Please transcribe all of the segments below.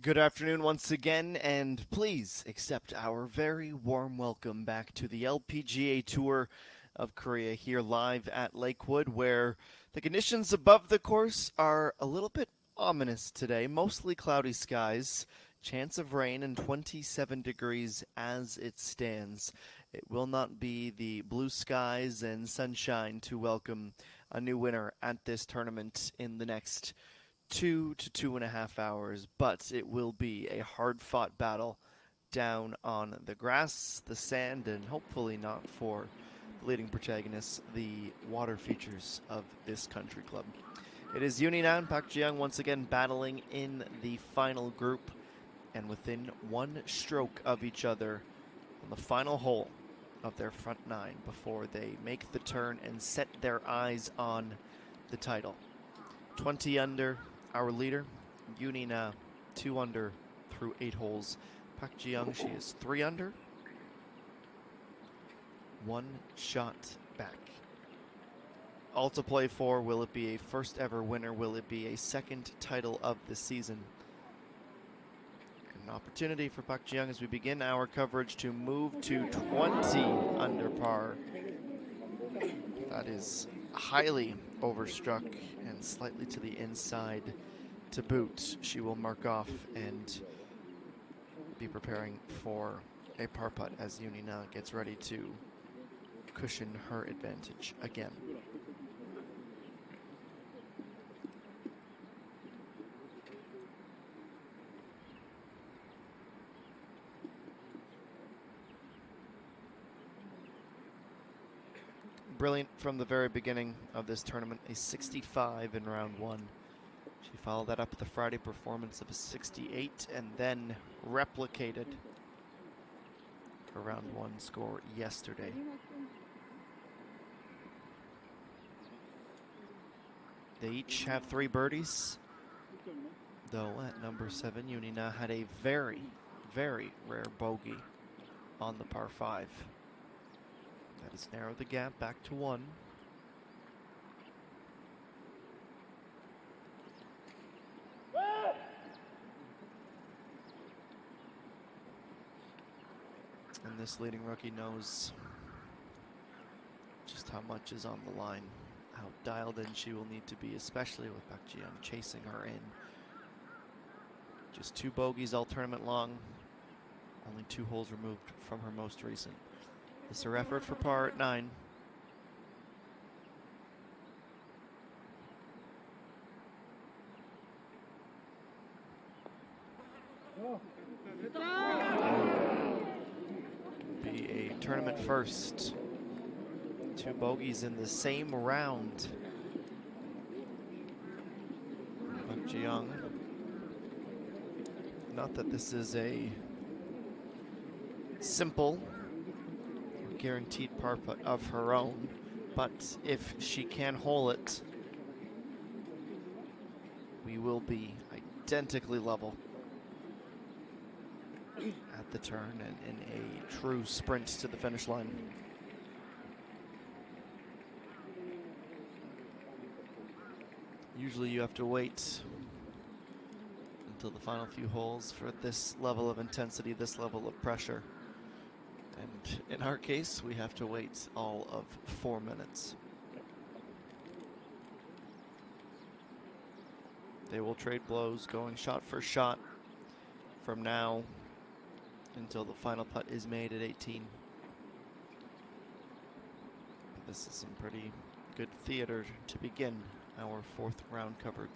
Good afternoon once again, and please accept our very warm welcome back to the LPGA Tour of Korea here live at Lakewood, where the conditions above the course are a little bit ominous today. Mostly cloudy skies, chance of rain, and 27 degrees as it stands. It will not be the blue skies and sunshine to welcome a new winner at this tournament in the next 2 to 2.5 hours, but it will be a hard-fought battle down on the grass, the sand, and hopefully not for the leading protagonists, the water features of this country club. It is Yoonina and Park Ji-young once again battling in the final group, and within one stroke of each other on the final hole of their front nine before they make the turn and set their eyes on the title. 20 under, our leader, Yoonina, 2 under through 8 holes. Park Ji-young, she is 3 under, 1 shot back. All to play for. Will it be a first ever winner? Will it be a second title of the season? An opportunity for Park Ji-young as we begin our coverage to move to 20 under par. That is highly overstruck and slightly to the inside to boot. She will mark off and be preparing for a par putt as Yoonina gets ready to cushion her advantage again. Brilliant from the very beginning of this tournament, a 65 in round 1. She followed that up with the Friday performance of a 68 and then replicated her round 1 score yesterday. They each have 3 birdies, though at number 7, Yoonina had a very, very rare bogey on the par 5. That has narrowed the gap back to 1. And this leading rookie knows just how much is on the line, how dialed in she will need to be, especially with Park Ji-young chasing her in. Just 2 bogeys all tournament long, only 2 holes removed from her most recent. This is her effort for par at 9. Be a tournament first. 2 bogeys in the same round. Park Ji-young. Not that this is a simple or guaranteed par putt of her own, but if she can hole it, we will be identically level at the turn and in a true sprint to the finish line. Usually you have to wait until the final few holes for this level of intensity, this level of pressure. And in our case, we have to wait all of 4 minutes. They will trade blows, going shot for shot from now until the final putt is made at 18. This is some pretty good theater to begin our 4th round coverage.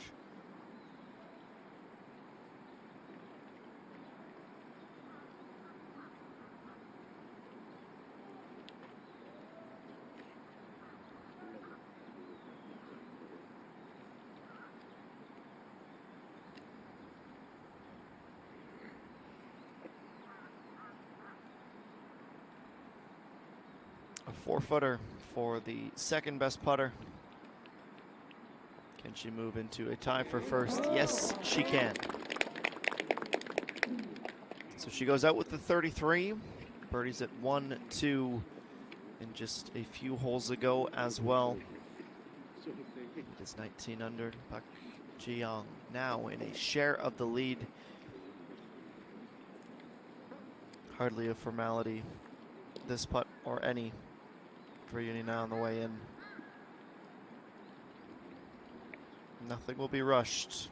A 4-footer for the second best putter. Can she move into a tie for first? Yes, she can. So she goes out with the 33. Birdies at 1, 2, and just a few holes ago as well. It is 19 under. Park Ji-young now in a share of the lead Hardly a formality, this putt or any, for Uni now on the way in. Nothing will be rushed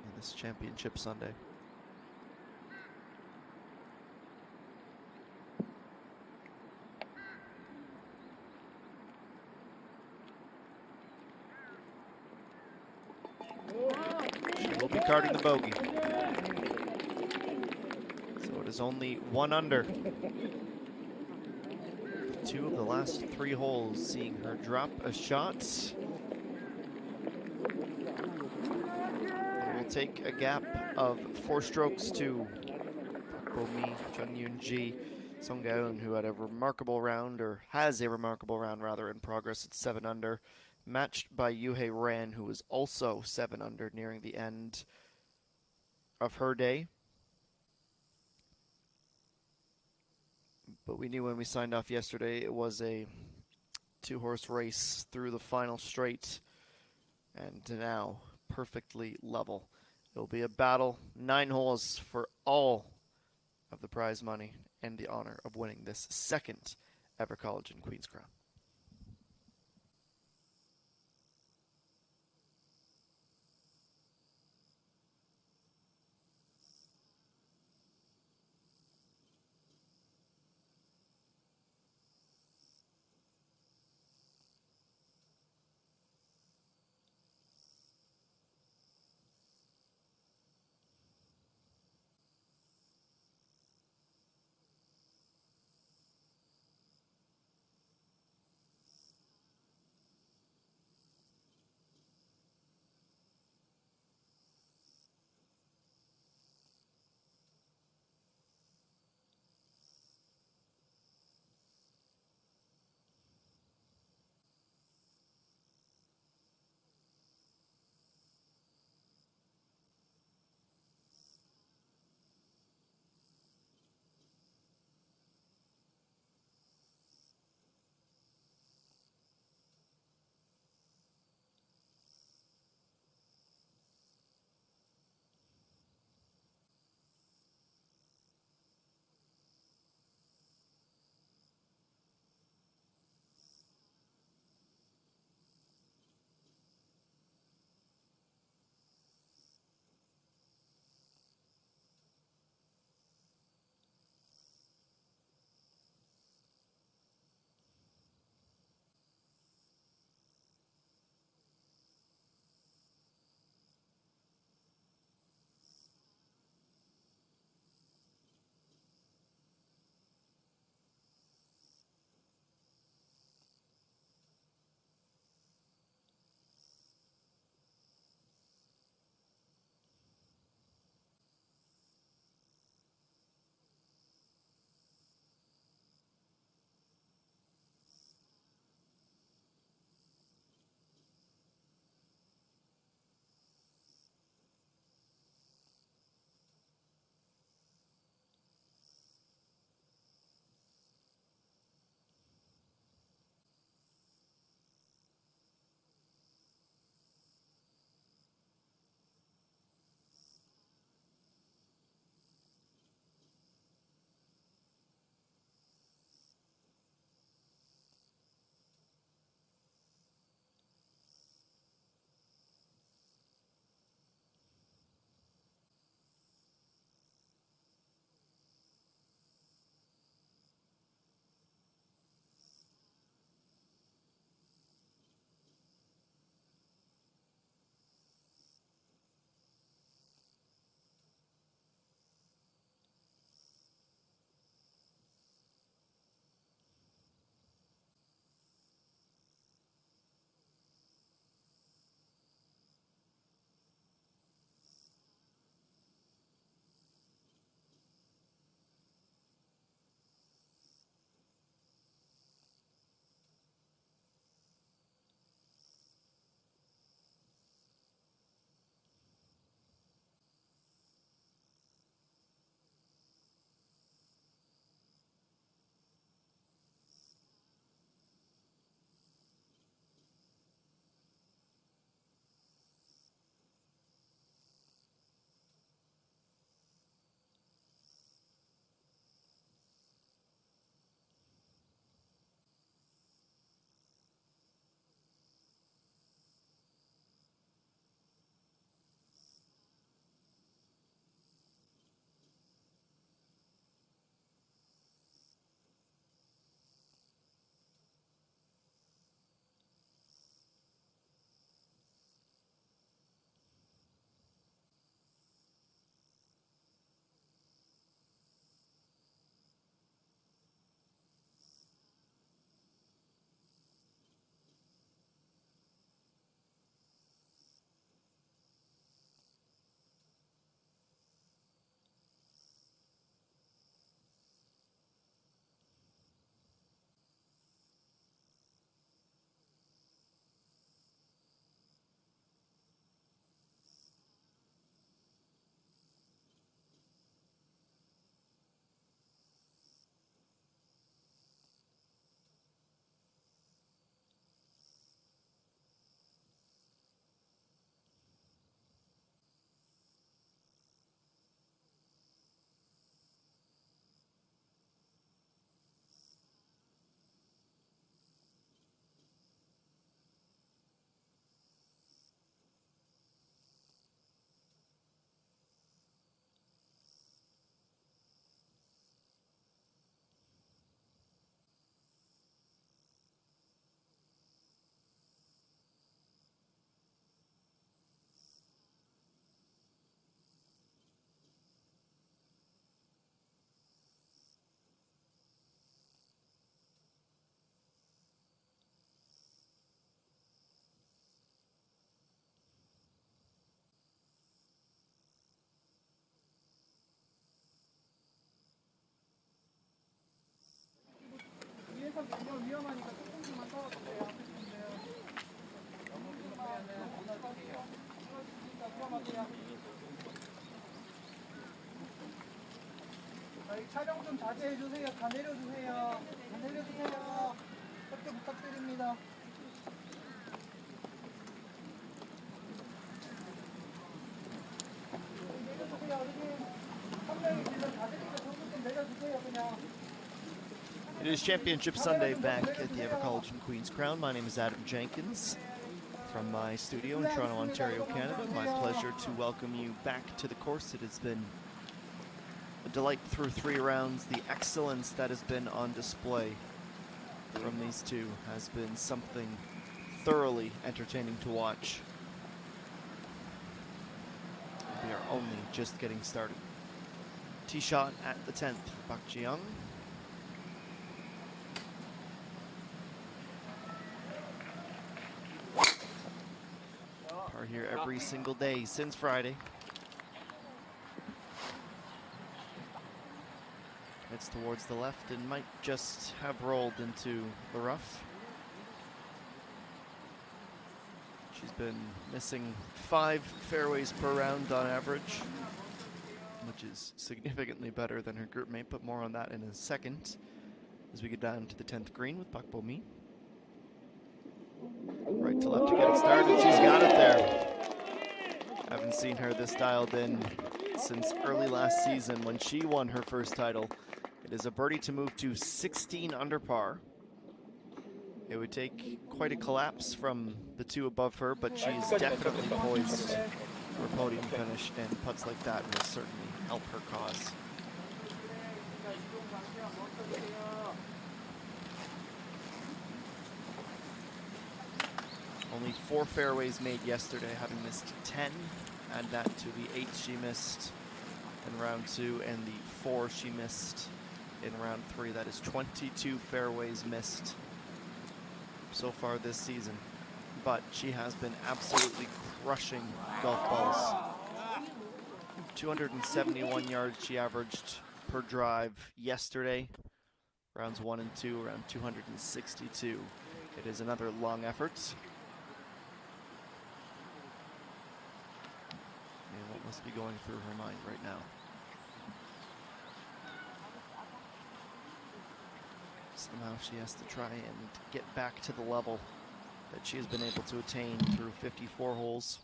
in this championship Sunday. She will be carding the bogey. So it is only 1 under. 2 of the last 3 holes seeing her drop a shot. It will take a gap of 4 strokes to Bo-mi, Chung Yoon-ji, Song Gaeun, who had a remarkable round, or has a remarkable round rather, in progress at 7 under, matched by Yoo-hae Ran, who was also 7 under nearing the end of her day. But we knew when we signed off yesterday it was a 2-horse race through the final straight, and now perfectly level. It'll be a battle, 9 holes for all of the prize money and the honor of winning this second EVERCOLLAGEN Queen's Crown. 저희 촬영 좀 자제해 주세요. 다 내려주세요. 다 내려주세요. 협조 부탁드립니다. 내려주세요. 어르신. 한 명이 지금 자제니까 좀 내려주세요. 그냥. It is Championship Sunday back at the EVERCOLLAGEN Queen's Crown. My name is Adam Jenkins from my studio in Toronto, Ontario, Canada. My pleasure to welcome you back to the course. It has been a delight through 3 rounds. The excellence that has been on display from these two has been something thoroughly entertaining to watch. We are only just getting started. Tee shot at the 10th for Bak Ji-young. Par here every single day since Friday. Heads towards the left and might just have rolled into the rough. She's been missing 5 fairways per round on average, which is significantly better than her group mate, but more on that in a second as we get down to the 10th green with Bak Bo-mi. Right to left to get it started. She's got it there. Haven't seen her this dialed in since early last season when she won her first title. It is a birdie to move to 16 under par. It would take quite a collapse from the two above her, but she's definitely poised for a podium finish, and putts like that will certainly help her cause. Only 4 fairways made yesterday, having missed 10. Add that to the 8 she missed in round 2 and the 4 she missed in round 3. That is 22 fairways missed so far this season. But she has been absolutely crushing golf balls. 271 yards she averaged per drive yesterday. Rounds 1 and 2, around 262. It is another long effort. And what must be going through her mind right now? Somehow she has to try and get back to the level that she has been able to attain through 54 holes.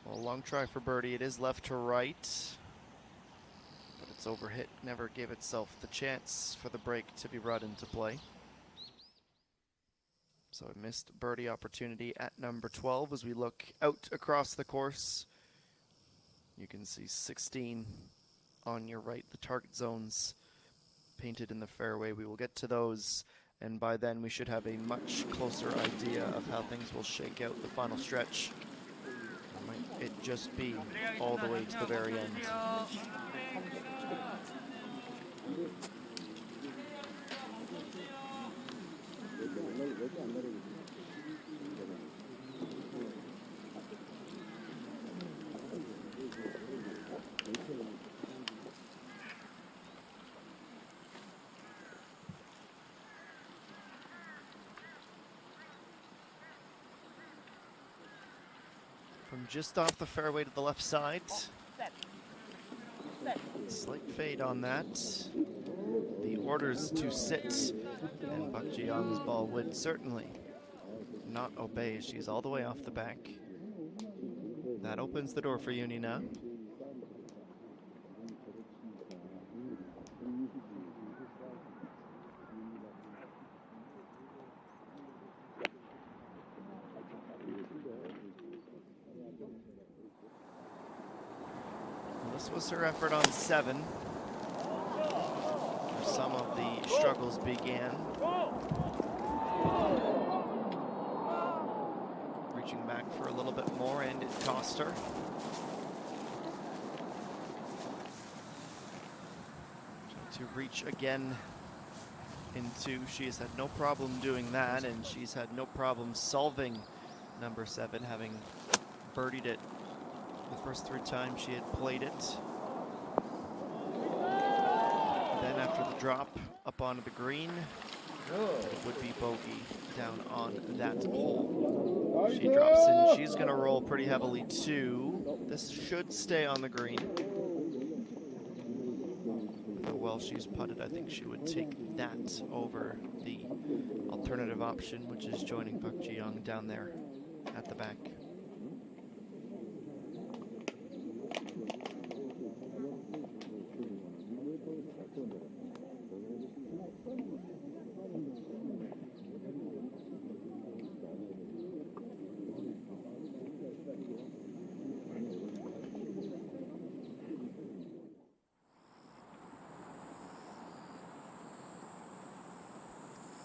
Well, long try for birdie. It is left to right, but it's overhit. Never gave itself the chance for the break to be brought into play. So a missed birdie opportunity at number 12 as we look out across the course. You can see 16 on your right, the target zones painted in the fairway. We will get to those, and by then we should have a much closer idea of how things will shake out the final stretch. Or might it just be all the way to the very end? From just off the fairway to the left side. Slight fade on that. The orders to sit, and Bak Ji-young's ball would certainly not obey. She's all the way off the back. That opens the door for Uni now. This was her effort on 7, where some of the struggles began. Reaching back for a little bit more, and it cost her. Trying to reach again into. She has had no problem doing that, and she's had no problem solving number 7, having birdied it the first 3 times she had played it. Then after the drop up onto the green, it would be bogey down on that hole. She drops in. She's going to roll pretty heavily too. This should stay on the green. How well she's putted, I think she would take that over the alternative option, which is joining Park Ji-young down there at the back.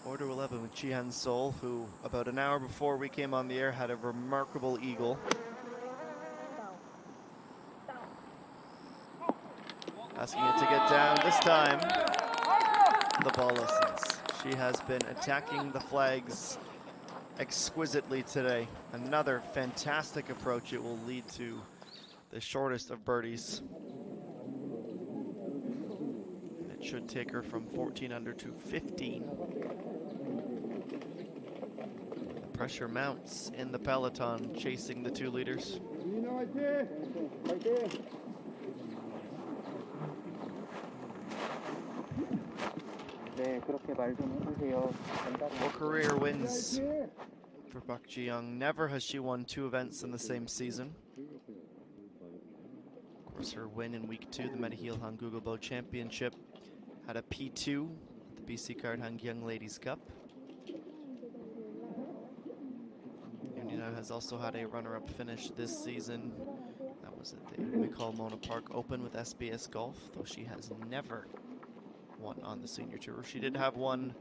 Order 11 with Jihan Sol, who about an hour before we came on the air had a remarkable eagle. Asking it to get down. This time, the ball listens. She has been attacking the flags exquisitely today. Another fantastic approach. It will lead to the shortest of birdies. It should take her from 14 under to 15. The pressure mounts in the peloton, chasing the 2 leaders. Four career wins for Park Ji-young. Never has she won 2 events in the same season. Of course, her win in week 2, the Medihil Hangugobo Championship, had a P2 at the BC Card Hangyang Ladies Cup. Yunina has also had a runner-up finish this season. That was at the McCall Mona Park Open with SBS Golf, though she has never won on the Senior Tour. She did have one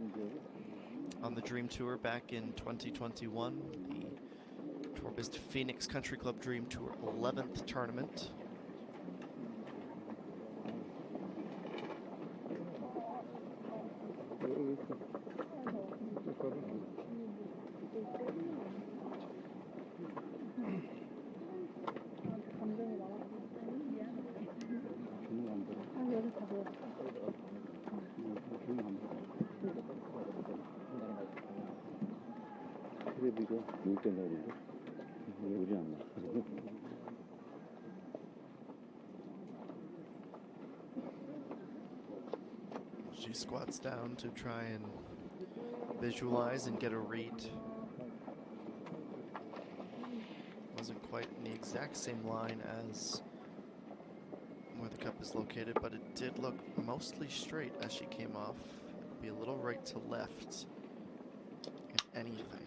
on the Dream Tour back in 2021, the Torbist Phoenix Country Club Dream Tour 11th tournament. She squats down to try and visualize and get a read. Wasn't quite in the exact same line as where the cup is located, but it did look mostly straight as she came off. It would be a little right to left, if anything.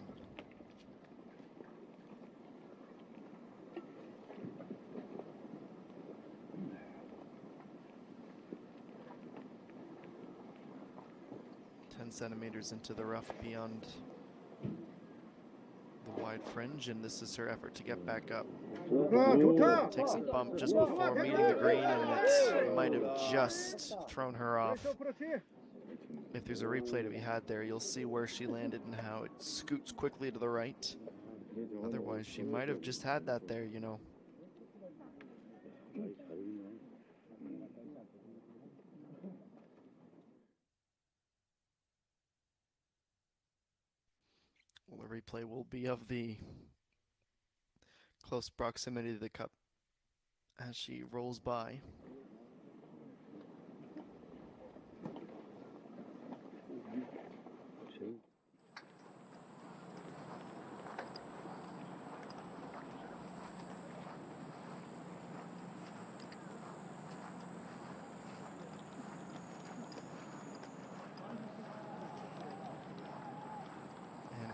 Centimeters into the rough beyond the wide fringe, and this is her effort to get back up. Takes a bump just before meeting the green, and it might have just thrown her off. If there's a replay to be had there, you'll see where she landed and how it scoots quickly to the right. Otherwise, she might have just had that there, you know. Well, the replay will be of the close proximity to the cup as she rolls by.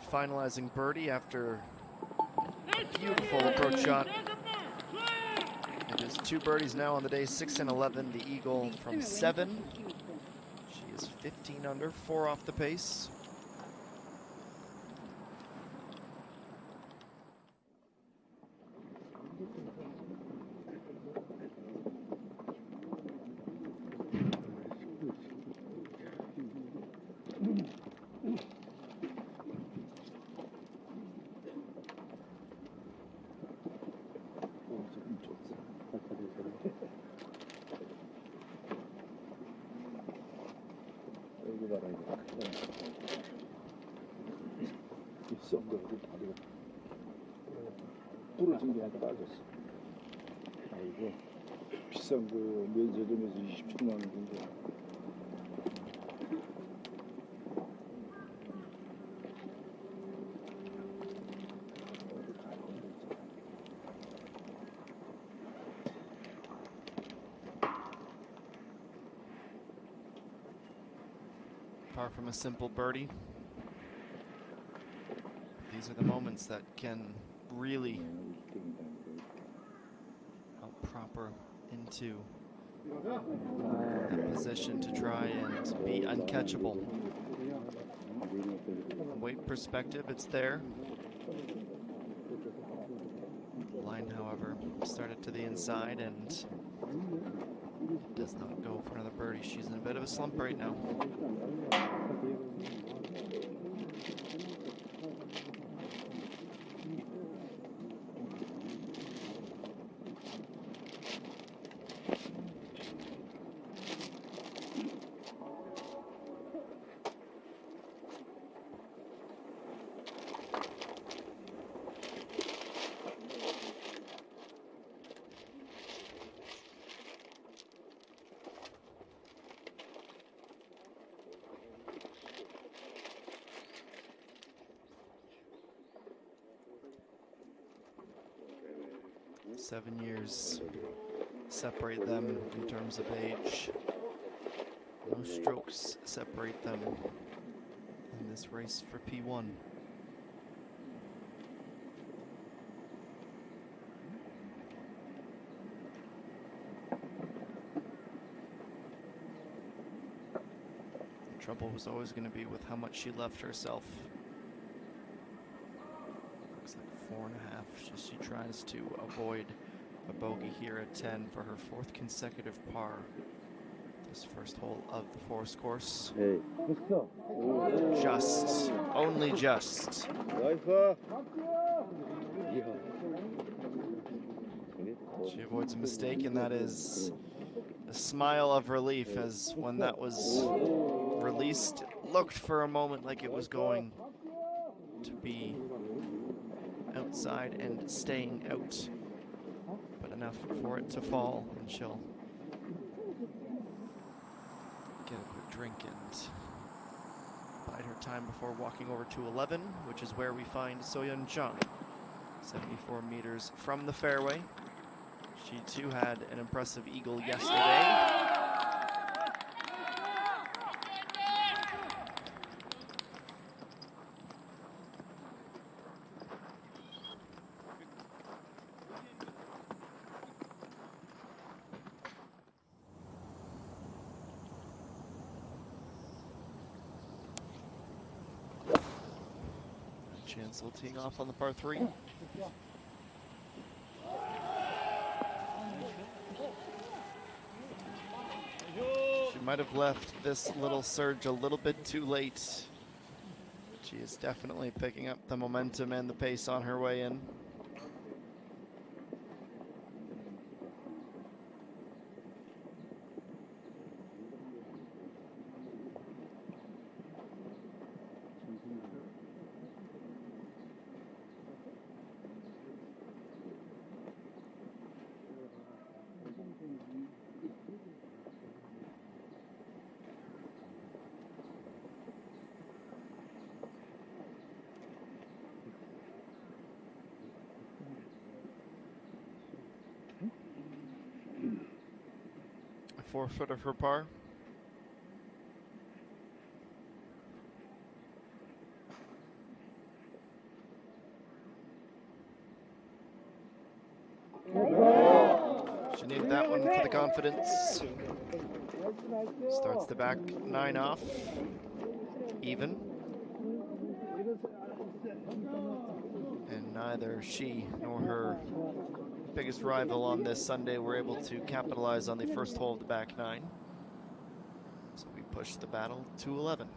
Finalizing birdie after a beautiful approach shot. It is 2 birdies now on the day, 6 and 11. The eagle from 7. She is 15 under, 4 off the pace. 썬거 다리가 부러진 게 아니라 빠졌어. 아이고 비싼 거 면세점에서 27만 원 정도. Far from a simple birdie. These are the moments that can really help Proper into that position to try and be uncatchable. From weight perspective, it's there. Line, however, started to the inside and does not go for another birdie. She's in a bit of a slump right now. Seven years separate them in terms of age. No strokes separate them in this race for P1. The trouble was always going to be with how much she left herself. Looks like 4.5. She tries to avoid a bogey here at 10 for her 4th consecutive par. This first hole of the Forest course. Hey. Just, only just. She avoids a mistake, and that is a smile of relief, as when that was released, it looked for a moment like it was going to be outside and staying out, but enough for it to fall, and she'll get a quick drink and bide her time before walking over to 11, which is where we find So-Yeon Chung, 74 meters from the fairway. She too had an impressive eagle yesterday. Chancel teeing off on the par 3. She might have left this little surge a little bit too late. She is definitely picking up the momentum and the pace on her way in. A 4-footer for par. She needed that one for the confidence. Starts the back 9 off, even. And neither she nor her biggest rival on this Sunday were able to capitalize on the first hole of the back 9. So we push the battle to 11.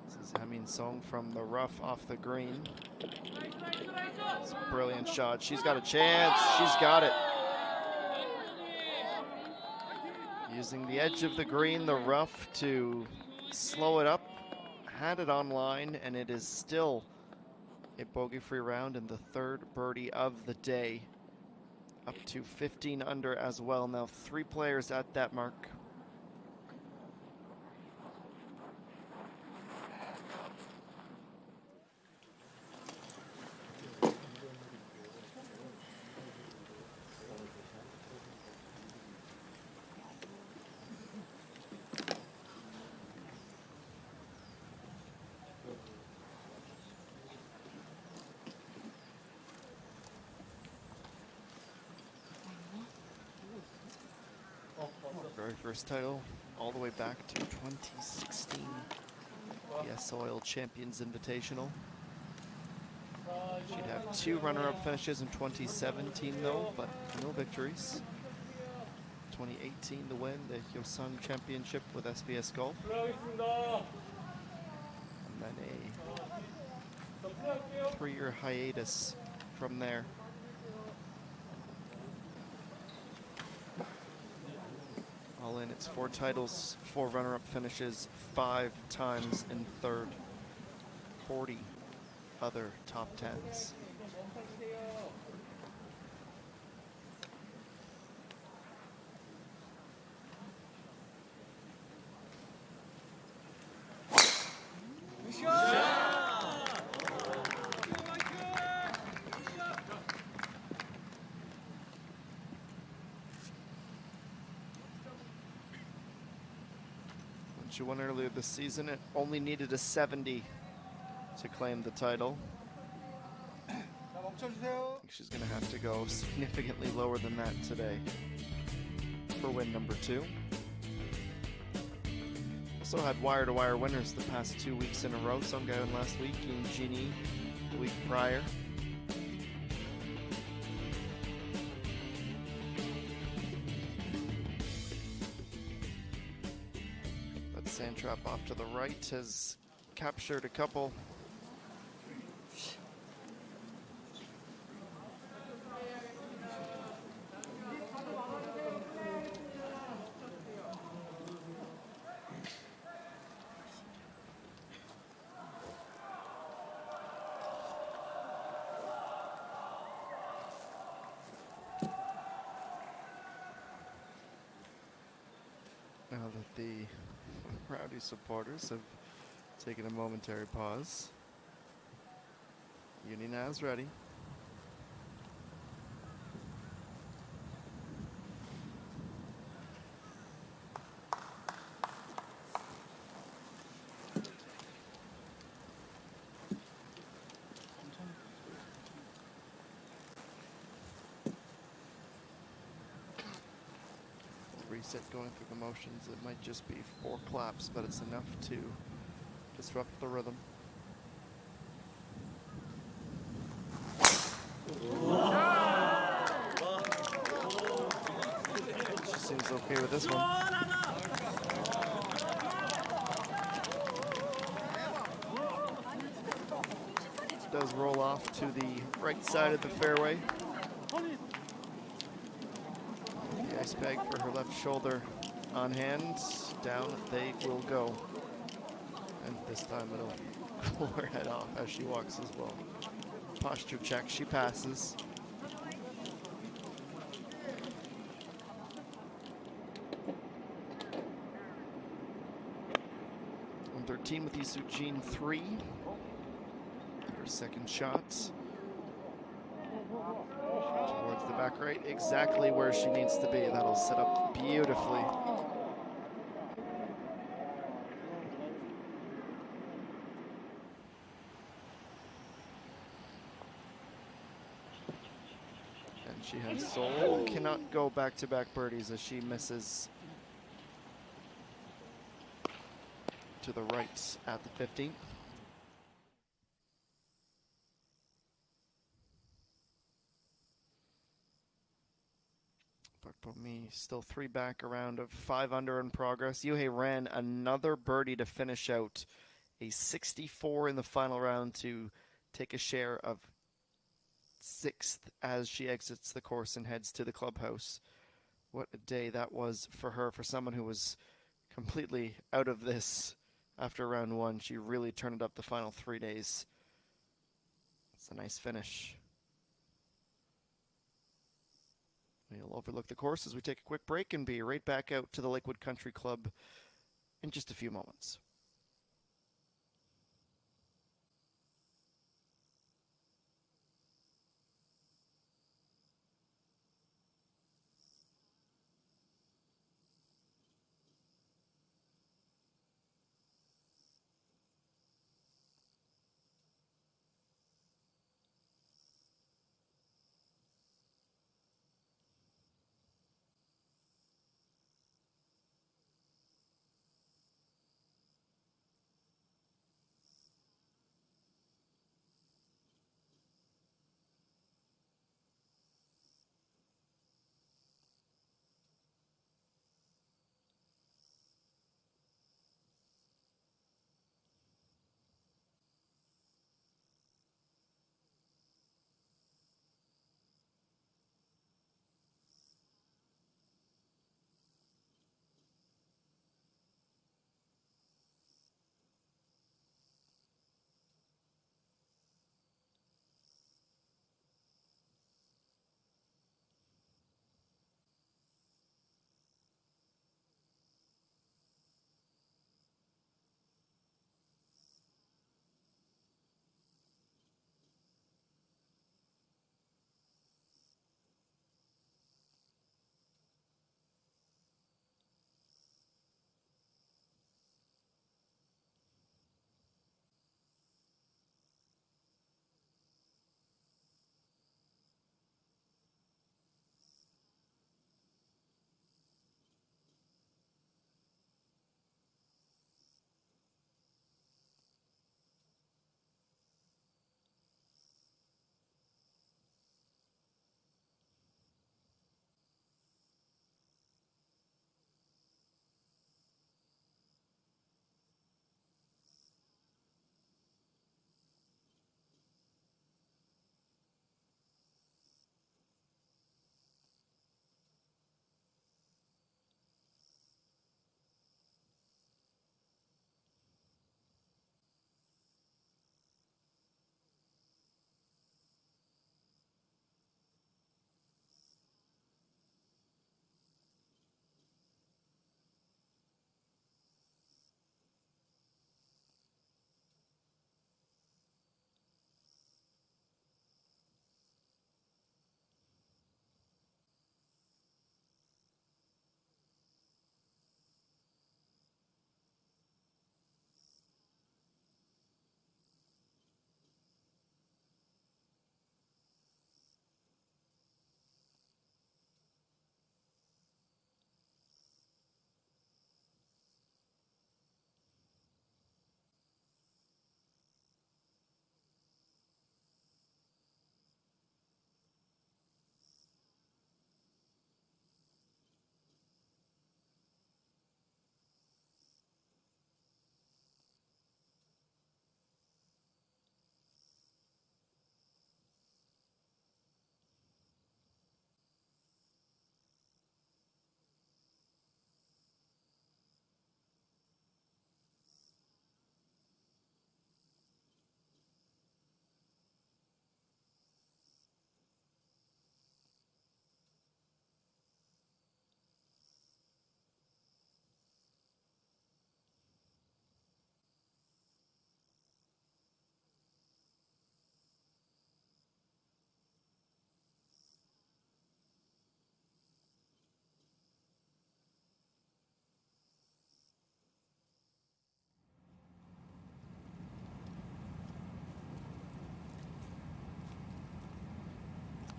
This is Hamin Song from the rough off the green. It's a brilliant shot. She's got a chance. She's got it. Using the edge of the green, the rough, to slow it up. Had it on line, and it is still a bogey-free round and the third birdie of the day. Up to 15 under as well. Now 3 players at that mark. Very first title, all the way back to 2016, the Soil Champions Invitational. She'd have 2 runner-up finishes in 2017 though, but no victories. 2018 the win, the Hyoseong Championship with SBS Golf. And then a 3-year hiatus from there. All in, it's 4 titles, 4 runner-up finishes, 5 times in third, 40 other top 10s. She won earlier this season. It only needed a 70 to claim the title. I think she's going to have to go significantly lower than that today for win number 2. Also had wire-to-wire winners the past 2 weeks in a row. Sung Ga-eun last week, Yoon Jin-hee the week prior. Sand trap off to the right has captured a couple. Now that the rowdy supporters have taken a momentary pause, Yuninaz ready. Reset going through the motions. It might just be 4 claps, but it's enough to disrupt the rhythm. She seems okay with this one. She does roll off to the right side of the fairway. The ice bag for her left shoulder on hand. Down they will go. And this time it'll cool her head off as she walks as well. Posture check, she passes. On 13 with Lee Soo-jin, 3. Her second shot. Towards the back right, exactly where she needs to be. That'll set up beautifully. And she has soul. Cannot go back-to-back birdies as she misses to the right at the 15th. Me still 3 back, around of 5 under in progress. Yuhei ran another birdie to finish out a 64 in the final round to take a share of 6th as she exits the course and heads to the clubhouse. What a day that was for her, for someone who was completely out of this after round one. She really turned it up the final 3 days. It's a nice finish. We'll overlook the course as we take a quick break and be right back out to the Lakewood Country Club in just a few moments.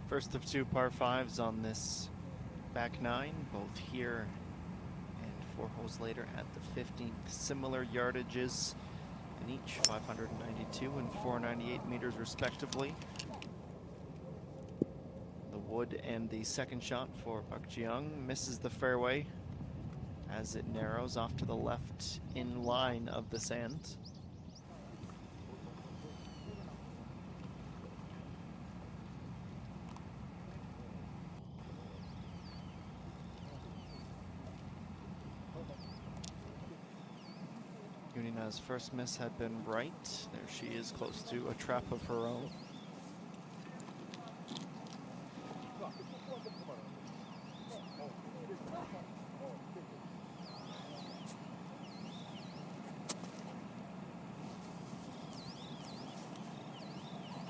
First of two par fives on this back nine, both here and 4 holes later at the 15th. Similar yardages in each, 592 and 498 meters respectively. The wood and the second shot for Park Ji-young misses the fairway as it narrows off to the left in line of the sand. Junina's first miss had been right. There she is, close to a trap of her own.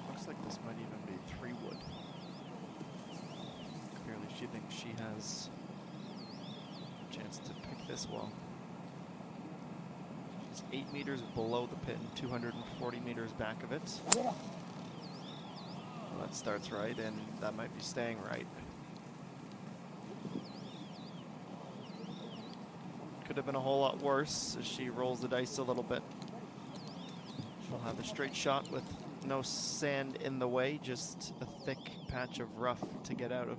Looks like this might even be 3-wood. Clearly she thinks she has a chance to pick this well. She's 8 meters below the pin, 240 meters back of it. Well, that starts right, and that might be staying right. Could have been a whole lot worse as she rolls the dice a little bit. She'll have a straight shot with no sand in the way, just a thick patch of rough to get out of.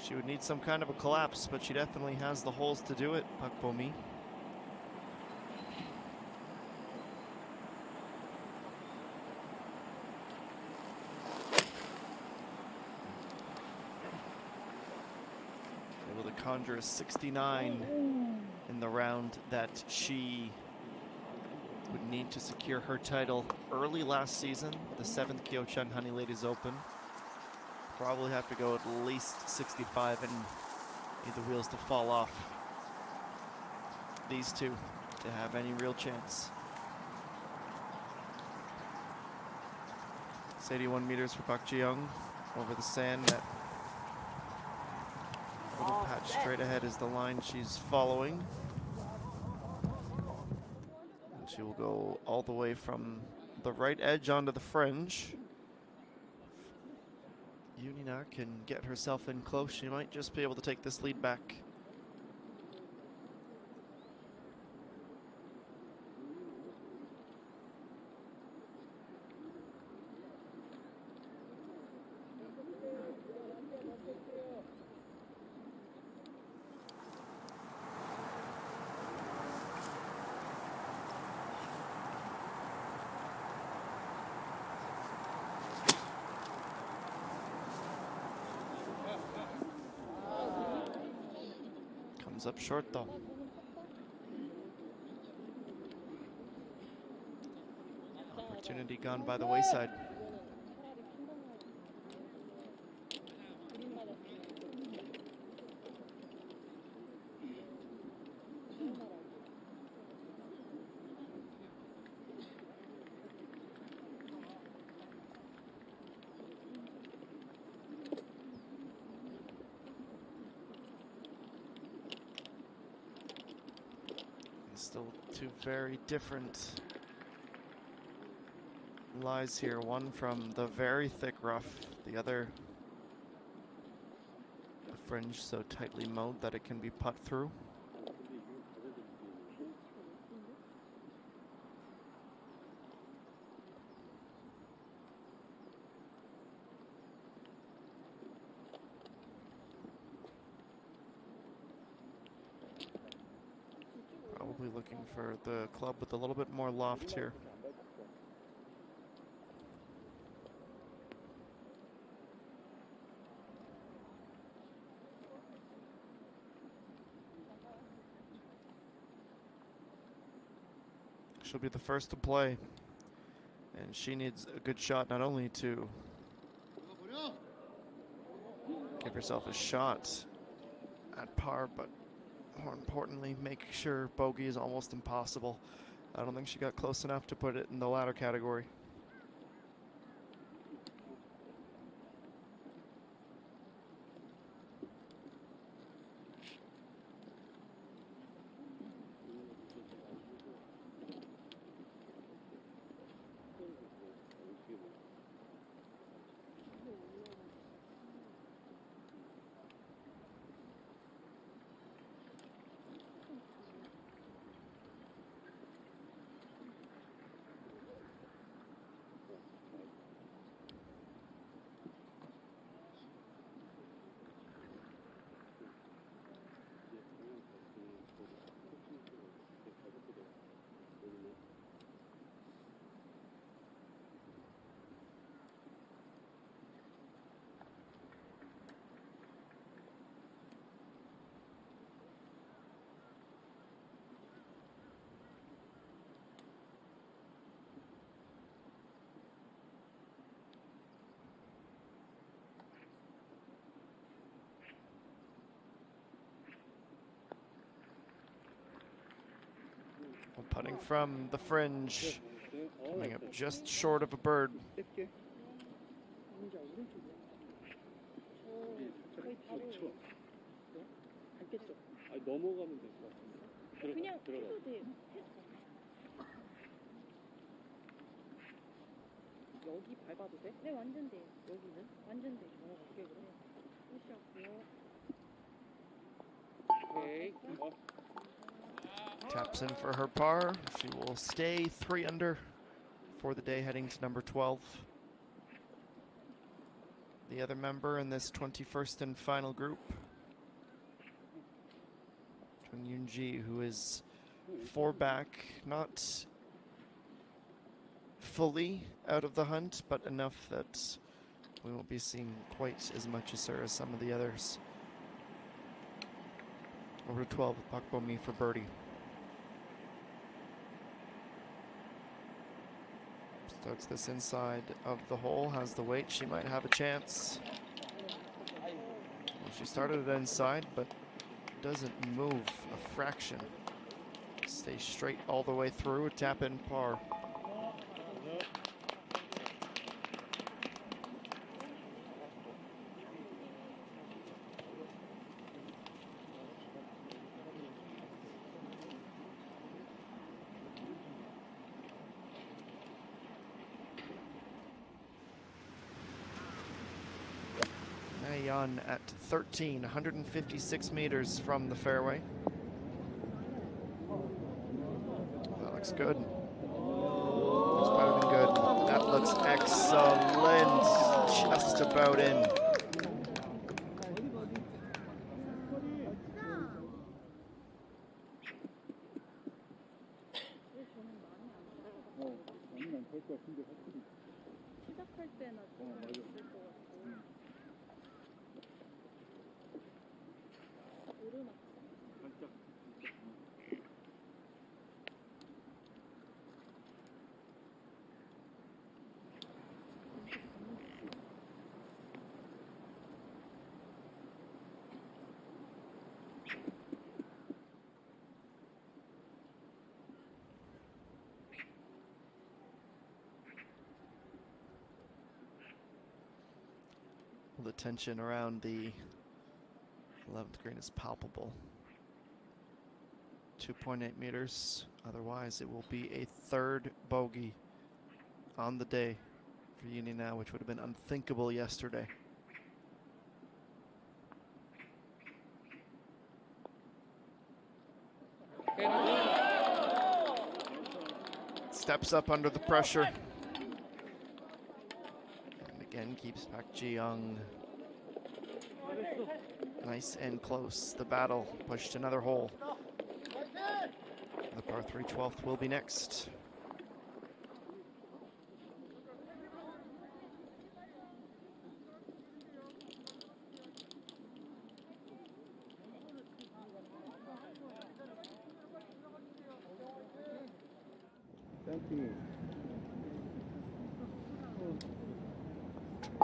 She would need some kind of a collapse, but she definitely has the holes to do it, Pakpomi. Able to conjure a 69 in the round that she would need to secure her title early last season, the 7th Kyochang Honey Ladies Open. Probably have to go at least 65 and need the wheels to fall off these two to have any real chance. It's 81 meters for Park Ji-young over the sand. That little patch straight ahead is the line she's following. And she will go all the way from the right edge onto the fringe. Junina can get herself in close. She might just be able to take this lead back. Up short though. Opportunity gone by the wayside. Still two very different lies here. One from the very thick rough, the other the fringe so tightly mowed that it can be putt through. Probably looking for the club with a little bit more loft here. She'll be the first to play, and she needs a good shot not only to give herself a shot at par, but more importantly, make sure bogey is almost impossible. I don't think she got close enough to put it in the latter category. Putting from the fringe, coming up just short of a bird. 여기 밟아도 돼? 네, 완전 돼요. 여기는? 완전 돼요. 오케이, 그럼. 오케이. Taps in for her par. She will stay 3 under for the day, heading to number 12. The other member in this 21st and final group, Chung Yoon-ji, who is 4 back, not fully out of the hunt, but enough that we won't be seeing quite as much as her as some of the others. Over to 12 with Pak Bo-mi for birdie. Starts this inside of the hole, has the weight, she might have a chance. Well, she started it inside, but doesn't move a fraction. Stays straight all the way through, a tap in par. Yan at 13, 156 meters from the fairway. That looks good. Looks better than good. That looks excellent. Just about in. The tension around the 11th green is palpable. 2.8 meters. Otherwise, it will be a 3rd bogey on the day for Uni now, which would have been unthinkable yesterday. Steps up under the pressure. And again, keeps Park Ji-young nice and close. The battle pushed another hole. The par 3 12th will be next.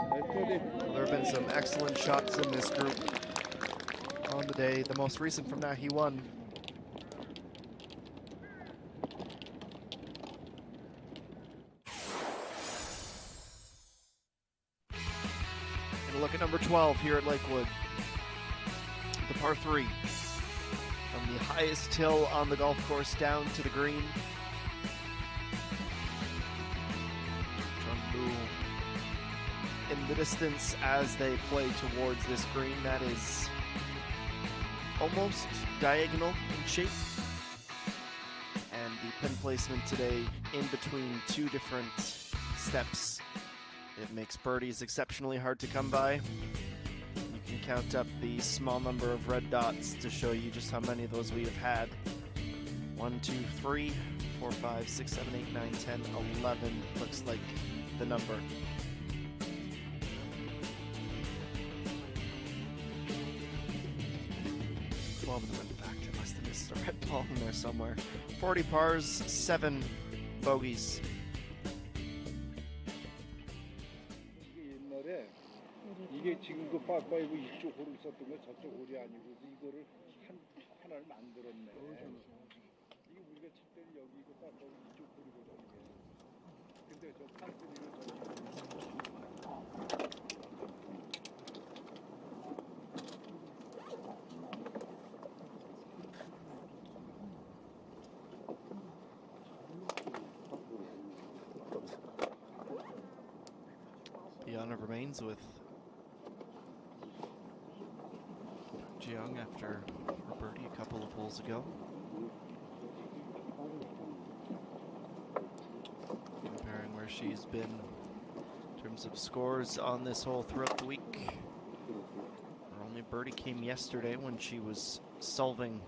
Well, there have been some excellent shots in this group on the day. The most recent from that, he won. And a look at number 12 here at Lakewood. The par 3. From the highest hill on the golf course down to the green. In the distance as they play towards this green, that is almost diagonal in shape. And the pin placement today in between 2 different steps. It makes birdies exceptionally hard to come by. You can count up the small number of red dots to show you just how many of those we have had. 1, 2, 3, 4, 5, 6, 7, 8, 9, 10, 11 looks like the number. In fact, I must have missed a red ball in there somewhere. 40 pars, 7 bogeys. 옛날에 이게 지금 그 빠빠이고 이쪽 홀을 썼던 거 저쪽 홀이 아니고 이거를 하나를 만들었네. 이게 우리가 쪽에 칠대는 여기고 딱 거기 이쪽 거리거든 이게. 근데 저 판소리는 The honor remains with Jiang after her birdie a couple of holes ago. Comparing where she's been in terms of scores on this hole throughout the week. Her only birdie came yesterday when she was solving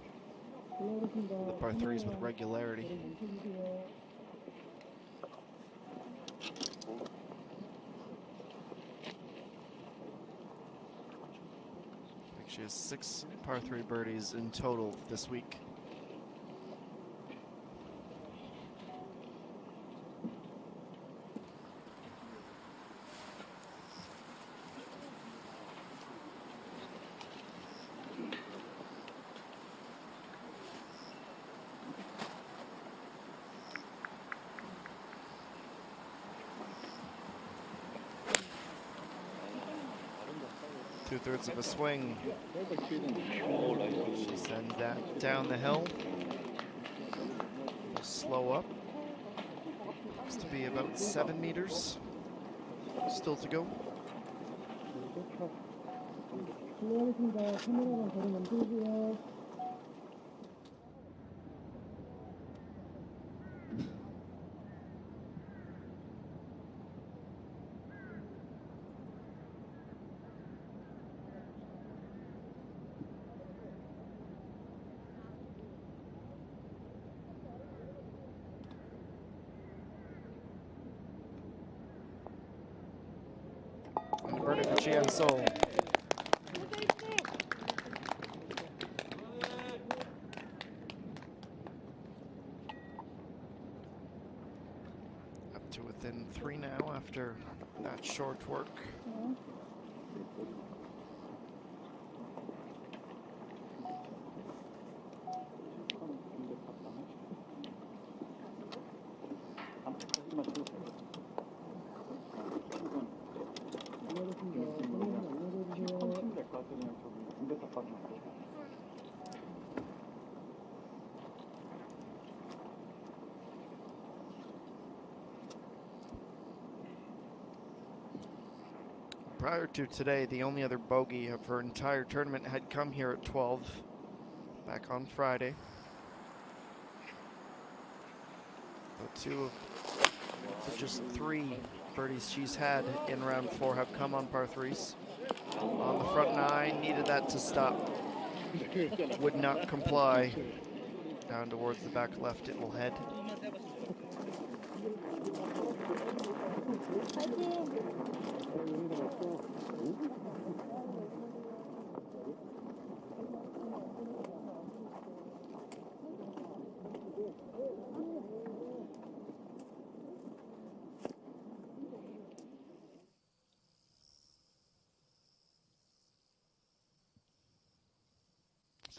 the par threes with regularity. She has 6 par 3 birdies in total this week. Two-thirds of a swing. She sends that down the hill. Will slow up. Looks to be about 7 meters. Still to go. And the birdie for Jian Sol. Up to within 3 now after that short work. Prior to today, the only other bogey of her entire tournament had come here at 12, back on Friday. So 2 of the just 3 birdies she's had in round 4 have come on par 3s. On the front 9, needed that to stop. Would not comply. Down towards the back left it will head.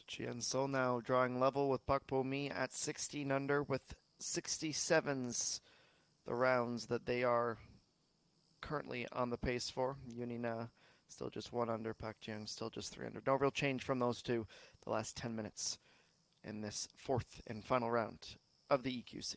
Jian Sol now drawing level with Pak Po Mi at 16 under with 67s, the rounds that they are currently on the pace for. Yunina still just 1 under, Pak Jiang still just 3 under. No real change from those two the last 10 minutes in this 4th and final round of the EQC.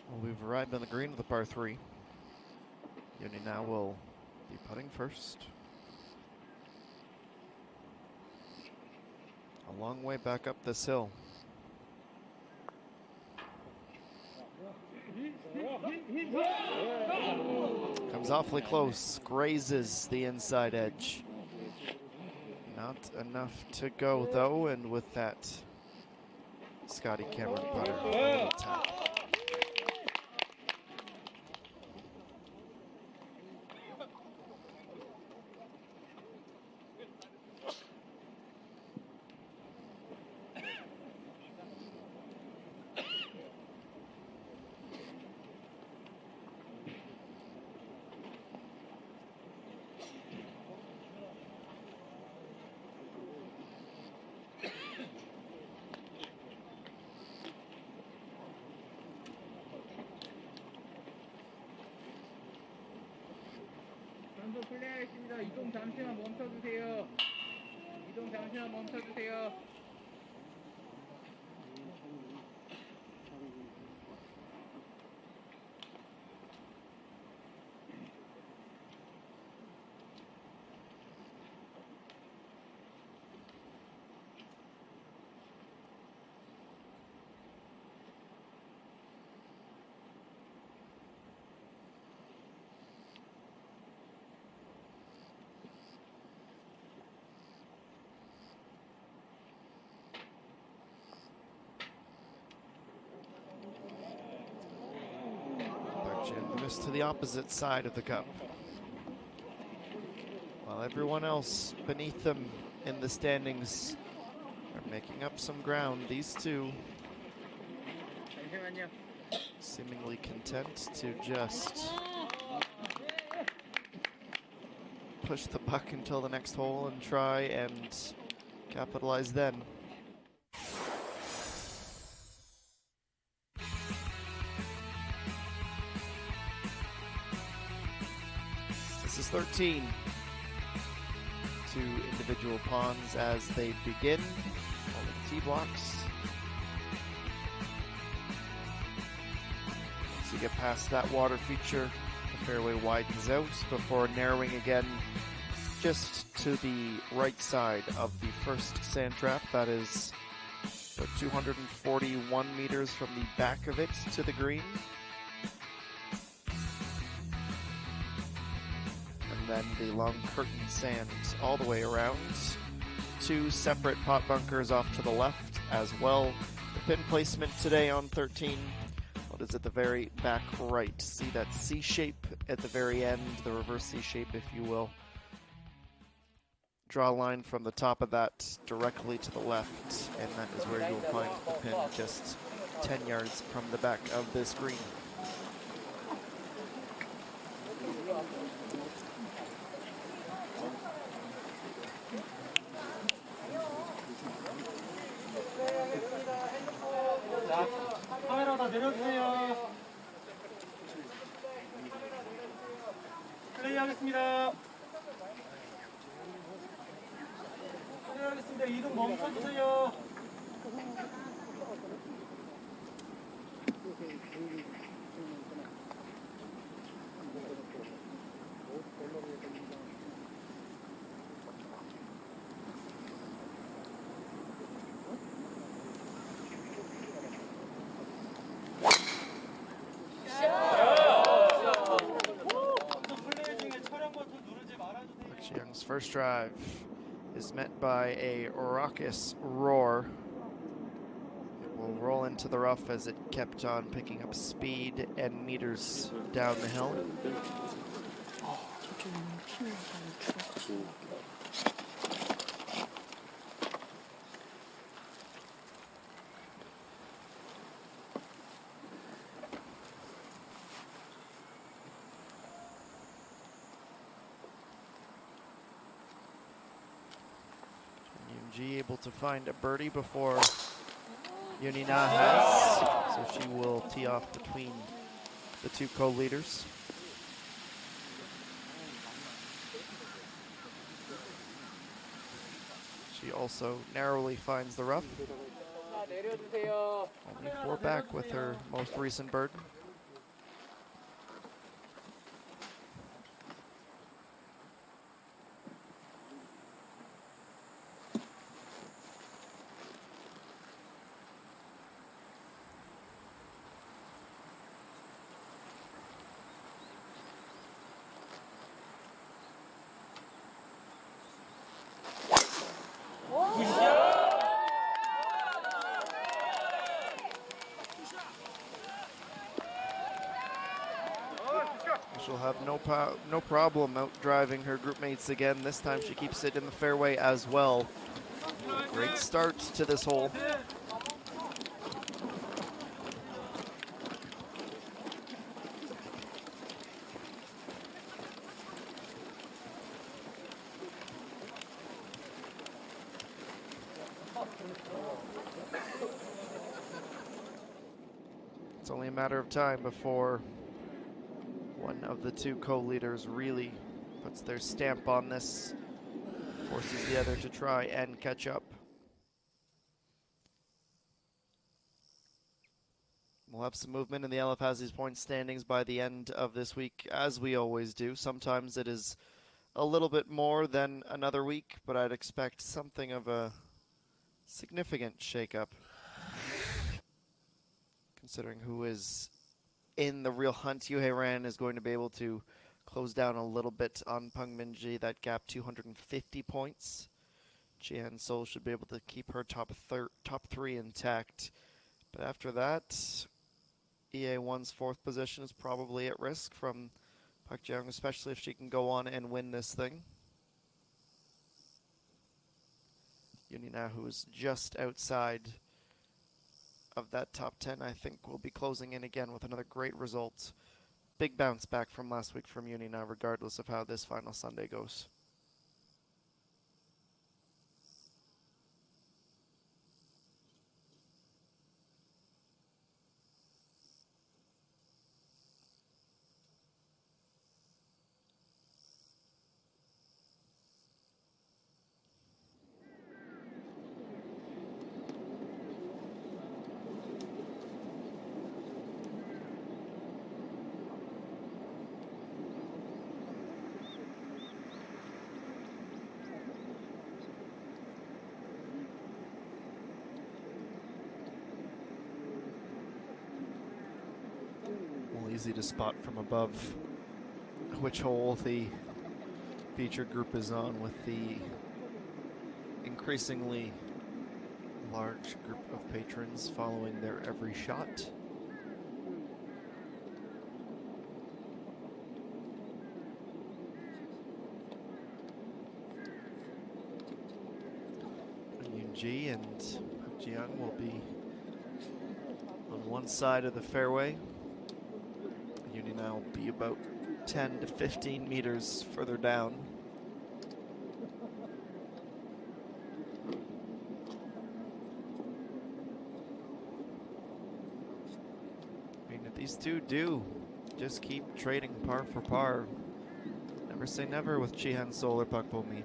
Well, we've arrived on the green of the par 3. Yoni now will be putting first. A long way back up this hill. Comes awfully close, grazes the inside edge. Not enough to go though, and with that, Scotty Cameron putter, a little tap. 선수 플레이하겠습니다. 이동 잠시만 멈춰주세요. 이동 잠시만 멈춰주세요. The miss to the opposite side of the cup. While everyone else beneath them in the standings are making up some ground, these two 잠시만요. seemingly content to just push the puck until the next hole and try and capitalize then. This is 13. Two individual pawns as they begin. All the tee blocks. Once you get past that water feature, the fairway widens out before narrowing again just to the right side of the first sand trap. That is about 241 meters from the back of it to the green. And then the long curtain sand all the way around. Two separate pot bunkers off to the left as well. The pin placement today on 13. What is at the very back right? See that C shape at the very end, the reverse C shape, if you will. Draw a line from the top of that directly to the left, and that is where you'll find the pin, just 10 yards from the back of this green. 자, 카메라 다 내려주세요. 플레이하겠습니다. 플레이하겠습니다. 이동 멈춰주세요. Young's first drive is met by a raucous roar. It will roll into the rough as it kept on picking up speed and meters down the hill. Able to find a birdie before Yunina has, so she will tee off between the two co-leaders. She also narrowly finds the rough. Only 4 back with her most recent bird. She'll have no problem out driving her group mates again. This time she keeps it in the fairway as well. Great start to this hole. It's only a matter of time before one of the two co-leaders really puts their stamp on this, forces the other to try and catch up. We'll have some movement in the LFASI's point standings by the end of this week, as we always do. Sometimes it is a little bit more than another week, but I'd expect something of a significant shakeup, considering who is in the real hunt. Yuhei Ran is going to be able to close down a little bit on Peng Minji, that gap 250 points. Jihan Sol should be able to keep her top 3 intact. But after that, EA1's 4th position is probably at risk from Park Ji-young, especially if she can go on and win this thing. Yunina, who is just outside of that top 10, I think will be closing in again with another great result. Big bounce back from last week from Yunina, regardless of how this final Sunday goes. Easy to spot from above which hole the feature group is on, with the increasingly large group of patrons following their every shot. Yoonji and Jiyoung will be on one side of the fairway. Yunina will be about 10 to 15 meters further down. I mean, if these two do just keep trading par for par, never say never with Jihan Sol or Pak Bo-mi.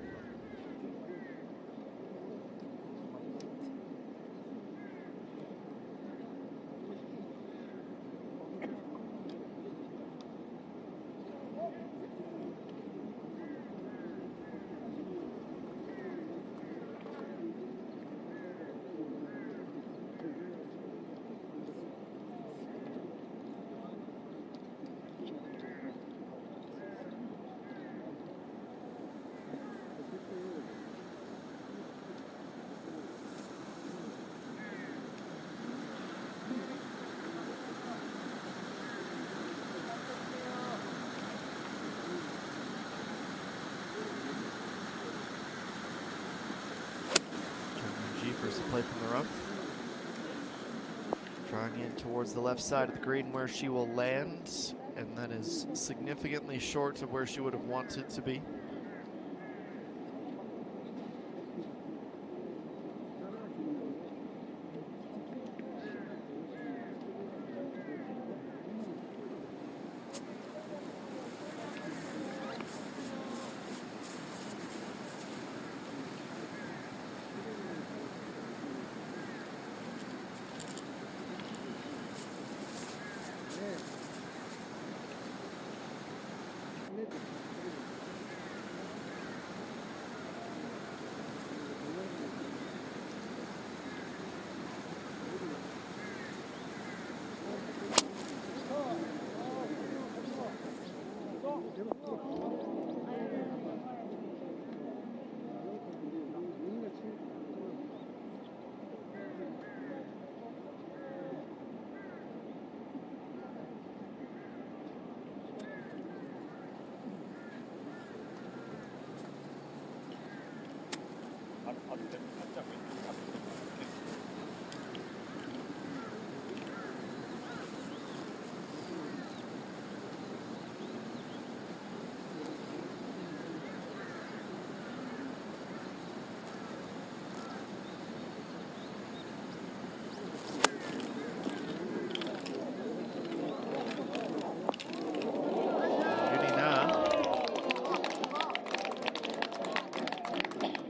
First to play from the rough. Drawing in towards the left side of the green where she will land, and that is significantly short of where she would have wanted to be.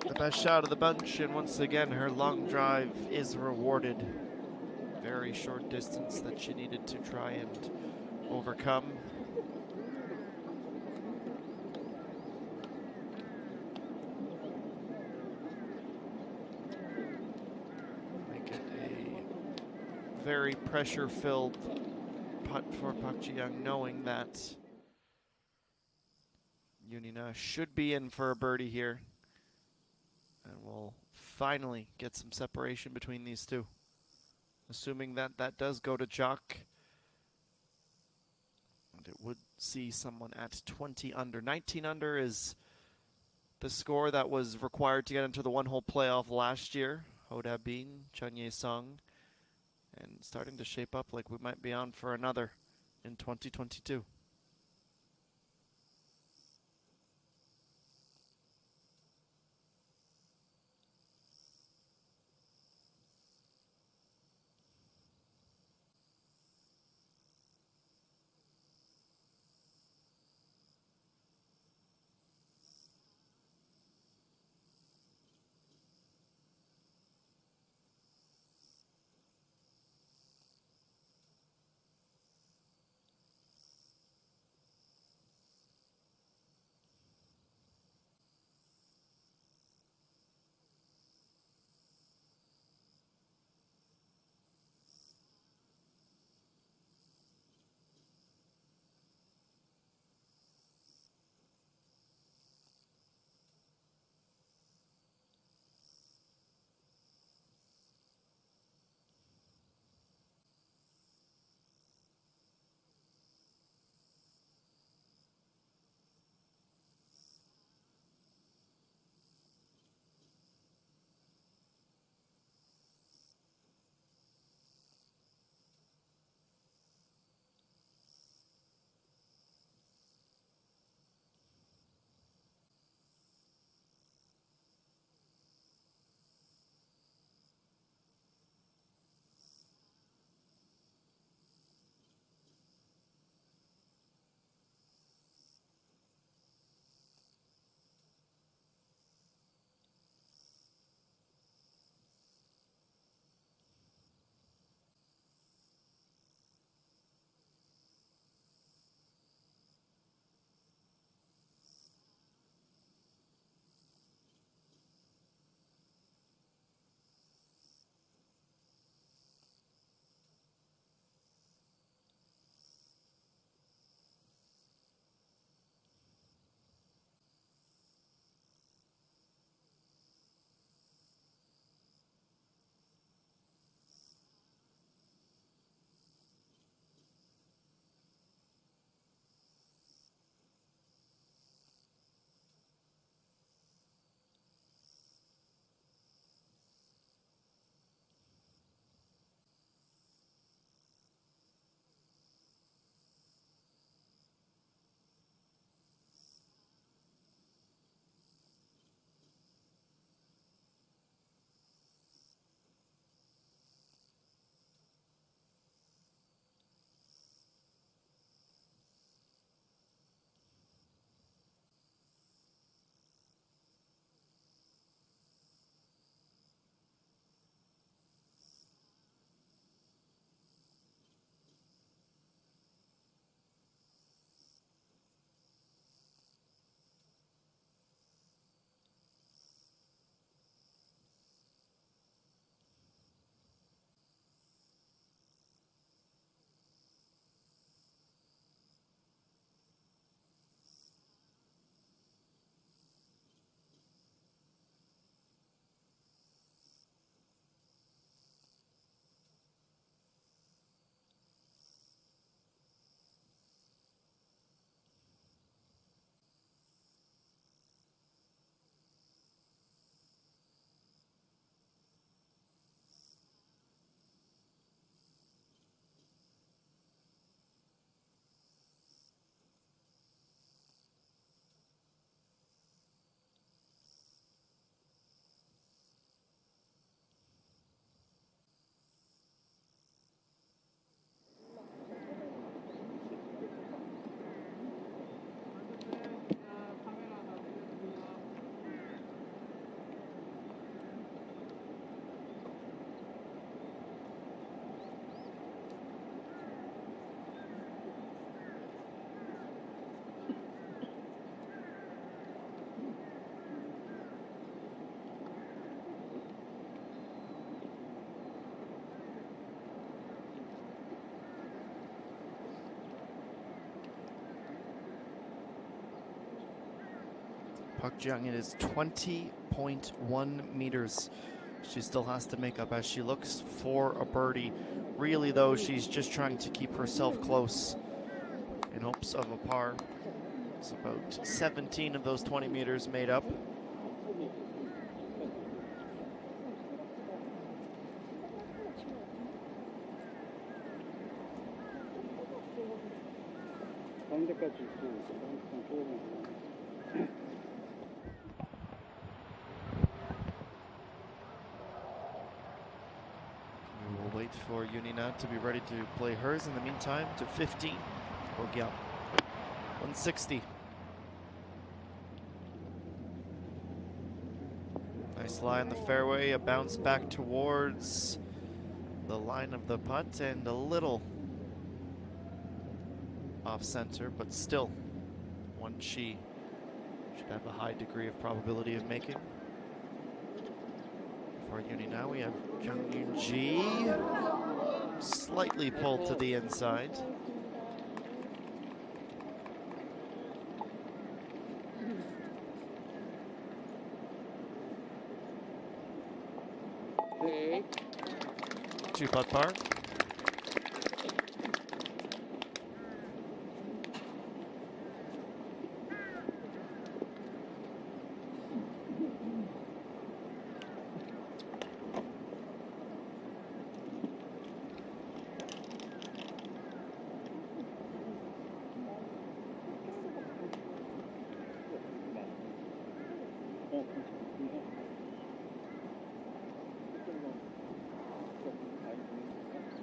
The best shot of the bunch, and once again her long drive is rewarded. Very short distance that she needed to try and overcome. Make it a very pressure-filled putt for Park Ji-young, knowing that Yunina should be in for a birdie here. And we'll finally get some separation between these two. Assuming that that does go to Jock. And it would see someone at 20 under. 19 under is the score that was required to get into the one-hole playoff last year. Hoda Bin, Chun Ye Sung. And starting to shape up like we might be on for another in 2022. Park Jiangin is 20.1 meters. She still has to make up as she looks for a birdie. Really, though, she's just trying to keep herself close in hopes of a par. It's about 17 of those 20 meters made up. We will wait for Yunina to be ready to play hers. In the meantime, to 15, Bogyam, 160. Nice lie in the fairway, a bounce back towards the line of the putt, and a little off center, but still one she should have a high degree of probability of making. For Yunina, we have Jung Yoon-ji, slightly pulled to the inside. Two putt par.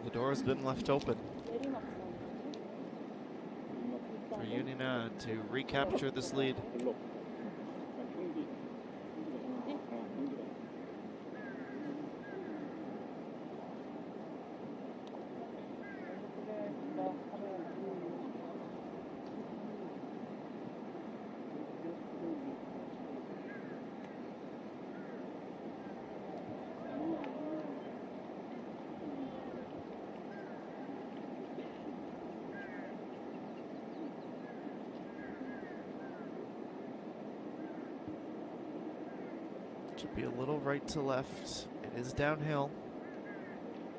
The door has been left open for Yunina to recapture this lead. Should be a little right to left. It is downhill.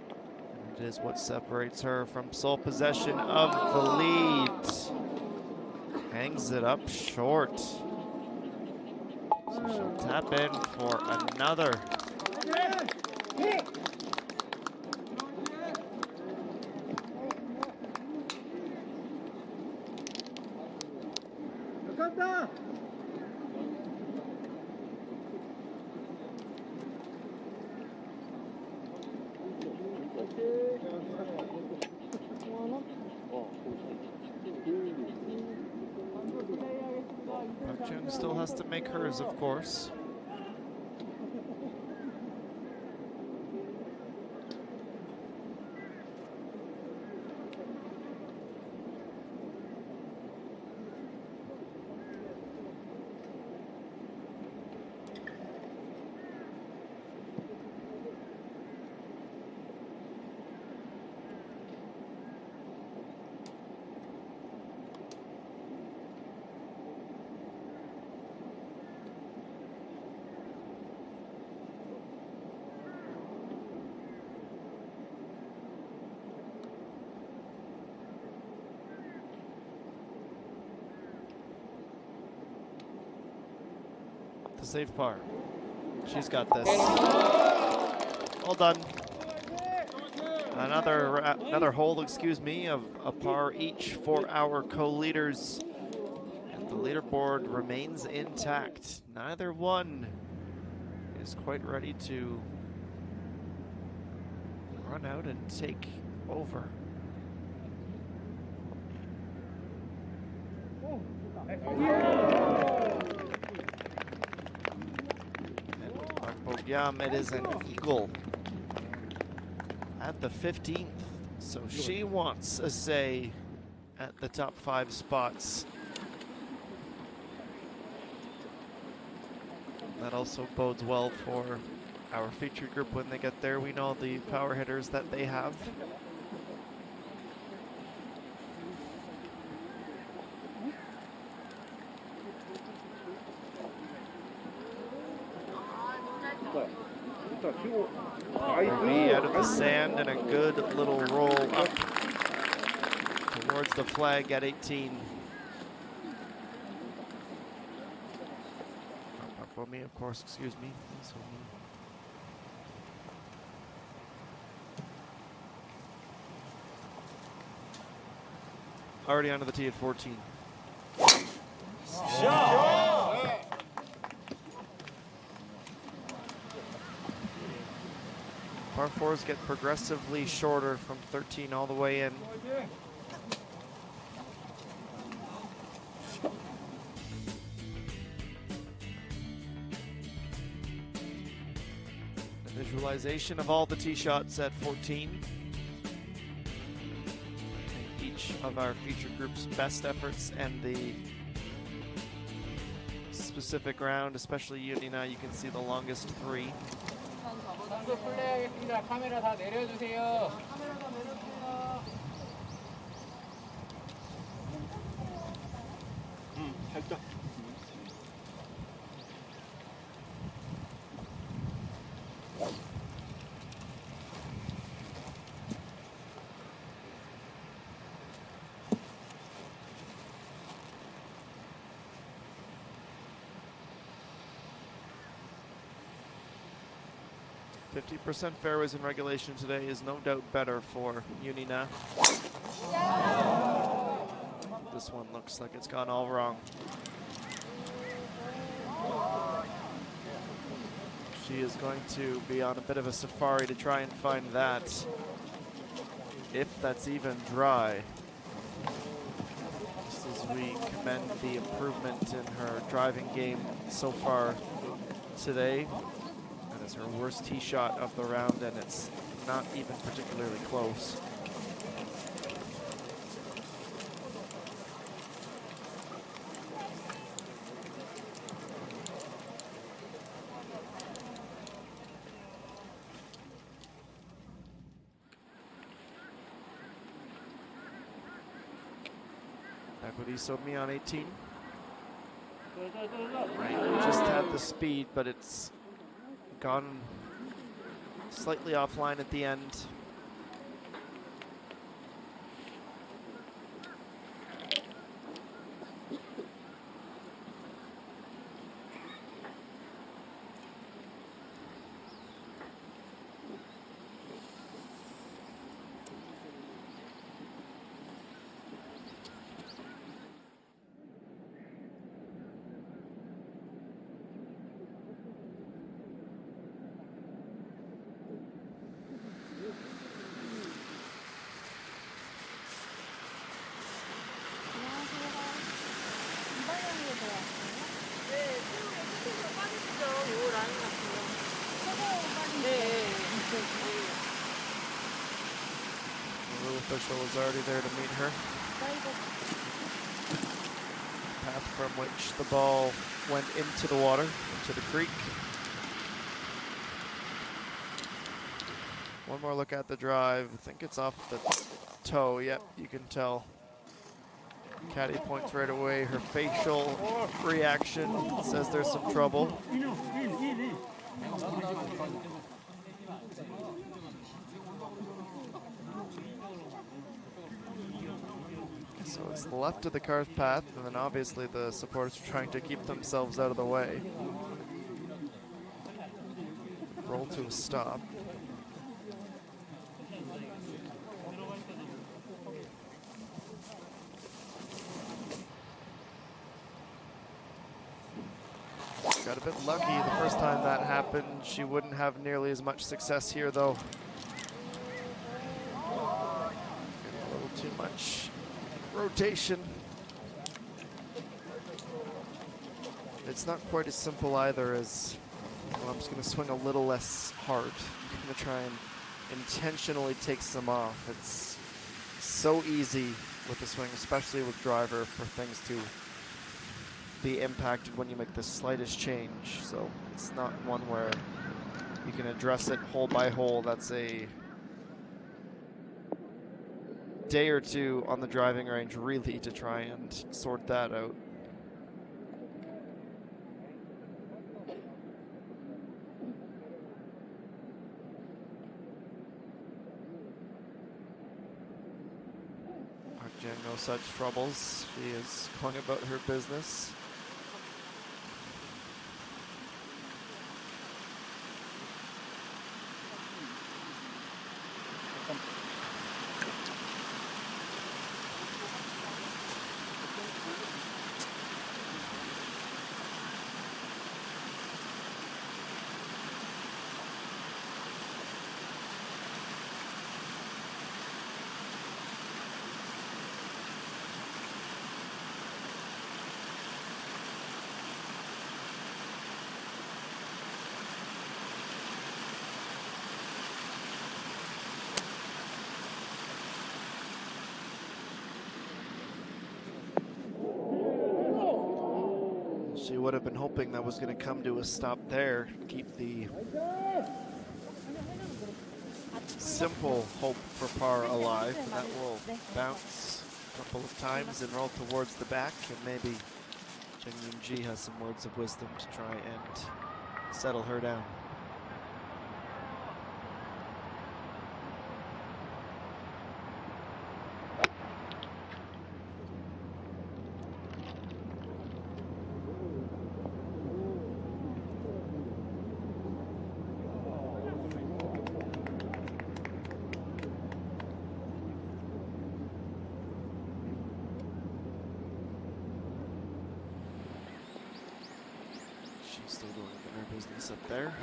And it is what separates her from sole possession of the lead. Hangs it up short. So she'll tap in for another. Jung still has to make hers, of course. To save par. She's got this. All done. Another hole, excuse me, of a par each for our co-leaders. And the leaderboard remains intact. Neither one is quite ready to run out and take over. It is an eagle at the 15th, so she wants a say at the top 5 spots. That also bodes well for our featured group when they get there. We know the power hitters that they have. 자, 치고. Me out of the 나이스. sand and a good little roll up towards the flag at 18. Not me, of course, excuse me. Please hold me. Already onto the tee at 14. Par fours get progressively shorter from 13 all the way in. A visualization of all the tee shots at 14. And each of our feature group's best efforts and the specific round, especially Unina, you can see the longest 3. 선수 플레이하겠습니다. 카메라 다 내려주세요. 살짝. 50% fairways in regulation today is no doubt better for Unina. This one looks like it's gone all wrong. She is going to be on a bit of a safari to try and find that, if that's even dry. Just as we commend the improvement in her driving game so far today. That is her worst tee shot of the round, and it's not even particularly close. Back with Isobmi on 18. Right, just had the speed, but it's gone slightly offline at the end. The little official is already there to meet her. Path from which the ball went into the water, into the creek. One more look at the drive. I think it's off the toe. Yep, you can tell. Caddy points right away. Her facial reaction says there's some trouble. So it's the left of the car's path, and then obviously the supporters are trying to keep themselves out of the way. Roll to a stop. Got a bit lucky the first time that happened. She wouldn't have nearly as much success here, though. Getting a little too much rotation. It's not quite as simple either as, well, I'm just going to swing a little less hard. I'm going to try and intentionally take some off. It's so easy with the swing, especially with driver, for things to be impacted when you make the slightest change. So it's not one where you can address it hole by hole. That's a day or two on the driving range really to try and sort that out. Jen, no such troubles. She is going about her business. She would have been hoping that was going to come to a stop there, keep the simple hope for par alive. That will bounce a couple of times and roll towards the back, and maybe Chen Yunji has some words of wisdom to try and settle her down. She's still going about her business up there.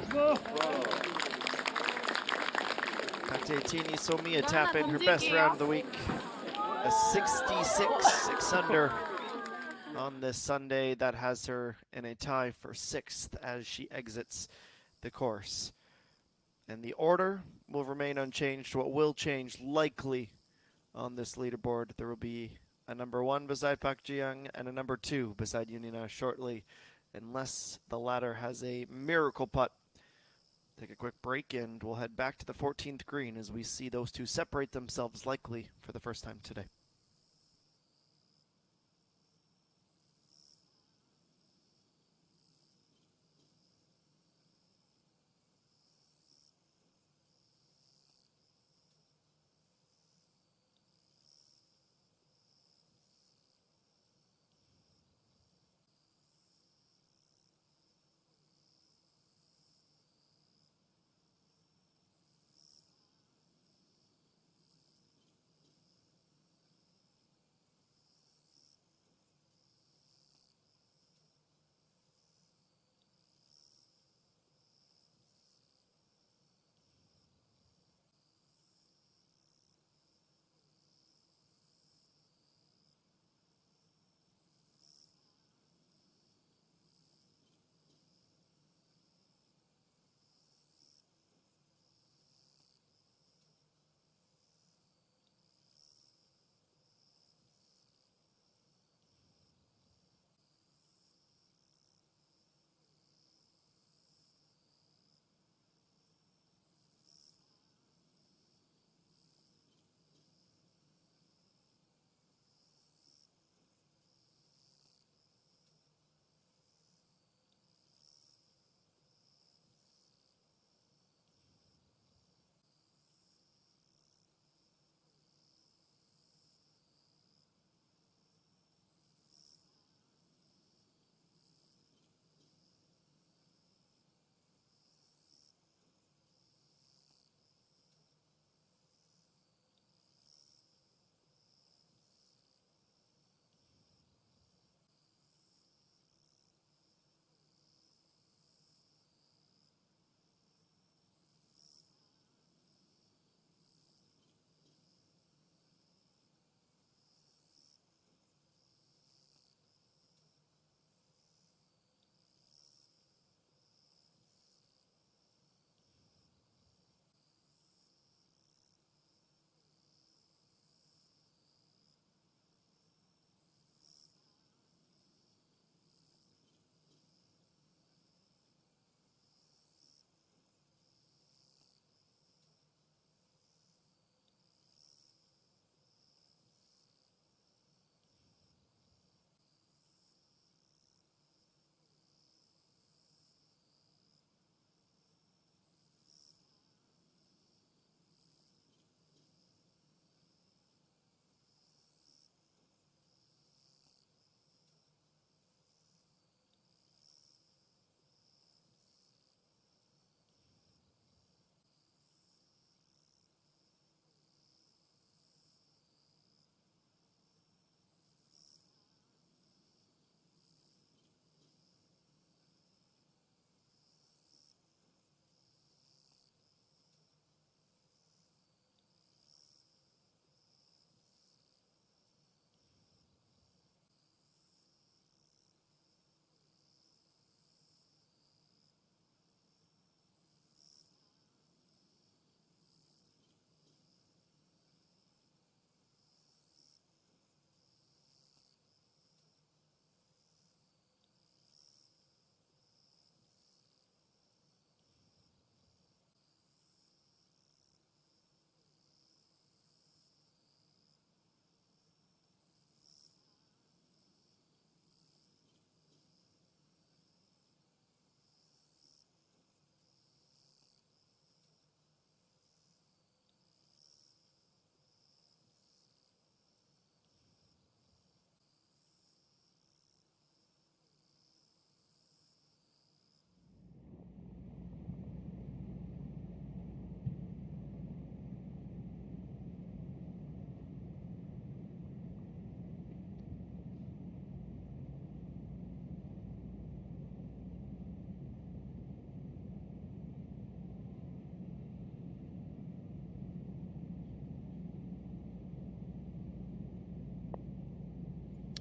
Kate'Tini Somiya tap in her best round of the week. A 66, 6 under on this Sunday. That has her in a tie for 6th as she exits the course. And the order will remain unchanged. What will change likely on this leaderboard, there will be a number 1 beside Park Ji-young and a number 2 beside Yunina shortly, unless the latter has a miracle putt. Take a quick break and we'll head back to the 14th green as we see those two separate themselves likely for the first time today.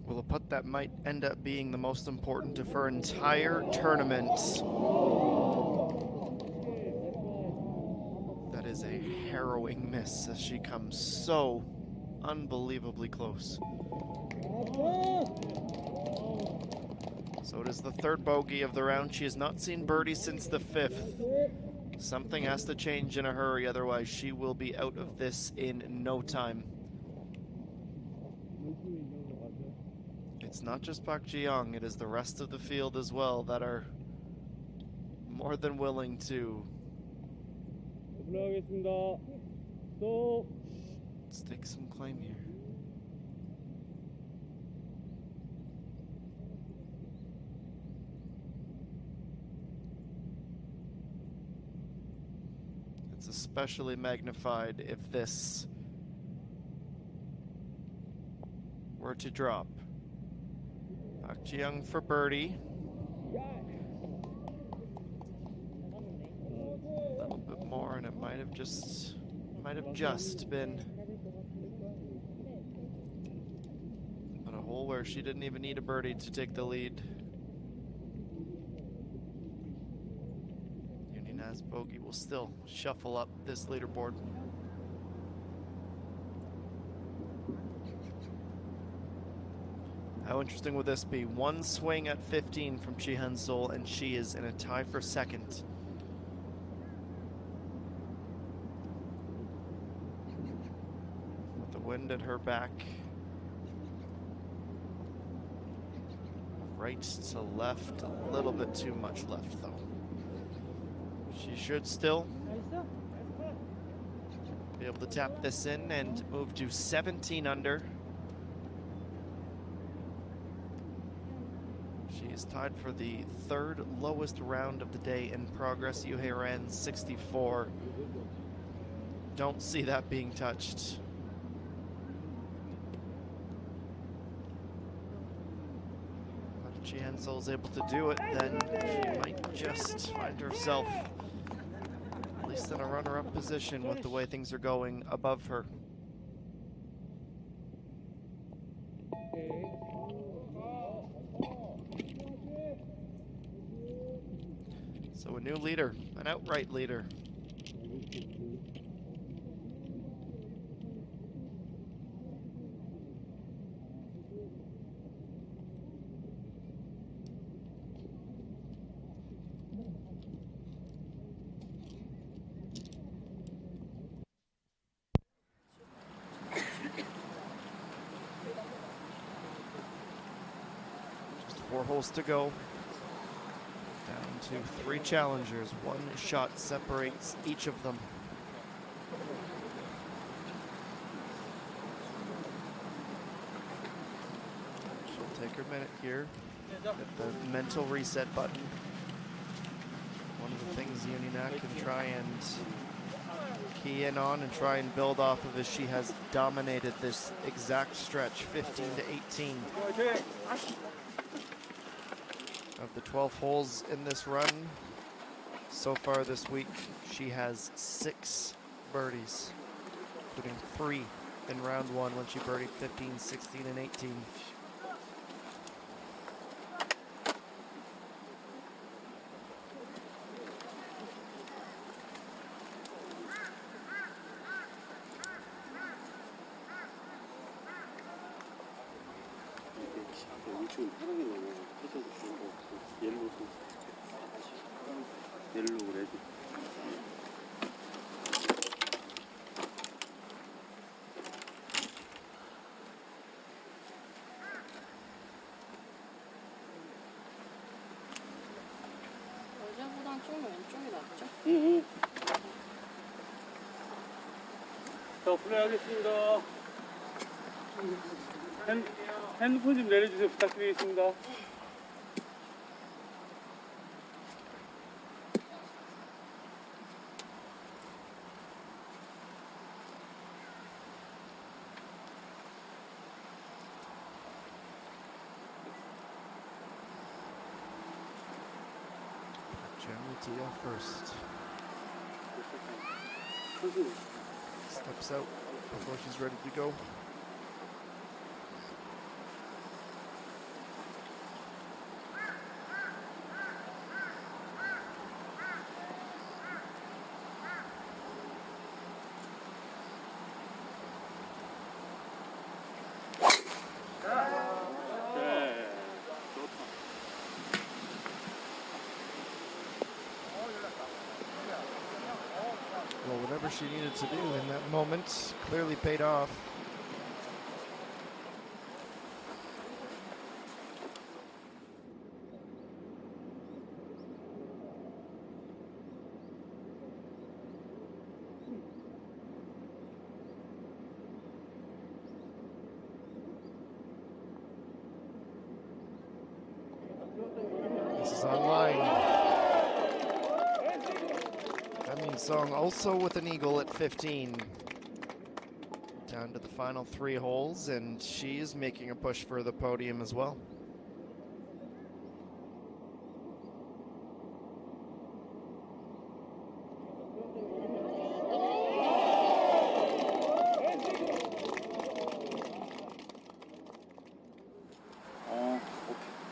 Well, a putt that might end up being the most important of her entire tournament. That is a harrowing miss as she comes so unbelievably close. So it is the third bogey of the round. She has not seen birdie since the fifth. Something has to change in a hurry, otherwise she will be out of this in no time. It's not just Park Ji-young, it is the rest of the field as well that are more than willing to stake some claim here. It's especially magnified if this were to drop. Park Ji-young for birdie. A little bit more and it might have just been. But a hole where she didn't even need a birdie to take the lead. As bogey will still shuffle up this leaderboard. How interesting would this be? One swing at 15 from Chi Han-sol and she is in a tie for second. With the wind at her back. Right to left, a little bit too much left though. She should still be able to tap this in and move to 17 under. She is tied for the third lowest round of the day in progress. Yuhei Ren 64. Don't see that being touched. But if Chi Han-sol is able to do it, then she might just find herself in a runner-up position with the way things are going above her. So a new leader, an outright leader. Just 4 holes to go. Down to 3 challengers. 1 shot separates each of them. She'll take her minute here. Hit the mental reset button. One of the things Uninak can try and key in on and try and build off of is she has dominated this exact stretch, 15 to 18. Of the 12 holes in this run so far this week, she has 6 birdies, including 3 in round 1 when she birdied 15, 16, and 18. 우측은 편하게 넣으면 해줘도 좋은 거 같고 옐로우 레드 어제보단 좀 왼쪽이 낫죠? 응. 자, 플레이하겠습니다. 핸드폰 좀 내려주세요. 부탁드리겠습니다. General Tia first. Steps out before she's ready to go. whatever she needed to do in that moment. Clearly paid off. This is online. Hamin Song also with an eagle at 15. Down to the final 3 holes, and she's making a push for the podium as well.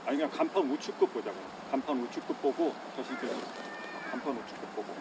아니 그냥 간판 우측급 보자고. 간판 우측급 보고 다시 그 간판 우측급 보고.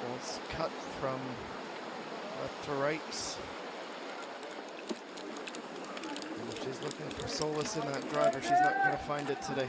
Balls cut from left to right. And if she's looking for solace in that driver, she's not going to find it today.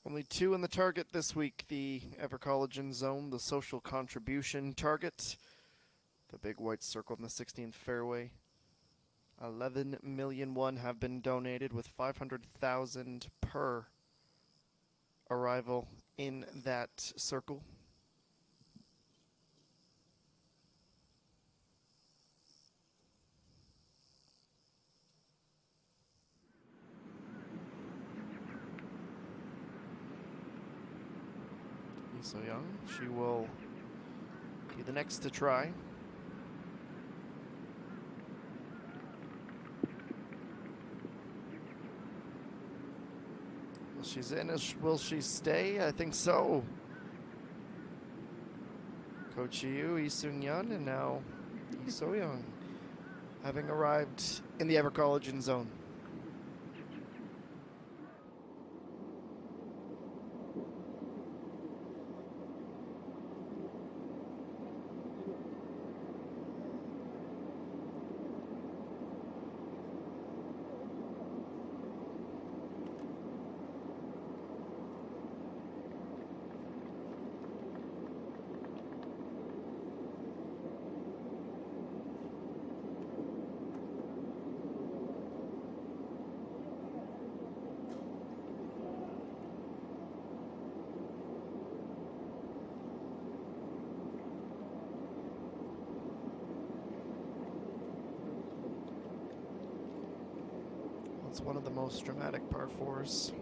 Only 2 in the target this week. The EVERCOLLAGEN zone, the social contribution target. The big white circle in the 16th fairway. 11 million won have been donated, with 500,000 per arrival in that circle. So Young, she will be the next to try. Well, she's in. Will she stay? I think so. Coach Yu, Lee Seung-yeon, and now Lee So-young, having arrived in the EVERCOLLAGEN zone. It's one of the most dramatic par fours.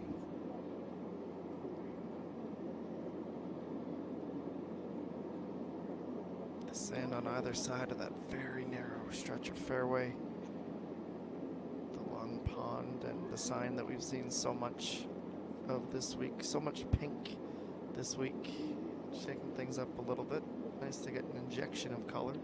The sand on either side of that very narrow stretch of fairway. The long pond and the sign that we've seen so much of this week. So much pink this week. Shaking things up a little bit. Nice to get an injection of color.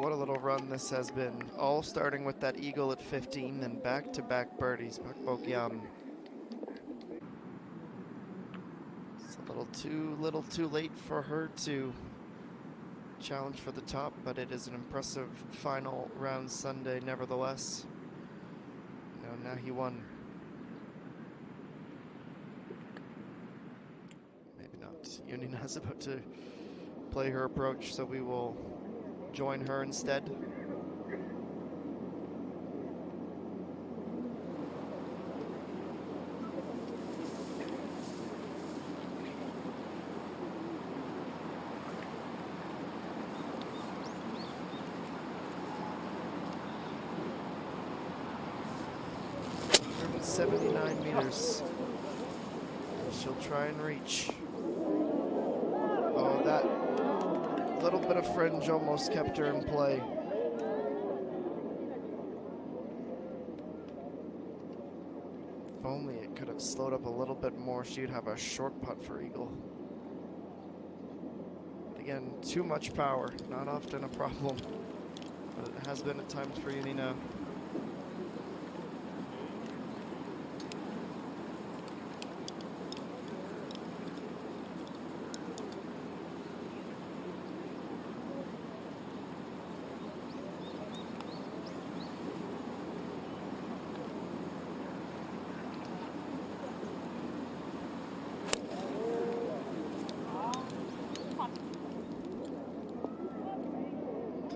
what a little run this has been. All starting with that eagle at 15, then back-to-back birdies. Pakbokyam. It's a little too late for her to challenge for the top, but it is an impressive final round Sunday nevertheless. Now he won. Maybe not. Yunina's about to play her approach, so we will join her instead. .79 meters. She'll try and reach. Oh, that little bit of fringe almost kept her in play. If only it could have slowed up a little bit more, she'd have a short putt for eagle. But again, too much power, not often a problem, but it has been at times for Yunina.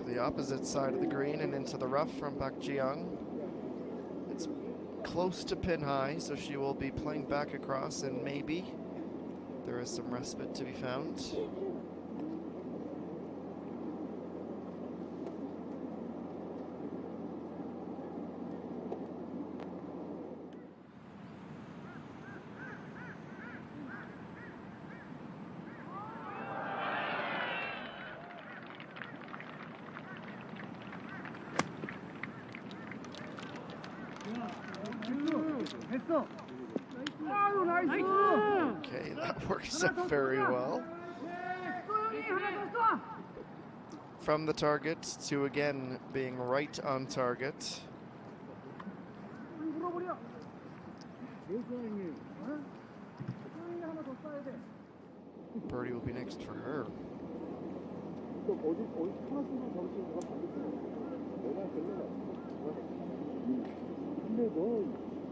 The opposite side of the green and into the rough from Pak Jiyoung. It's close to pin high, so she will be playing back across, and maybe there is some respite to be found. 됐어. 아유, 나이스. Okay, that works out very well. From the target to again being right on target. Birdie will be next for her. 근데 너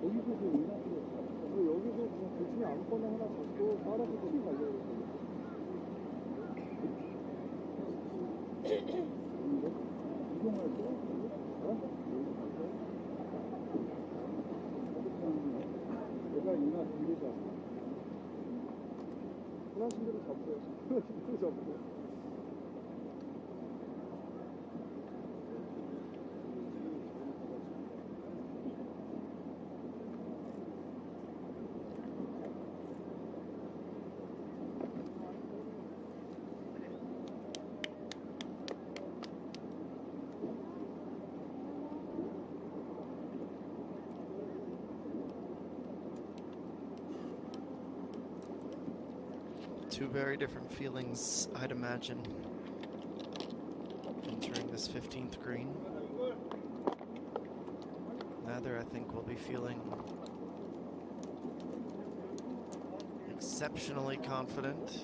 여기서 너 여기서 그냥 대충 아무거나 하나 잡고 따라서 치 가려고 이동할 때 내가 이나 뒤에 잡고 하나씩 대로 잡고 하나씩 대로 잡고 Two very different feelings, I'd imagine, entering this 15th green. Neither, I think, will be feeling exceptionally confident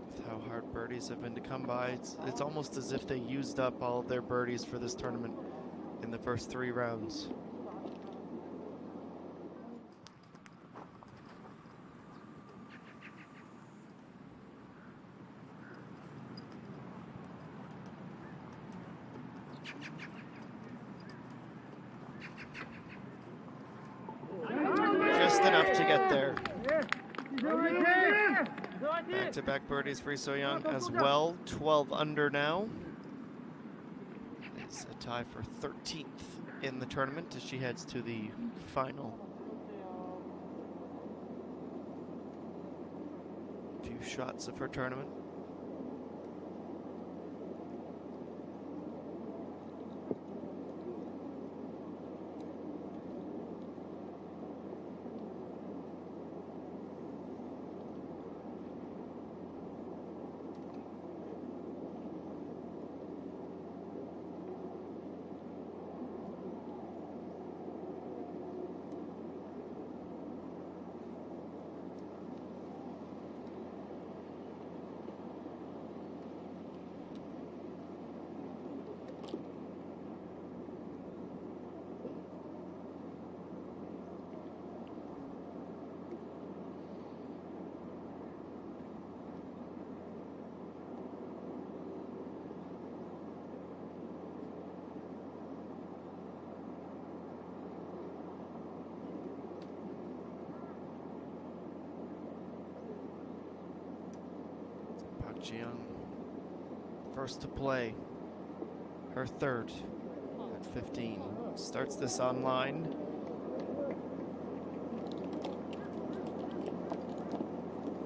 with how hard birdies have been to come by. It's almost as if they used up all of their birdies for this tournament in the first 3 rounds. Just enough to get there. Back-to-back birdies for So Young as well. 12 under now. It's a tie for 13th in the tournament as she heads to the final few shots of her tournament. Jiyoung, first to play, her third at 15. Starts this online.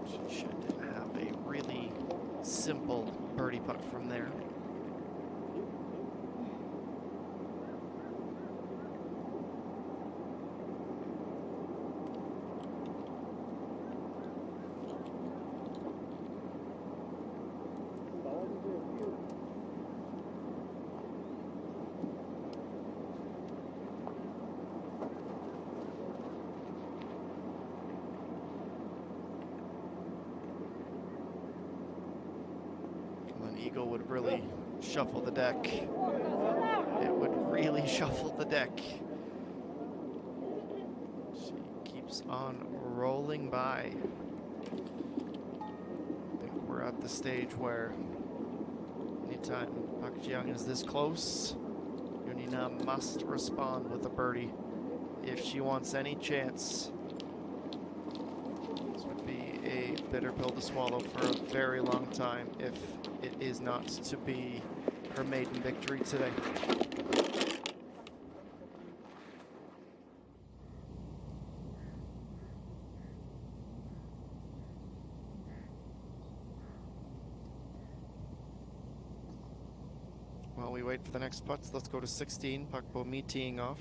She should have a really simple birdie putt from there. Eagle would really shuffle the deck. It would really shuffle the deck. She keeps on rolling by. I think we're at the stage where anytime Park Ji-young is this close, Yunina must respond with a birdie if she wants any chance. This would be a bitter pill to swallow for a very long time if it is not to be her maiden victory today. While we wait for the next putts, let's go to 16. Park Bo-mi teeing off.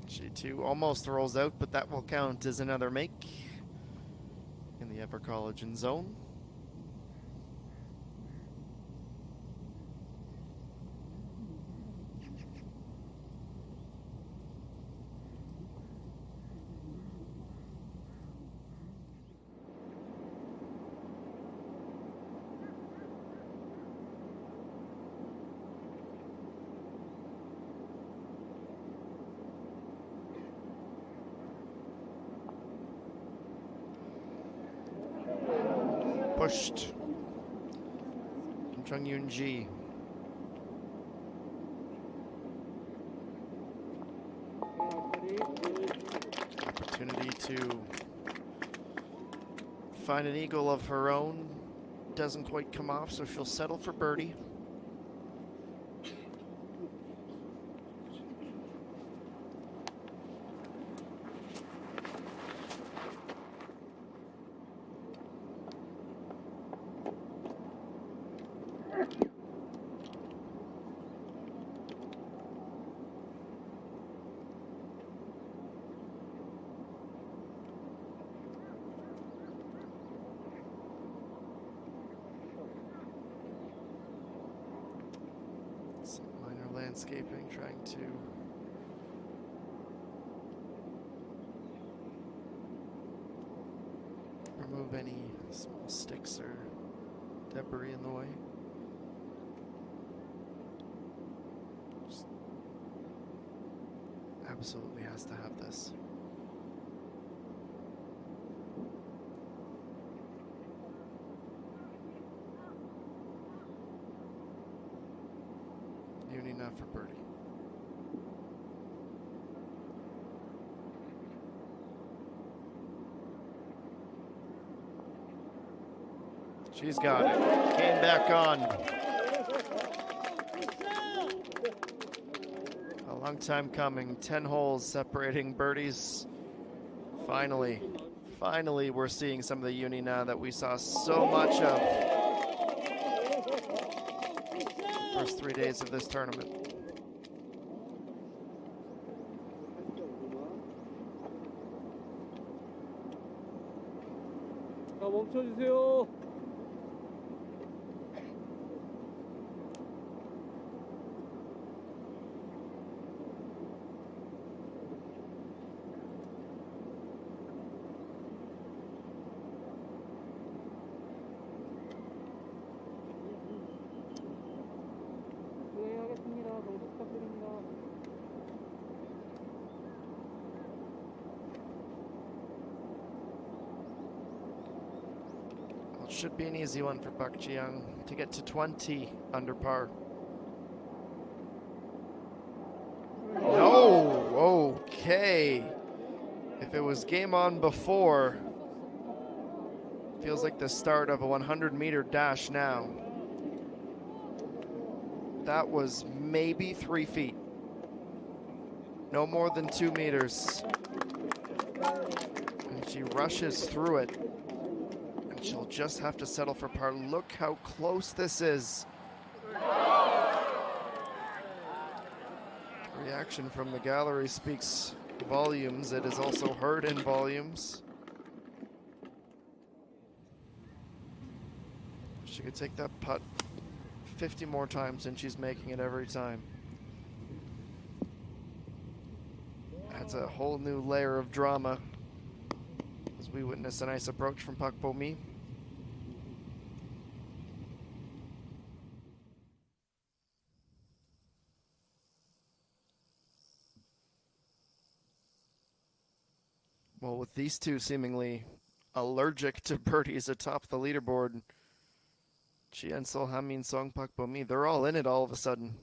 She too almost rolls out, but that will count as another make in the EVERCOLLAGEN zone. Pushed from Chung Yoon-ji. Opportunity to find an eagle of her own. Doesn't quite come off, so she'll settle for birdie. Some minor landscaping, trying to remove any small sticks or debris in the way. Just absolutely has to have this. Yunina for birdie. She's got it. Came back on. A long time coming. 10 holes separating birdies. Finally we're seeing some of the Yunina that we saw so much of the first 3 days of this tournament. 자, 멈춰주세요. 수행하겠습니다. 너무 부탁드립니다. Well, it should be an easy one for Park Ji-young to get to 20 under par. No, okay. If it was game on before, feels like the start of a 100-meter dash now. That was maybe 3 feet. No more than 2 meters. And she rushes through it. And she'll just have to settle for par. Look how close this is. The reaction from the gallery speaks volumes. It is also heard in volumes. She could take that putt 50 more times and she's making it every time. Adds a whole new layer of drama as we witness a nice approach from Pak Bo-mi. Well, with these two seemingly allergic to birdies atop the leaderboard, Chien Sol, Hamin Song, Pak Bo-mi, they're all in it all of a sudden.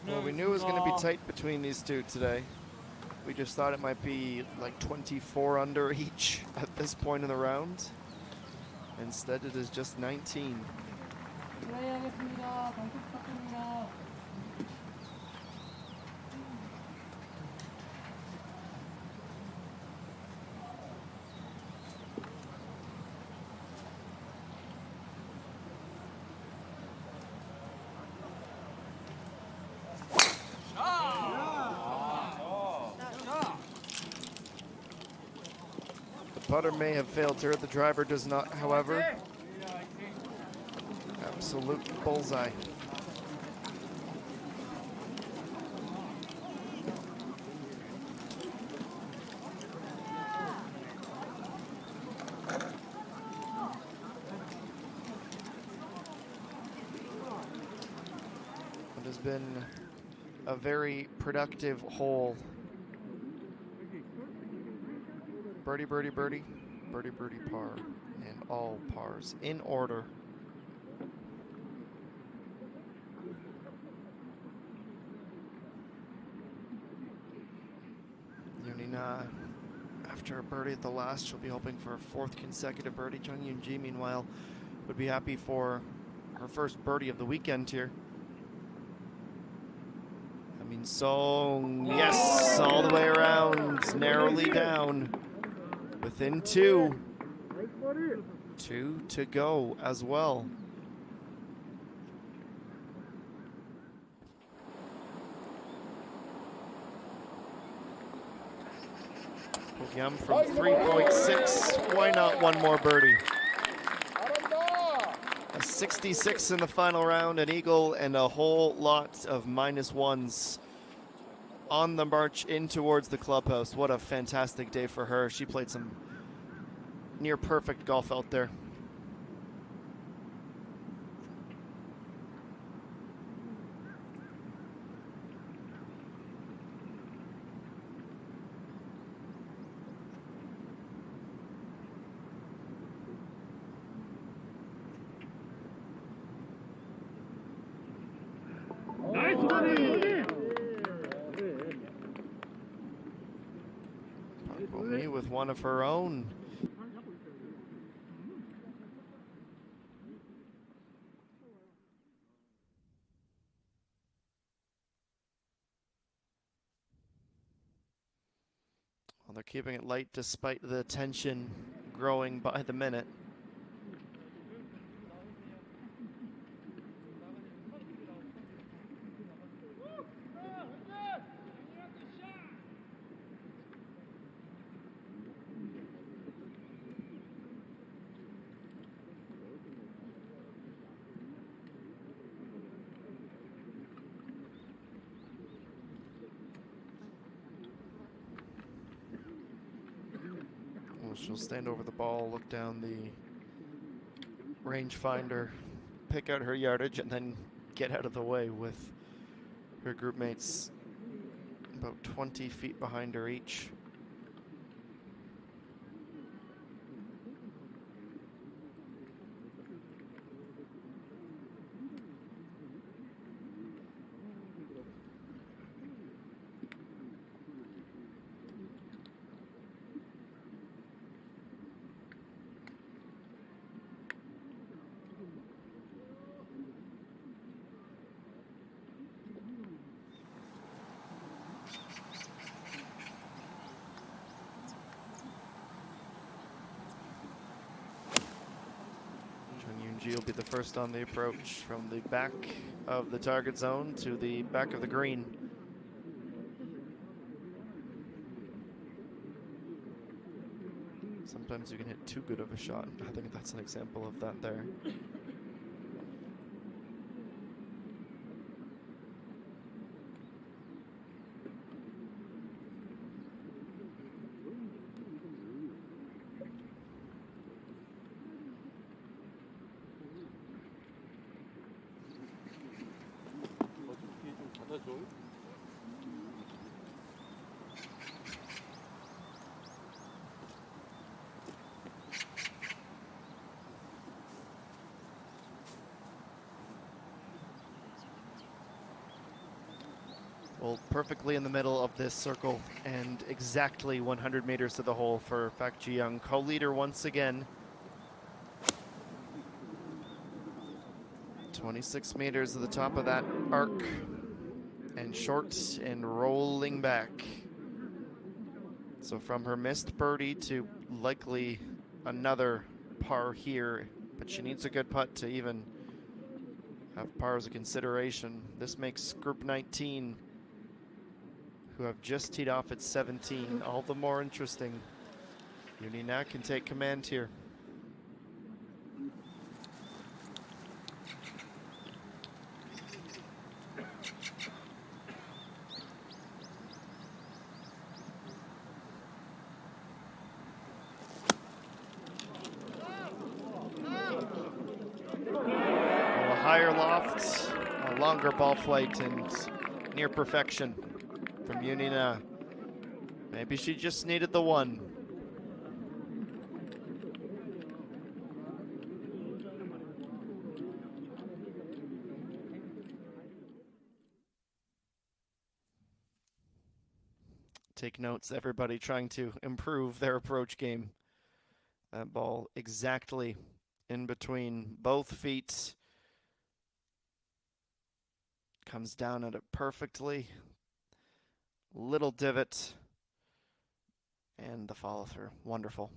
Well, we knew it was going to be tight between these two today. We just thought it might be like 24 under each at this point in the round. Instead, it is just 19. Putter may have failed her. The driver does not, however. Absolute bullseye. It has been a very productive hole. Birdie, birdie, birdie, birdie, birdie, par, and all pars in order. Yunina, after a birdie at the last, she'll be hoping for a 4th consecutive birdie. Chung Yoon-ji, meanwhile, would be happy for her first birdie of the weekend here. Hamin Song, yes, all the way around, narrowly down. Within 2. 2 to go as well. Yum from 3.6. Why not one more birdie? A 66 in the final round, an eagle, and a whole lot of -1s on the march in towards the clubhouse. What a fantastic day for her. She played some near perfect golf out there. Me with one of her own. Well, they're keeping it light despite the tension growing by the minute. Well, she'll stand over the ball, look down the rangefinder, pick out her yardage, and then get out of the way with her group mates about 20 feet behind her each. Will be the first on the approach from the back of the target zone to the back of the green. Sometimes you can hit too good of a shot. I think that's an example of that there. Well, perfectly in the middle of this circle and exactly 100 meters to the hole for Pak Ji-young, co-leader once again. 26 meters to the top of that arc and short and rolling back. So from her missed birdie to likely another par here, but she needs a good putt to even have par as a consideration. This makes Group 19, who have just teed off at 17, all the more interesting. Unina can take command here. A higher loft, a longer ball flight, and near perfection from Unina. Maybe she just needed the one. Take notes, everybody trying to improve their approach game. That ball exactly in between both feet. Comes down at it perfectly. Little divot. And the follow through. Wonderful.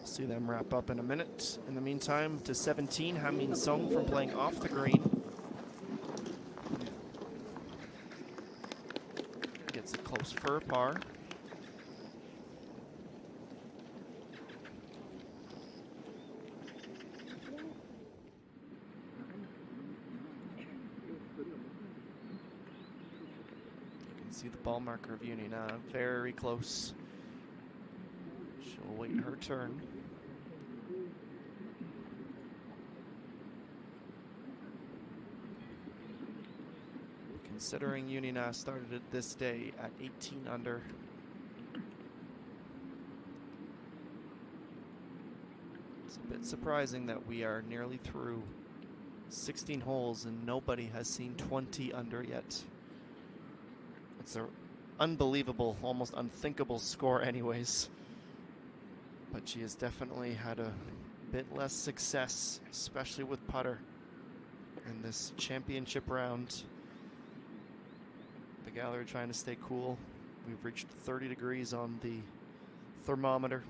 See them wrap up in a minute. In the meantime, to 17, Ha-Min Song from playing off the green. Gets it close for a par. You can see the ball marker of Unina very close. She'll wait her turn. considering Unina started it this day at 18 under. It's a bit surprising that we are nearly through 16 holes and nobody has seen 20 under yet. It's an unbelievable, almost unthinkable score anyways. But she has definitely had a bit less success, especially with putter in this championship round. The gallery trying to stay cool. We've reached 30 degrees on the thermometer.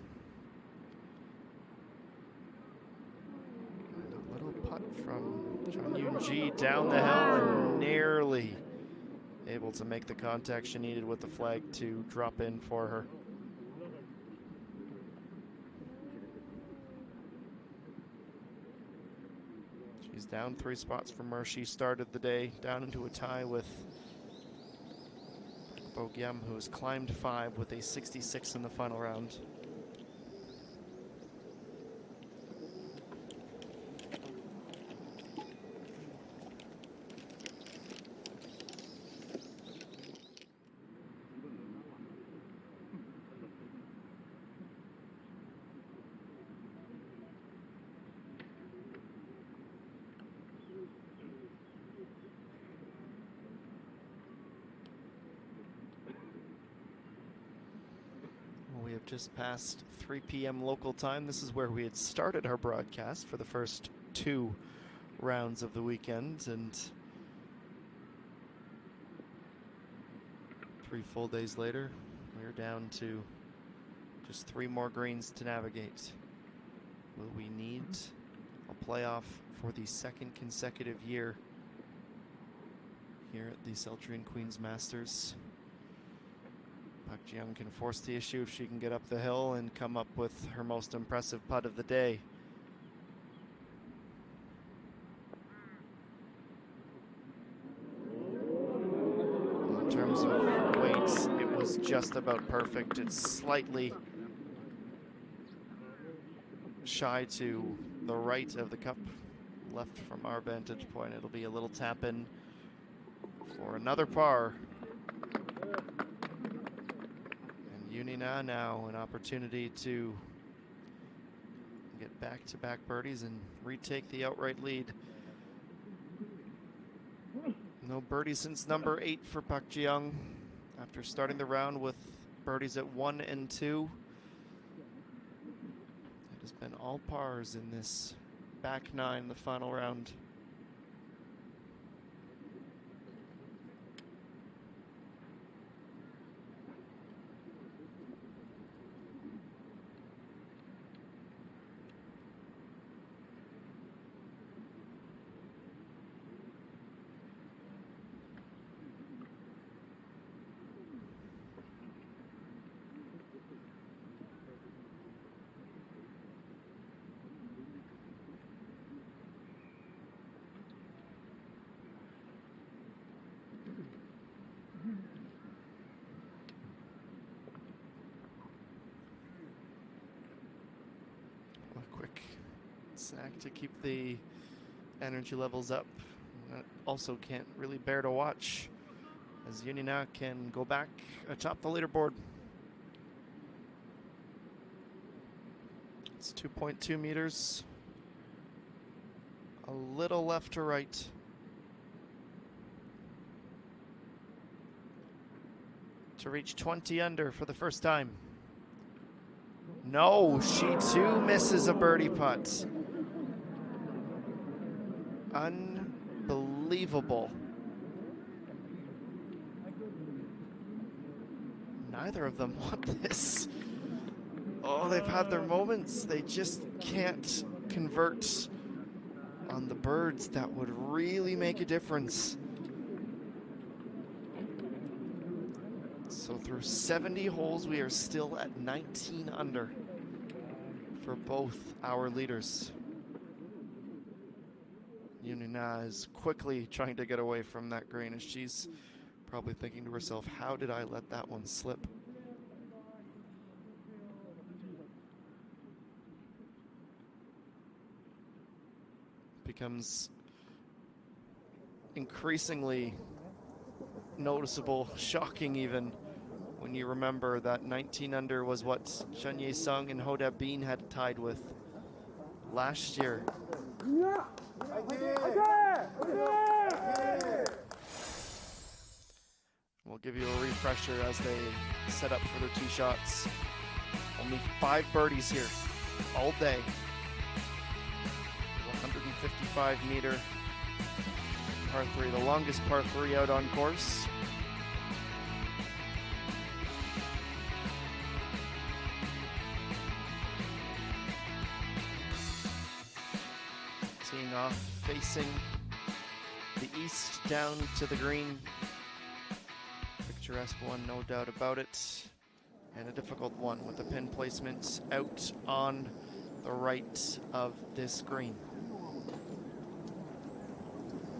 And a little putt from Chun Yoon-ji down the hill and nearly able to make the contact she needed with the flag to drop in for her. She's down 3 spots from where she started the day, down into a tie with Bo Gyam, who has climbed 5 with a 66 in the final round. We have just passed 3 p.m. local time. This is where we had started our broadcast for the first 2 rounds of the weekend, and 3 full days later, we're down to just 3 more greens to navigate. Will we need a playoff for the 2nd consecutive year here at the Celtrian Queens Masters? Park Ji-young can force the issue if she can get up the hill and come up with her most impressive putt of the day. In terms of weights, it was just about perfect. It's slightly shy to the right of the cup, left from our vantage point. It'll be a little tap in for another par. Unina now an opportunity to get back-to-back birdies and retake the outright lead. No birdies since number 8 for Park Ji-young after starting the round with birdies at 1 and 2. It has been all pars in this back 9, the final round. Sack to keep the energy levels up. Also can't really bear to watch as Unina can go back atop the leaderboard. It's 2.2 meters. A little left to right. To reach 20 under for the first time. No, she too misses a birdie putt. Unbelievable. Neither of them want this. Oh, they've had their moments. They just can't convert on the birds. That would really make a difference. So through 70 holes, we are still at 19 under for both our leaders. Unina is quickly trying to get away from that green as she's probably thinking to herself, how did I let that one slip? Becomes increasingly noticeable, shocking even, when you remember that 19 under was what Chun Ye Sung and Ho Da Bin had tied with last year. We'll give you a refresher as they set up for their tee shots. Only 5 birdies here all day. 155-meter par 3, the longest par 3 out on course. Teeing off, facing the east down to the green. Picturesque one, no doubt about it. And a difficult one with the pin placement out on the right of this green.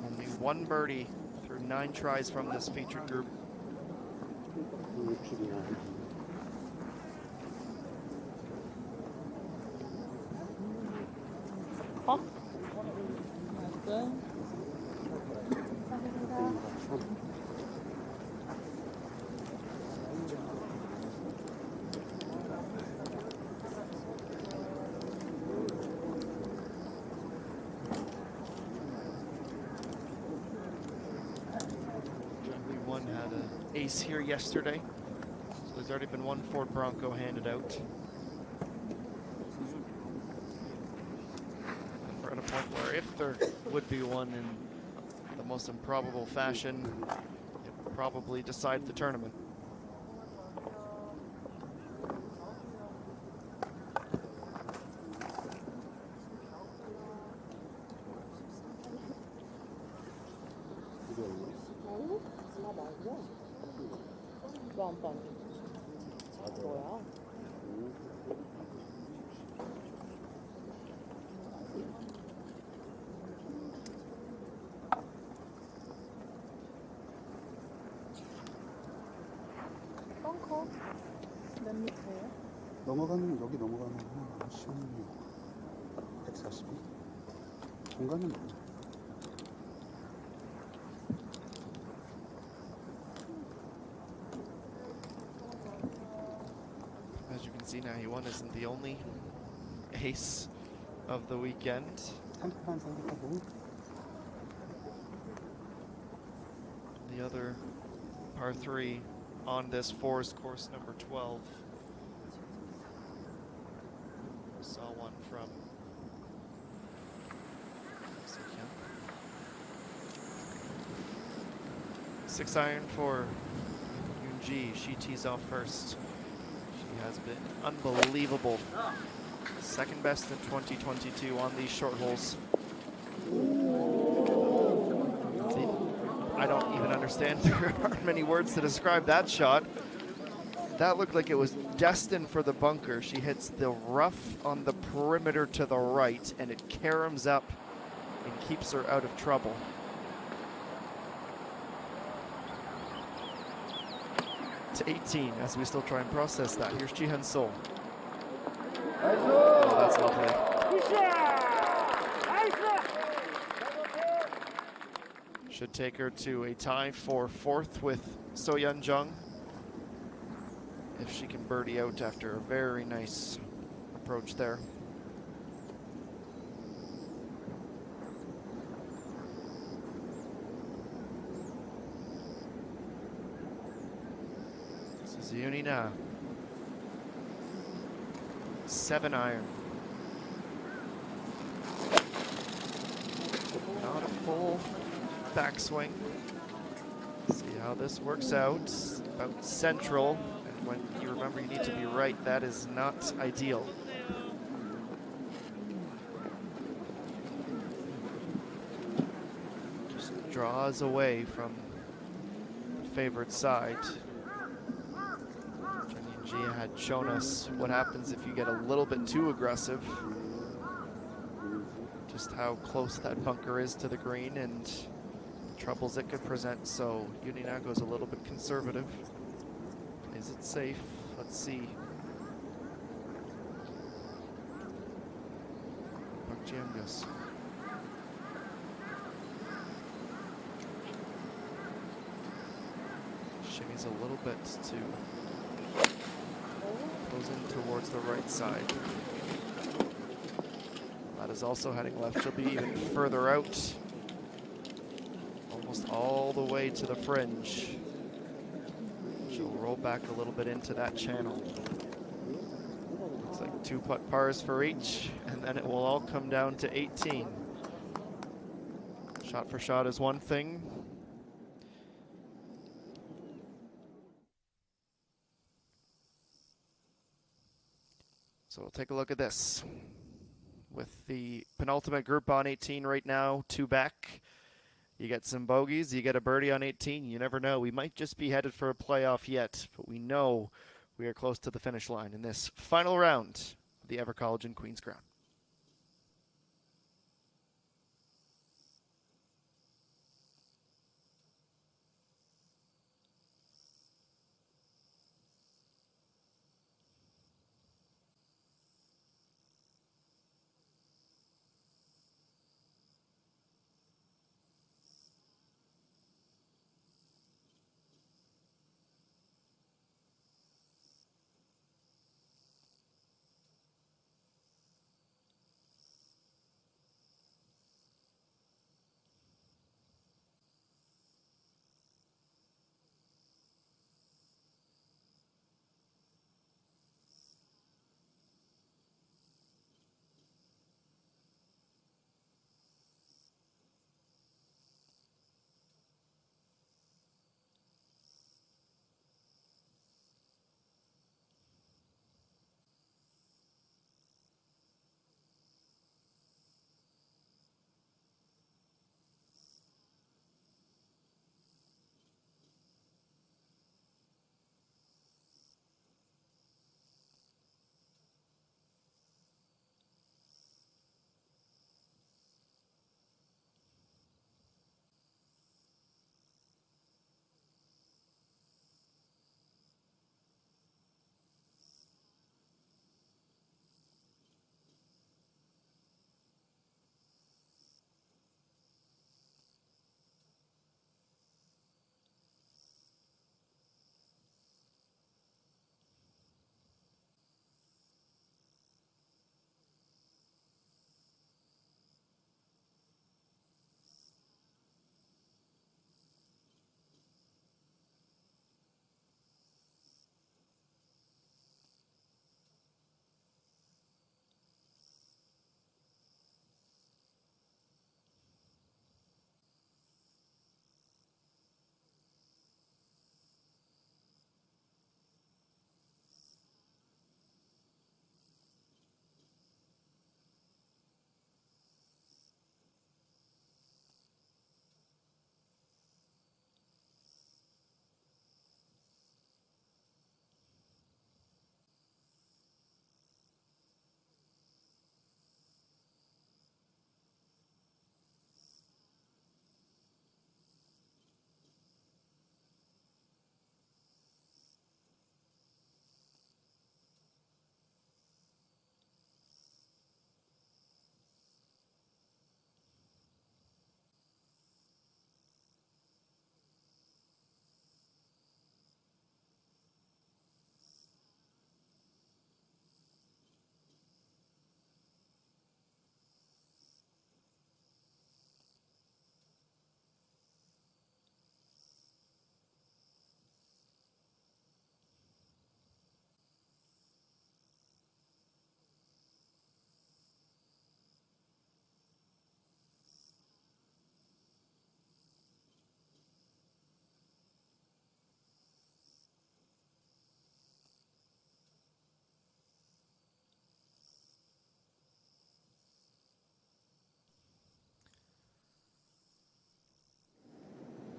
Only 1 birdie through 9 tries from this featured group. One had an ace here yesterday, so there's already been 1 Ford Bronco handed out. And we're at a point where if there would be one in the most improbable fashion, it would probably decide the tournament. 왜안 빠져? 뭐야? 벙커 몇 미터예요? 넘어가는 여기 넘어가는 한 16, 142. 공간은 뭐야? As you can see now, he won isn't the only ace of the weekend. 한판 생각하고 The other par 3 on this Forest course number 12. Saw one from 6 iron for Yoon-ji. She tees off first. She has been unbelievable. Second best in 2022 on these short holes. I don't even understand. There aren't many words to describe that shot. That looked like it was destined for the bunker. She hits the rough on the perimeter to the right, and it caroms up and keeps her out of trouble. To 18 as we still try and process that. Here's Ji Hyun-sol. Oh, that's lovely. Should take her to a tie for 4th with So Yeon-jung, if she can birdie out after a very nice approach there. This is Yoon Na. 7 iron. Not a full backswing. See how this works out. About central. And when you remember you need to be right, that is not ideal. Just draws away from the favored side. Ji had shown us what happens if you get a little bit too aggressive. Just how close that bunker is to the green and the troubles it could present. So Yoon Na goes a little bit conservative. Is it safe? Let's see. Park Ji-young goes. Shimmies a little bit to close in towards the right side. That is also heading left. She'll be even further out. Almost all the way to the fringe. She'll roll back a little bit into that channel. Looks like 2 putt pars for each, and then it will all come down to 18. Shot for shot is one thing. So we'll take a look at this. With the penultimate group on 18 right now, 2 back. You get some bogeys, you get a birdie on 18. You never know. We might just be headed for a playoff yet, but we know we are close to the finish line in this final round of the EVERCOLLAGEN Queen's Crown.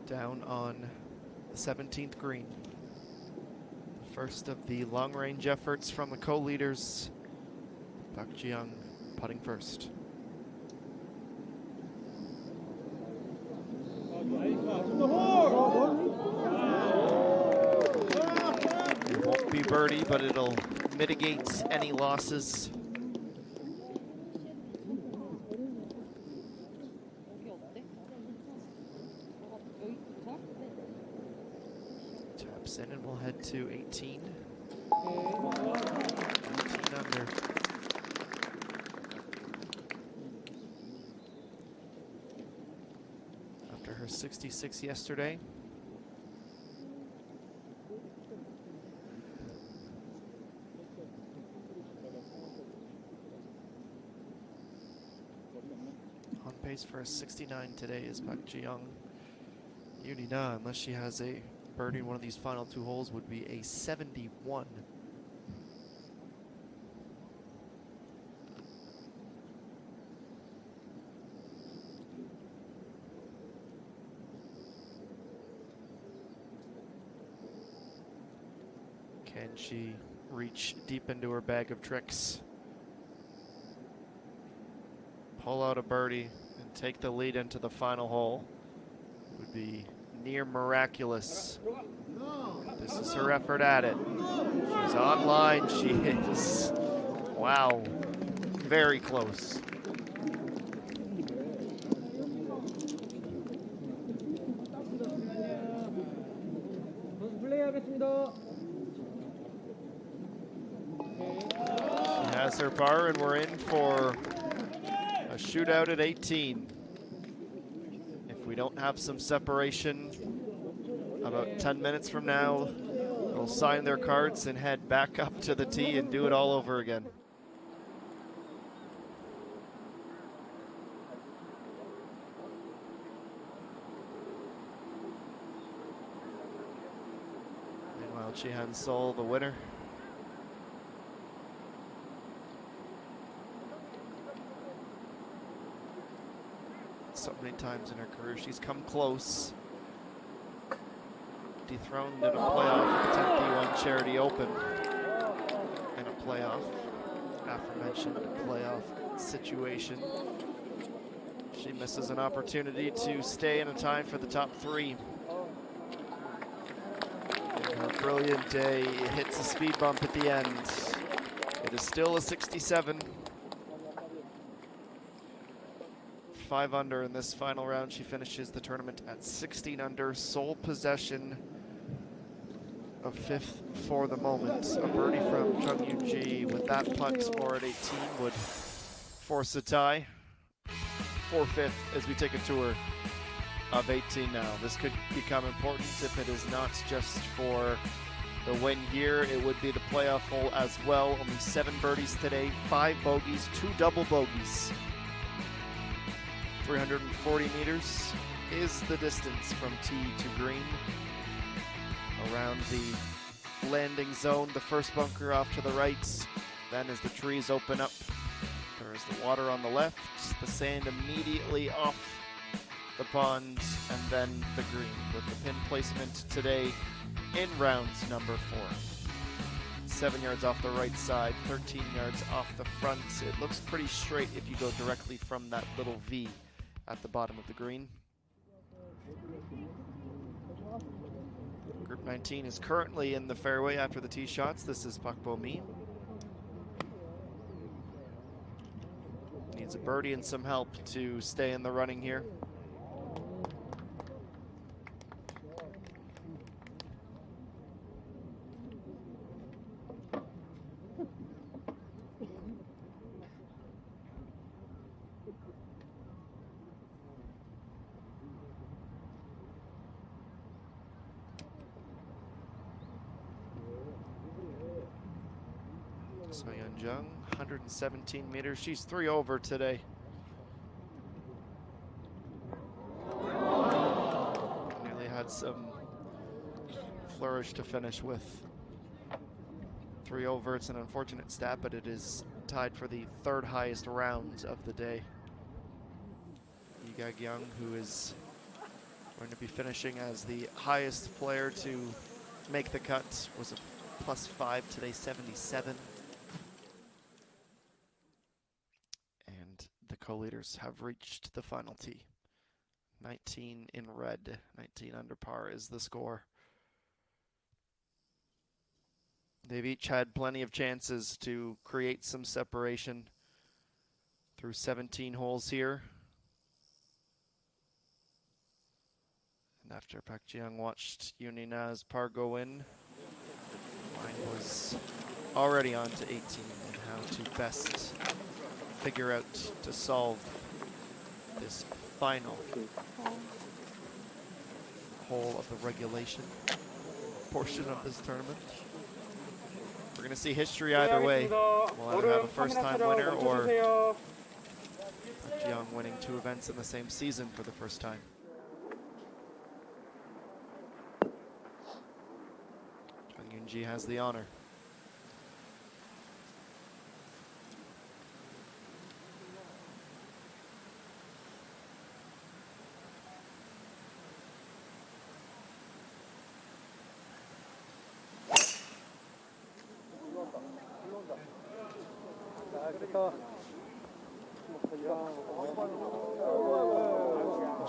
Down on the 17th green. The first of the long-range efforts from the co-leaders. Park Ji-young putting first. It won't be birdie, but it'll mitigate any losses. 여기 어때? 여기 좋아? Taps in and we'll head to 18. 19 under. After her 66 yesterday. On pace for a 69 today is Pak Ji-young. Yuni Na, unless she has a birdie in one of these final two holes, would be a 71. Can she reach deep into her bag of tricks? Pull out a birdie and take the lead into the final hole? Would be near miraculous. This is her effort at it. She's online. She is, wow, very close. She has her par, and we're in for a shootout at 18. If we don't have some separation, about 10 minutes from now, they'll sign their cards and head back up to the tee and do it all over again. Meanwhile, Chihan Sol, the winner. So many times in her career, she's come close. Dethroned in a playoff at the 10th D1 Charity Open. In a playoff, aforementioned playoff situation. She misses an opportunity to stay in a tie for the top three. And her brilliant day hits a speed bump at the end. It is still a 67. 5 under in this final round. She finishes the tournament at 16 under, sole possession of 5th for the moment. A birdie from Chung Yoon-ji with that putt or at 18 would force a tie for 5th as we take a tour of 18 now. This could become important if it is not just for the win here. It would be the playoff hole as well. Only 7 birdies today, 5 bogeys, 2 double bogeys. 340 meters is the distance from tee to green. Around the landing zone, the first bunker off to the right. Then as the trees open up, there is the water on the left, the sand immediately off the pond, and then the green with the pin placement today in round number 4. 7 yards off the right side, 13 yards off the front. It looks pretty straight if you go directly from that little V at the bottom of the green. Group 19 is currently in the fairway after the tee shots. This is Pak Bo-mi. Needs a birdie and some help to stay in the running here. So Yeon-jung, 117 meters. She's 3 over today. Nearly had some flourish to finish with. 3 over. It's an unfortunate stat, but it is tied for the 3rd highest round of the day. Lee Ga-kyung, who is going to be finishing as the highest player to make the cut, was a +5 today, 77. The co-leaders have reached the final tee. 19 in red, 19 under par is the score. They've each had plenty of chances to create some separation through 17 holes here. And after Park Ji-young watched Yunina's par go in, mind was already on to 18 and how to best figure out to solve this final hole of the regulation portion of this tournament. We're going to see history either way. We'll either have a first-time winner or Park Ji-young winning 2 events in the same season for the first time. Chung Yoon-ji has the honor.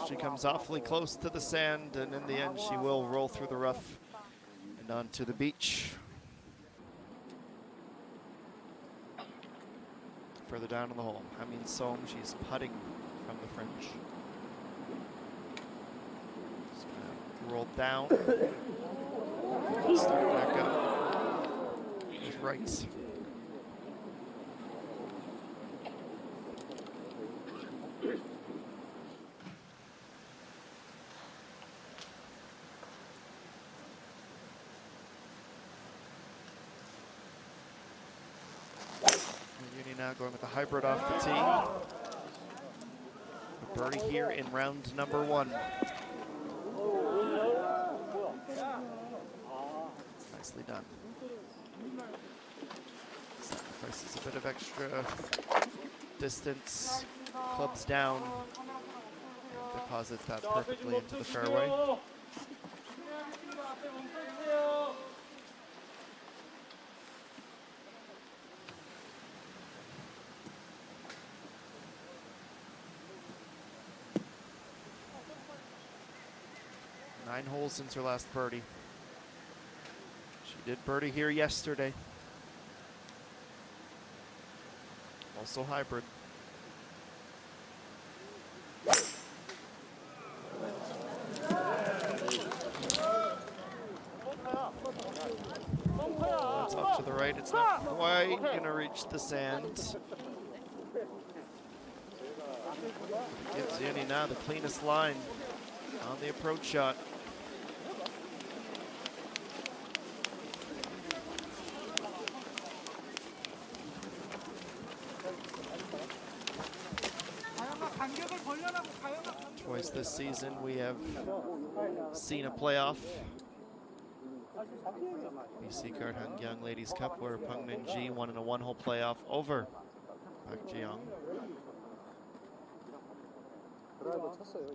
She comes awfully close to the sand, and in the end she will roll through the rough and onto the beach. Further down in the hole, Hamin Song, she's putting from the fringe. Just gonna roll down, start back up with right. Now going with the hybrid off the tee. A birdie here in round number 1. Nicely done. Sacrifices a bit of extra distance, clubs down, and deposits that perfectly into the fairway. Nine holes since her last birdie. She did birdie here yesterday. Also hybrid. Oh, it's off to the right. It's not quite gonna reach the sand. Gives Yuni now the cleanest line on the approach shot. Twice this season we have seen a playoff. BC Card Hanggyang Ladies Cup where Pang Min-ji won in a 1-hole playoff over Park Ji-young.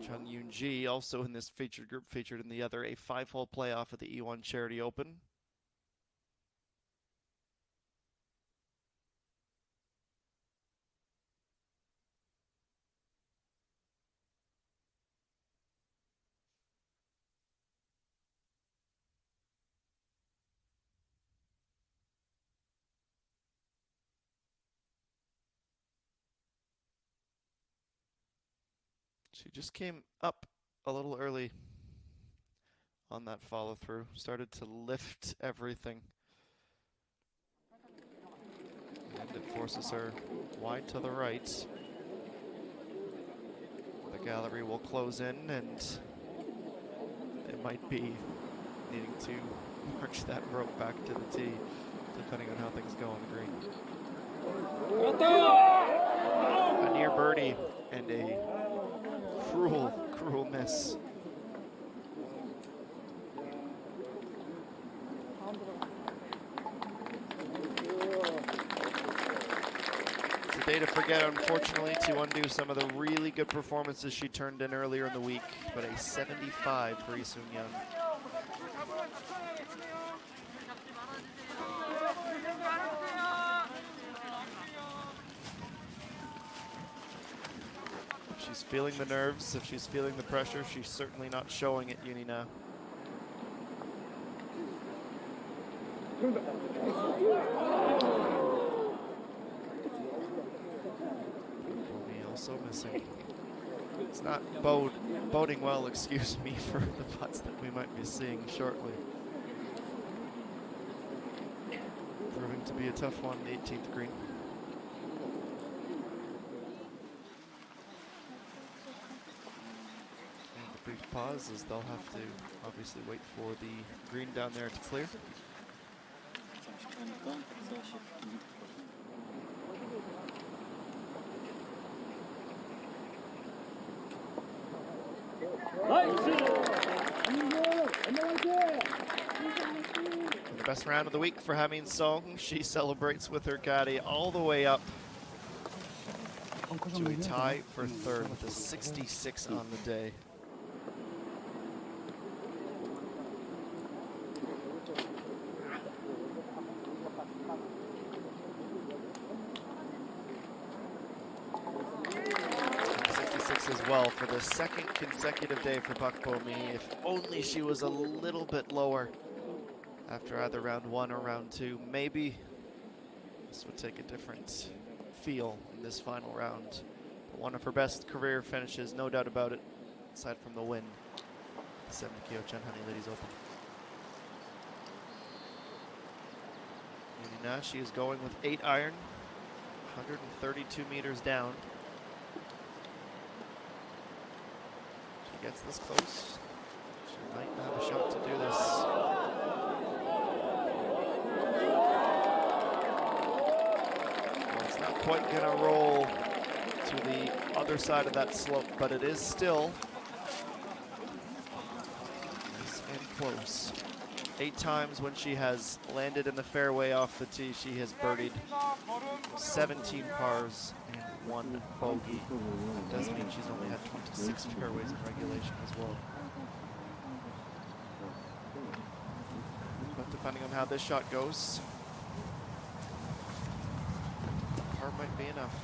Chung Yoon-ji also in this featured group, featured in the other, a 5-hole playoff at the E1 Charity Open. She just came up a little early on that follow through, started to lift everything. And it forces her wide to the right. The gallery will close in and it might be needing to march that rope back to the tee, depending on how things go on the green. A near birdie and a cruel, cruel miss. It's a day to forget, unfortunately, to undo some of the really good performances she turned in earlier in the week, but a 75 for Lee Soon-young. If she's feeling the nerves, if she's feeling the pressure, she's certainly not showing it, Yuni now. Also missing. It's not boding well, excuse me, for the putts that we might be seeing shortly. Proving to be a tough one, the 18th green. And a brief pause as they'll have to obviously wait for the green down there to clear. And the best round of the week for Hamin Song. She celebrates with her caddy all the way up to a tie for third with a 66 on the day. As well for the second consecutive day for Pak Bo-mi. If only she was a little bit lower after either round one or round two, maybe this would take a different feel in this final round. But one of her best career finishes, no doubt about it, aside from the win, the 7 Kyochen Honey Ladies Open. Yunina, she is going with 8 iron, 132 meters down. Gets this close. She might have a shot to do this. Well, it's not quite gonna roll to the other side of that slope, but it is still nice and close. 8 times when she has landed in the fairway off the tee, she has birdied 17 pars and 1 bogey. It does mean she's only had 26 fairways in regulation as well. But depending on how this shot goes, par might be enough.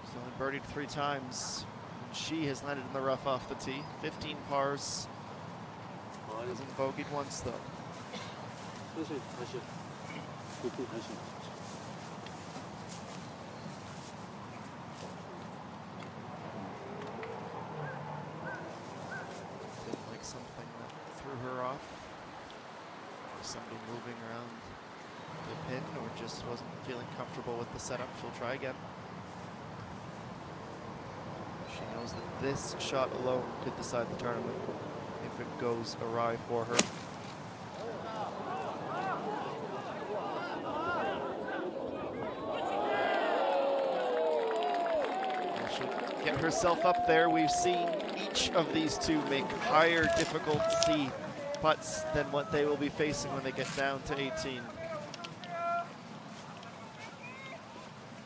She's only birdied 3 times. She has landed in the rough off the tee. 15 pars. Hasn't bogeyed once though. Didn't like something that threw her off. Somebody moving around the pin, or just wasn't feeling comfortable with the setup. She'll try again. She knows that this shot alone could decide the tournament if it goes awry for her. She'll get herself up there. We've seen each of these two make higher difficulty putts than what they will be facing when they get down to 18.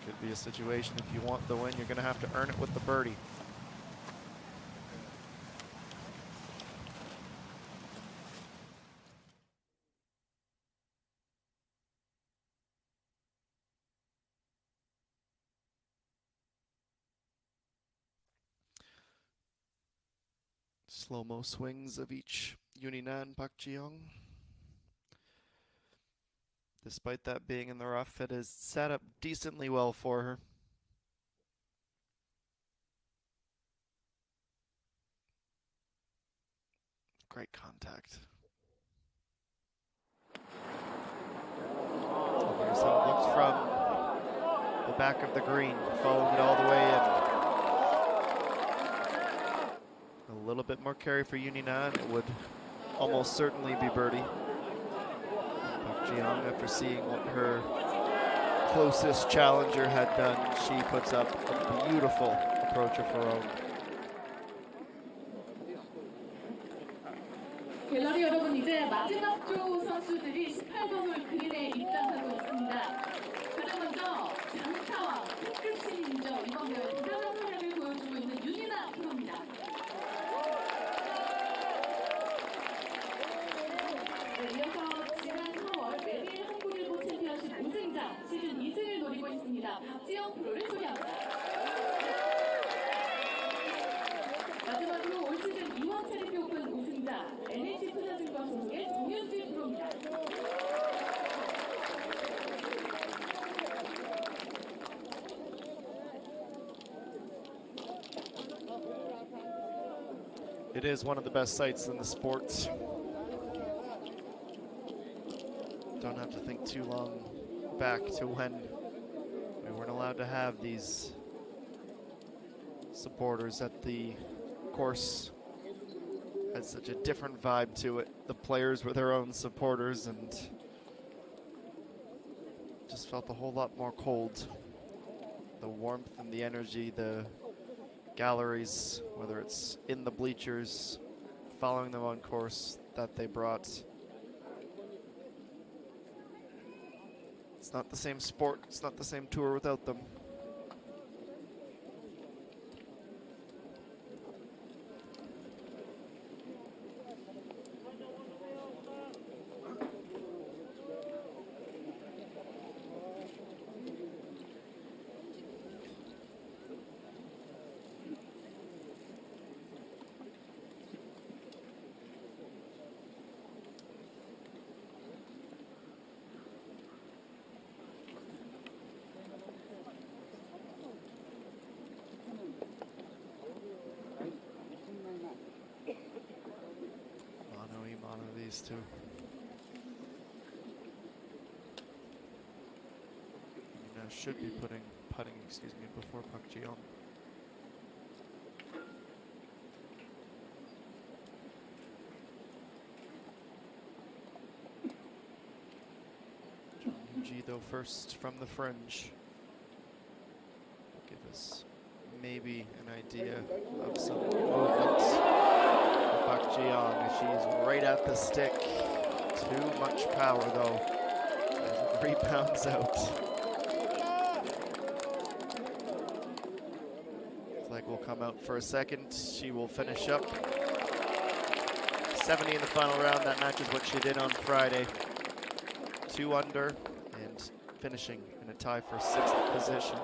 Could be a situation, if you want the win, you're going to have to earn it with the birdie. Slow-mo swings of each Yunina and Pak Ji-young. Despite that being in the rough, it has set up decently well for her. Great contact. There's how it looks from the back of the green, following it all the way in. A little bit more carry for Yunina, and it would almost certainly be birdie. Pak Ji-young, after seeing what her closest challenger had done, she puts up a beautiful approach of her own. 갤러리 여러분, 이제 마지막 조 선수들이 18번홀 그린에 입장하고 있습니다. 가장 먼저 장타왕, 특급 신인이죠. 이번 대회 대단한 활약을 보여주고 있는 유니나 프로입니다. 이어서 지난 4월 메릴 한국일보 챔피언십 우승자 시즌 2승을 노리고 있습니다. 박지영 프로를 소개합니다. 마지막으로 올 시즌 2원 차례표 오픈 우승자 NH투자증권 소속의 동윤지 프로입니다. It is one of the best sights in the sport. Don't have to think too long back to when we weren't allowed to have these supporters at the course. Had such a different vibe to it. The players were their own supporters and just felt a whole lot more cold. The warmth and the energy, the galleries, whether it's in the bleachers, following them on course, that they brought. It's not the same sport, it's not the same tour without them. These two. Should be putting, excuse me, before Park Ji-young. John Yu-ji though first from the fringe. Give us maybe an idea of some movements. Park Ji-young, she's right at the stick. Too much power though. As it rebounds out. Flag will come out for a second. She will finish up. 70 in the final round. That matches what she did on Friday. 2 under and finishing in a tie for 6th position.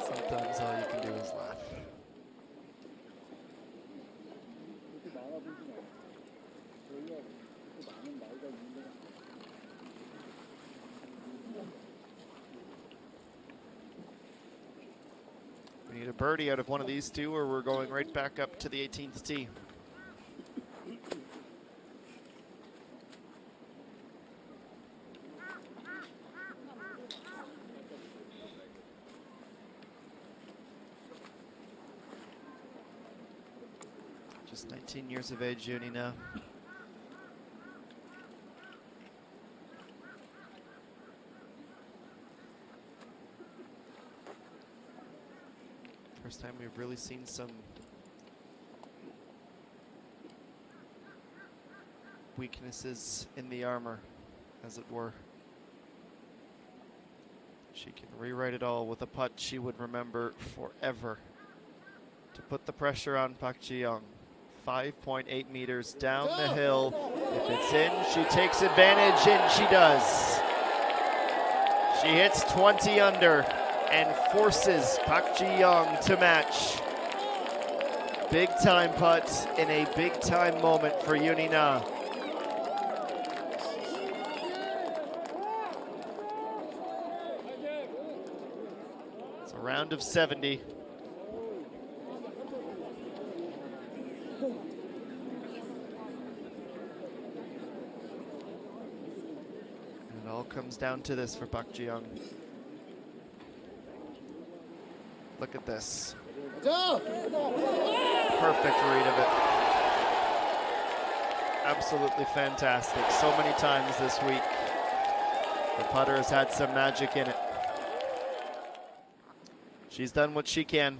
Sometimes all you can do is laugh. We need a birdie out of one of these two, or we're going right back up to the 18th tee. Just 19 years of age, Uni now. First time we've really seen some weaknesses in the armor, as it were. She can rewrite it all with a putt she would remember forever. To put the pressure on Park Ji-young. 5.8 meters down the hill. If it's in, she takes advantage, and she does. She hits 20 under and forces Park Ji-young to match. Big time putt in a big time moment for Uni Na. It's a round of 70. And it all comes down to this for Park Ji-young. Look at this. Perfect read of it. Absolutely fantastic. So many times this week, the putter has had some magic in it. She's done what she can.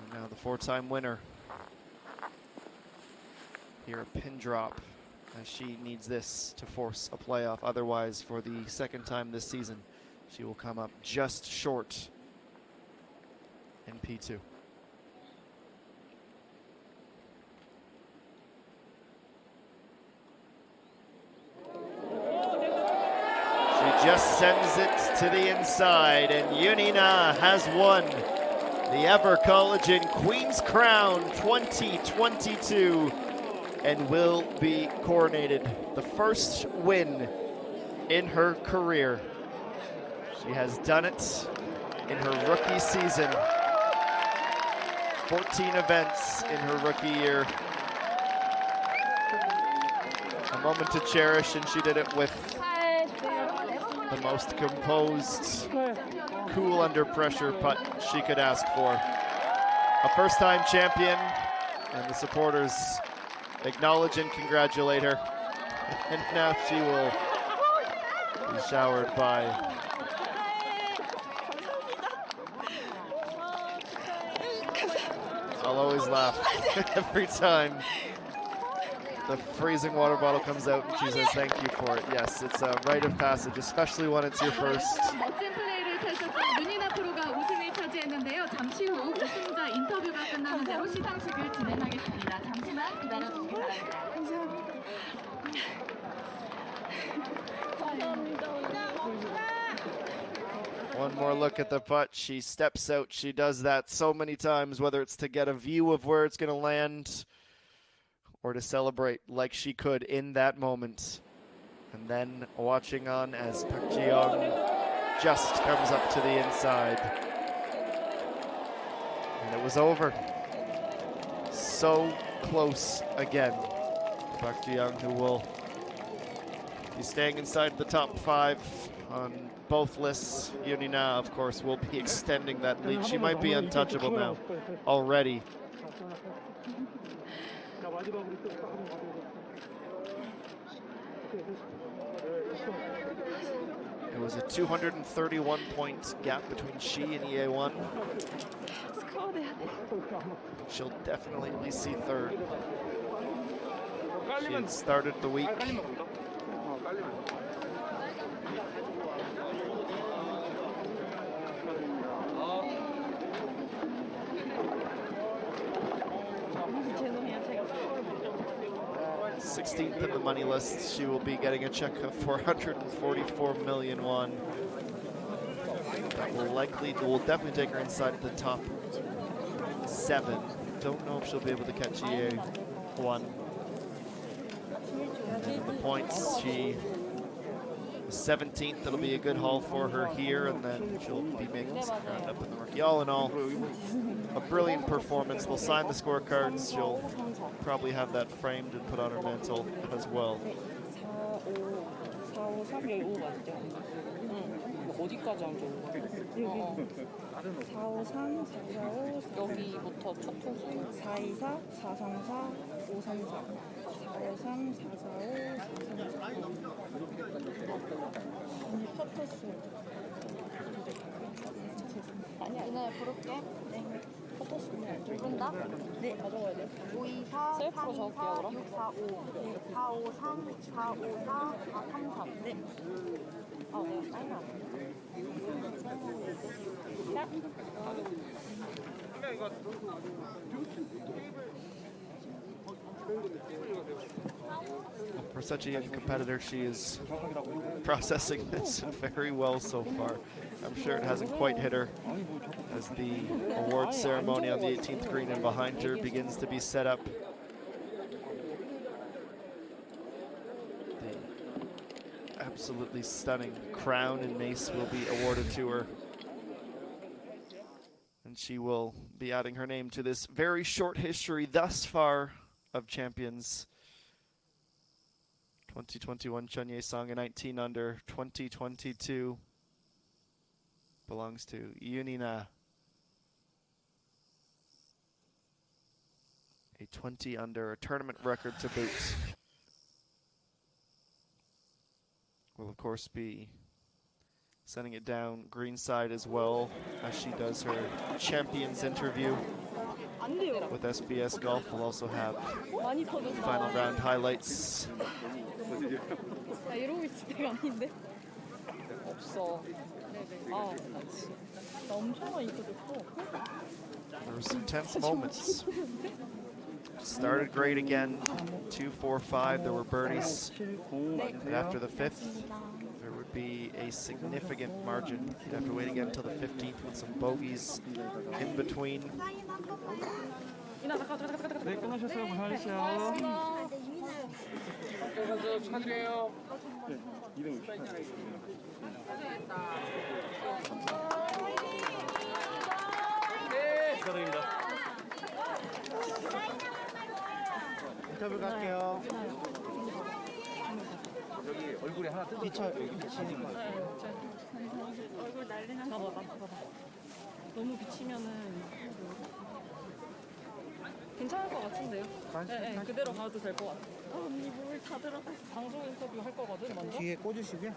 And now the 4-time winner. Here a pin drop, as she needs this to force a playoff. Otherwise, for the 2nd time this season, she will come up just short in P2. She just sends it to the inside, and Uni Na has won the EVERCOLLAGEN Queen's Crown 2022 and will be coronated the first win in her career. She has done it in her rookie season. 14 events in her rookie year. A moment to cherish, and she did it with the most composed, cool under pressure putt she could ask for. A first-time champion, and the supporters acknowledge and congratulate her. And now she will be showered by I'll always laugh every time the freezing water bottle comes out and she says thank you for it. Yes, it's a rite of passage, especially when it's your first. 멋진 플레이를 펼쳤던 윤이나 프로가 우승을 차지했는데요. 잠시 후 우승자 인터뷰가 끝나는 대로 시상식을 진행하겠습니다. 잠시만 기다려주시기 바랍니다. One more look at the putt. She steps out. She does that so many times, whether it's to get a view of where it's going to land or to celebrate like she could in that moment. And then watching on as Park Ji-young just comes up to the inside. And it was over. So close again. Park Ji-young, who will be staying inside the top 5 on both lists. Yunina, of course, will be extending that lead. She might be untouchable now already. It was a 231-point gap between she and EA1. She'll definitely at least see third. She had started the week. Sixteenth in the money list. She will be getting a check of 444 million won. That will definitely take her inside the top 7. Don't know if she'll be able to catch EA1. And the points, she was 17th. That'll be a good haul for her here, and then she'll be making some ground up in the rookie. All in all, a brilliant performance. They'll sign the scorecards. She'll probably have that framed and put on her mantle as well. 어디까지 하면 좋은 거야? 여기 453, 445, 여기부터 첫 통 424, 434, 534, 453, 445, 434. 언니 퍼터스. 아니야. 이날 부를게. 네. 퍼터스는 누군다? 네, 가져가야 돼. 524, 324, 645, 453, 454, 433. 네. 내가 빨라. For such a young competitor, she is processing this very well so far. I'm sure it hasn't quite hit her as the award ceremony on the 18th green and behind her begins to be set up. The absolutely stunning crown and mace will be awarded to her. And she will be adding her name to this very short history thus far of champions. 2021 Chun Ye-sung, a 19 under. 2022 belongs to Yunina, a 20 under, a tournament record to boot. Will of course be sending it down greenside as well as she does her champions interview with SBS Golf. We'll also have final round highlights. 나 이러고 있을 때가 아닌데. 없어. 아, 나 엄청 많이 터졌어. There were some tense moments. Started great again, 2-4-5. There were birdies. And after the 5th, there would be a significant margin. You'd have to wait again until the 15th with some bogeys in between. 네, 끝나셨어요. 고생하셨어요. 축하드려요. 네, 260. 인터뷰 갈게요. 여기 얼굴에 하나 뜯어. 비치니까. 얼굴 난리 났어. 봐봐. 너무 비치면은 괜찮을 것 같은데요? 네, 그대로 가도 될 것 같아. 언니 물 다 들어갔어. 방송 인터뷰 할 거거든, 먼저. 뒤에 꽂으시고요.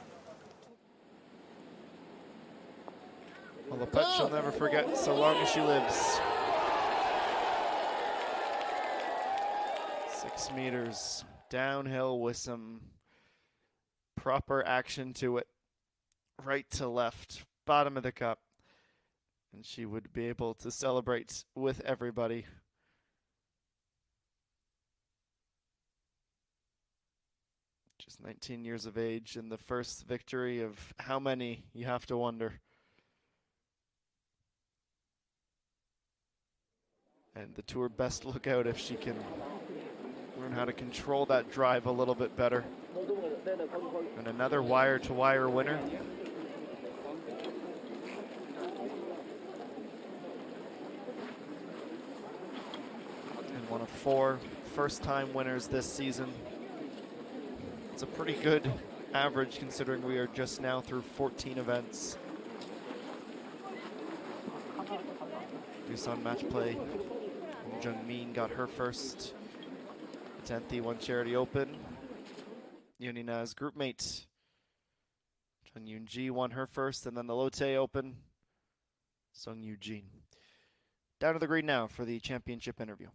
Well, the pet she'll never forget so long as she lives. 6 meters downhill with some proper action to it. Right to left, bottom of the cup. And she would be able to celebrate with everybody. Just 19 years of age and the first victory of how many, you have to wonder. And the Tour best look out if she can learn how to control that drive a little bit better. And another wire-to-wire winner. And one of 4 first-time winners this season. It's a pretty good average considering we are just now through 14 events. Doosan match play. Jungmin got her first. 10th E1 Charity Open. Yunina's group mate Chung Yoon-ji won her first, and then the Lotte Open, Sung Yoo-jin. Down to the green now for the championship interview.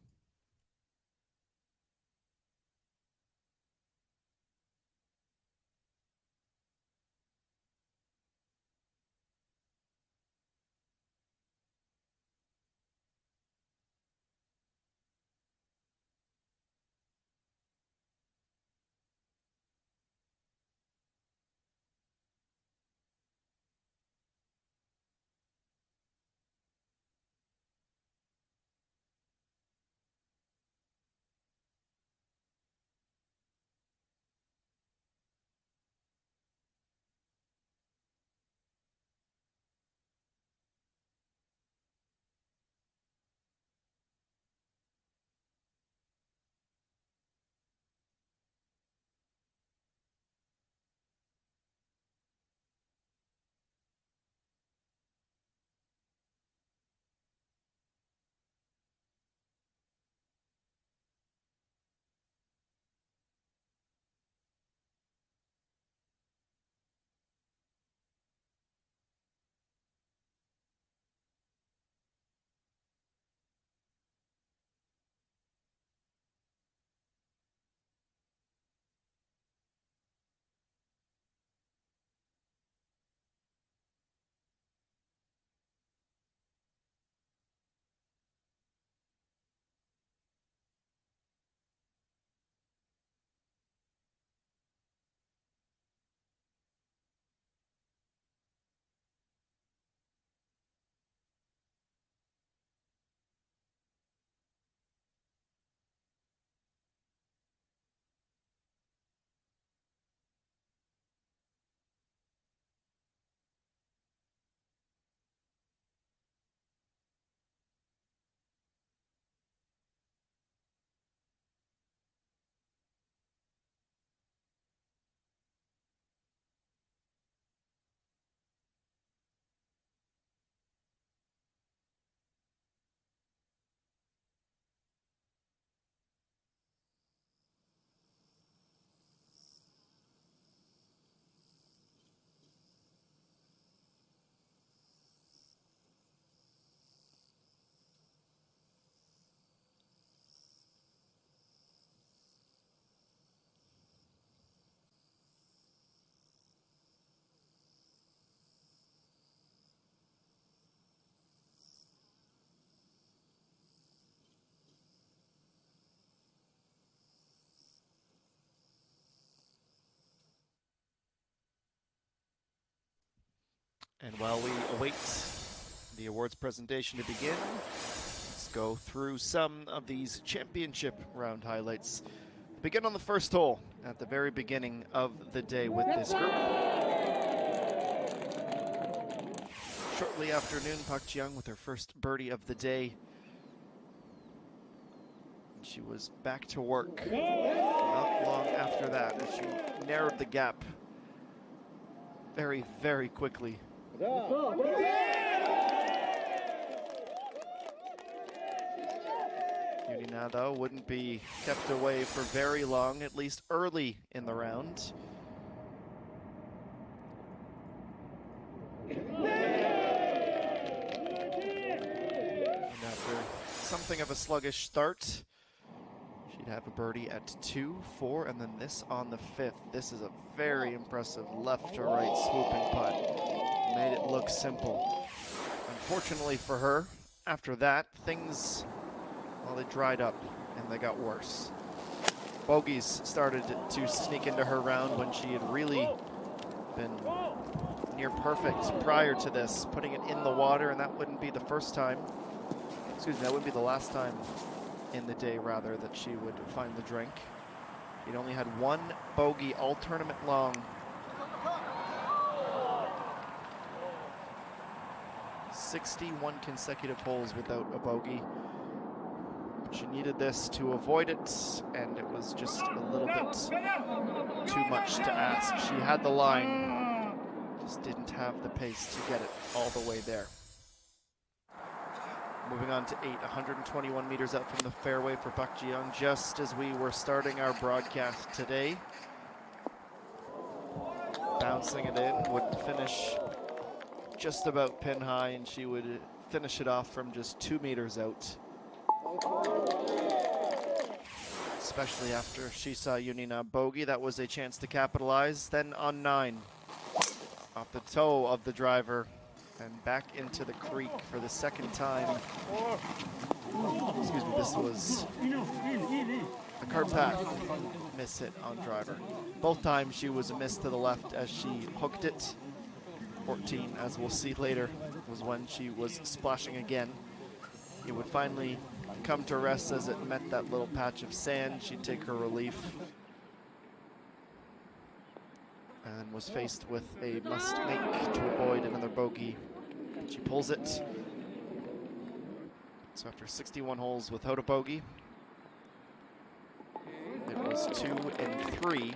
And while we await the awards presentation to begin, let's go through some of these championship round highlights. Begin on the first hole at the very beginning of the day with this group. Shortly after noon, Park Ji-young with her first birdie of the day, she was back to work not long after that as she narrowed the gap very, very quickly. Yunina, though, wouldn't be kept away for very long, at least early in the round. And after something of a sluggish start, she'd have a birdie at 2, 4, and then this on the 5th. This is a very impressive left to right swooping putt. Made it look simple. Unfortunately for her, after that, things, well, they dried up and they got worse. Bogeys started to sneak into her round when she had really been near perfect prior to this, putting it in the water, and that wouldn't be the first time, excuse me, that wouldn't be the last time in the day, rather, that she would find the drink. She'd only had one bogey all tournament long. 61 consecutive holes without a bogey. She needed this to avoid it, and it was just a little bit too much to ask. She had the line, just didn't have the pace to get it all the way there. Moving on to 8, 121 meters out from the fairway for Park Ji-young, just as we were starting our broadcast today. Bouncing it in, would finish just about pin high, and she would finish it off from just 2 meters out. Especially after she saw Yunina bogey, that was a chance to capitalize. Then on 9, off the toe of the driver, and back into the creek for the second time. Excuse me, this was a cart path miss hit on driver. Both times she was a miss to the left as she hooked it. 14, as we'll see later, was when she was splashing again. It would finally come to rest as it met that little patch of sand. She'd take her relief and was faced with a must make to avoid another bogey. She pulls it. So after 61 holes without a bogey, it was 2 and 3.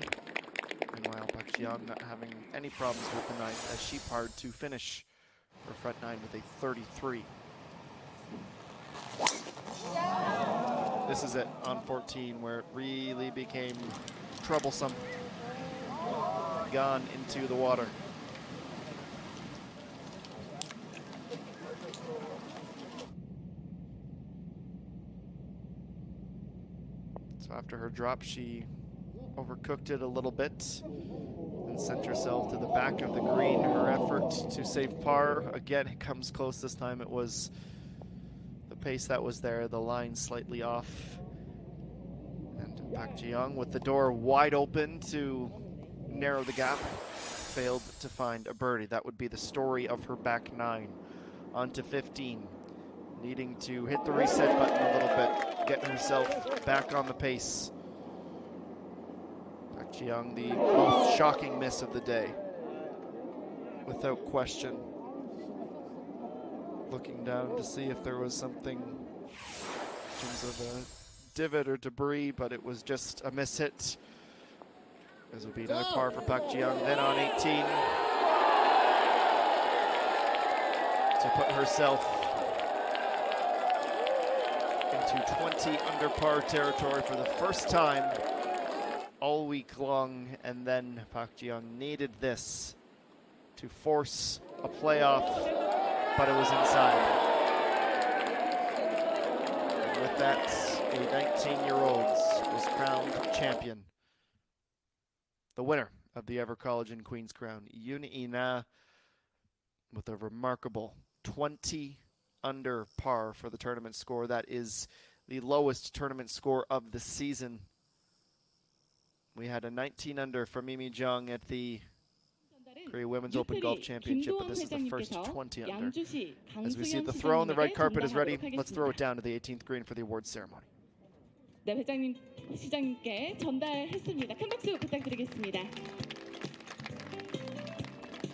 Meanwhile, Park Ji-young not having any problems with the 9th as she parred to finish her front 9 with a 33. This is it on 14 where it really became troublesome. Gone into the water. So after her drop, she overcooked it a little bit and sent herself to the back of the green. Her effort to save par, again, it comes close. This time it was the pace that was there, the line slightly off. And Park Ji-young with the door wide open to narrow the gap, failed to find a birdie. That would be the story of her back 9. On to 15, needing to hit the reset button a little bit, get herself back on the pace. Park Ji-young, the most shocking miss of the day, without question. Looking down to see if there was something in terms of a divot or debris, but it was just a miss hit. This will be another par for Park Ji-young. Then on 18, to put herself into 20 under par territory for the first time all week long. And then Park Ji-young needed this to force a playoff, but it was inside. And with that, a 19-year-old was crowned champion. The winner of the EVERCOLLAGEN Queen's Crown, Yunina, with a remarkable 20 under par for the tournament score. That is the lowest tournament score of the season. We had a 19 under for Mimi Jung at the Korea Women's Open Golf Championship, but this is the first 20 under. As we see the throw on the red carpet is ready, let's throw it down to the 18th green for the awards ceremony. 네, 시장님께 전달했습니다. 큰 박수 부탁드리겠습니다.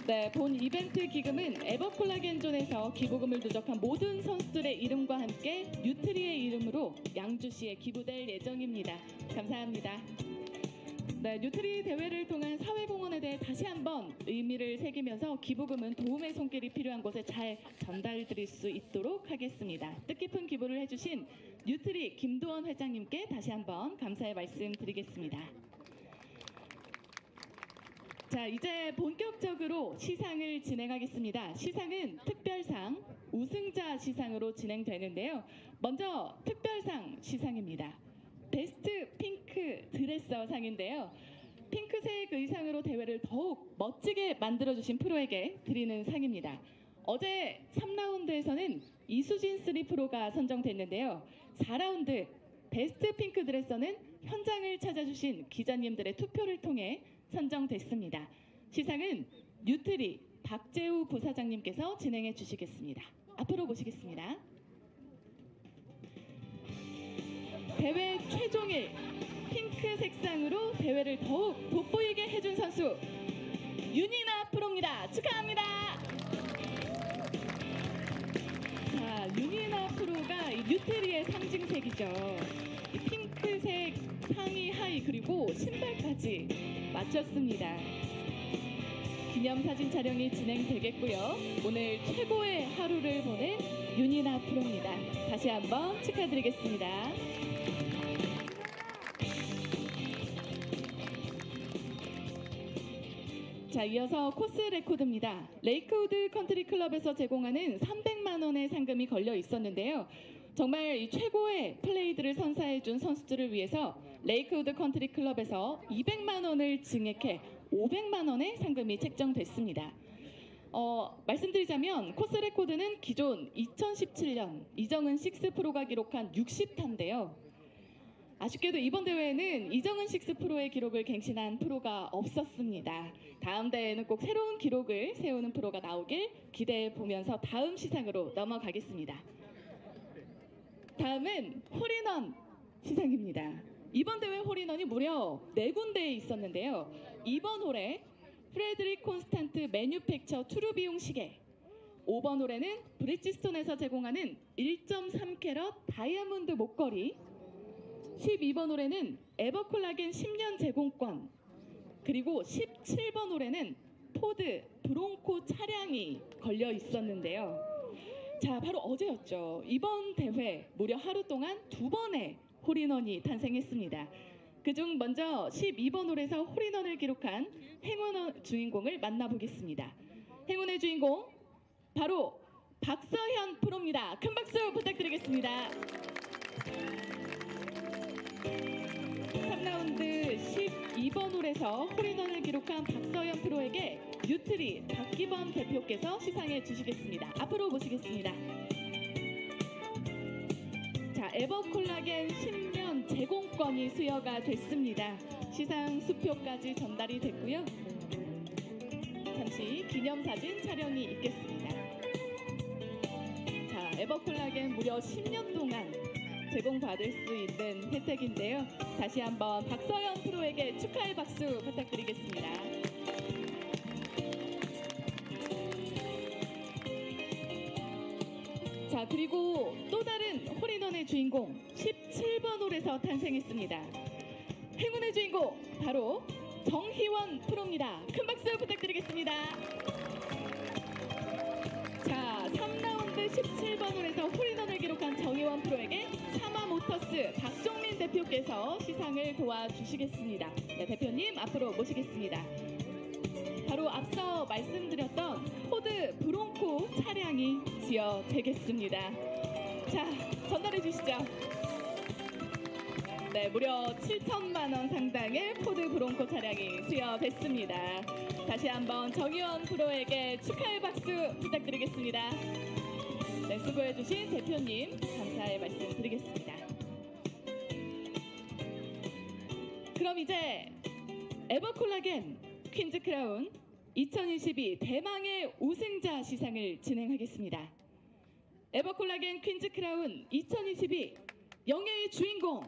네, 본 이벤트 기금은 에버콜라겐존에서 기부금을 누적한 모든 선수들의 이름과 함께 뉴트리의 이름으로 양주시에 기부될 예정입니다. 감사합니다. 네, 뉴트리 대회를 통한 사회공헌에 대해 다시 한번 의미를 새기면서 기부금은 도움의 손길이 필요한 곳에 잘 전달드릴 수 있도록 하겠습니다. 뜻깊은 기부를 해주신 뉴트리 김도원 회장님께 다시 한번 감사의 말씀 드리겠습니다. 자, 이제 본격적으로 시상을 진행하겠습니다. 시상은 특별상, 우승자 시상으로 진행되는데요. 먼저 특별상 시상입니다. 베스트 핑크 드레서 상인데요. 핑크색 의상으로 대회를 더욱 멋지게 만들어주신 프로에게 드리는 상입니다. 어제 3라운드에서는 이수진 3프로가 선정됐는데요. 4라운드 베스트 핑크 드레서는 현장을 찾아주신 기자님들의 투표를 통해 선정됐습니다. 시상은 뉴트리 박재우 부사장님께서 진행해 주시겠습니다. 앞으로 모시겠습니다. 대회 최종일 핑크 색상으로 대회를 더욱 돋보이게 해준 선수 윤이나 프로입니다. 축하합니다. 자, 윤이나 프로가 이 뉴트리의 상징색이죠. 이 핑크색 상의 하의 그리고 신발까지 맞췄습니다. 기념사진 촬영이 진행되겠고요. 오늘 최고의 하루를 보낸 윤이나 프로입니다. 다시 한번 축하드리겠습니다. 자, 이어서 코스 레코드입니다. 레이크우드 컨트리 클럽에서 제공하는 300만 원의 상금이 걸려 있었는데요. 정말 이 최고의 플레이들을 선사해준 선수들을 위해서 레이크우드 컨트리 클럽에서 200만 원을 증액해 500만 원의 상금이 책정됐습니다. 말씀드리자면 코스 레코드는 기존 2017년 이정은 6프로가 기록한 60타인데요. 아쉽게도 이번 대회에는 이정은 6프로의 기록을 갱신한 프로가 없었습니다. 다음 대회에는 꼭 새로운 기록을 세우는 프로가 나오길 기대해 보면서 다음 시상으로 넘어가겠습니다. 다음은 홀인원 시상입니다. 이번 대회 홀인원이 무려 4군데에 있었는데요. 이번 홀에 프레드릭 콘스탄트 매뉴팩처 투르비용 시계, 5번 홀에는 브리지스톤에서 제공하는 1.3캐럿 다이아몬드 목걸이, 12번 홀에는 에버콜라겐 10년 제공권, 그리고 17번 홀에는 포드 브롱코 차량이 걸려 있었는데요. 자, 바로 어제였죠. 이번 대회 무려 하루 동안 2번의 홀인원이 탄생했습니다. 그중 먼저 12번 홀에서 홀인원을 기록한 행운의 주인공을 만나보겠습니다. 행운의 주인공 바로 박서현 프로입니다. 큰 박수 부탁드리겠습니다. 3라운드 12번 홀에서 홀인원을 기록한 박서현 프로에게 뉴트리 박기범 대표께서 시상해 주시겠습니다. 앞으로 모시겠습니다. 자, 에버콜라겐 10년 제공권이 수여가 됐습니다. 시상 수표까지 전달이 됐고요. 잠시 기념사진 촬영이 있겠습니다. 자, 에버콜라겐 무려 10년 동안 제공받을 수 있는 혜택인데요. 다시 한번 박서현 프로에게 축하의 박수 부탁드리겠습니다. 자, 그리고 또 다른 홀인원의 주인공 17번 홀에서 탄생했습니다. 행운의 주인공 바로 정희원 프로입니다. 큰 박수 부탁드리겠습니다. 자, 3라운드 17번 홀에서 홀인원을 기록한 정희원 프로에게 사마모터스 박종민 대표께서 시상을 도와주시겠습니다. 네, 대표님 앞으로 모시겠습니다. 바로 앞서 말씀드렸던 포드 브롱코 차량이 지어되겠습니다. 자, 전달해 주시죠. 네, 무려 7천만 원 상당의 포드 브롱코 차량이 수여됐습니다. 다시 한번 정의원 프로에게 축하의 박수 부탁드리겠습니다. 네, 수고해 주신 대표님 감사의 말씀 드리겠습니다. 그럼 이제 에버콜라겐 퀸즈 크라운 2022 대망의 우승자 시상을 진행하겠습니다. 에버콜라겐 퀸즈 크라운 2022 영예의 주인공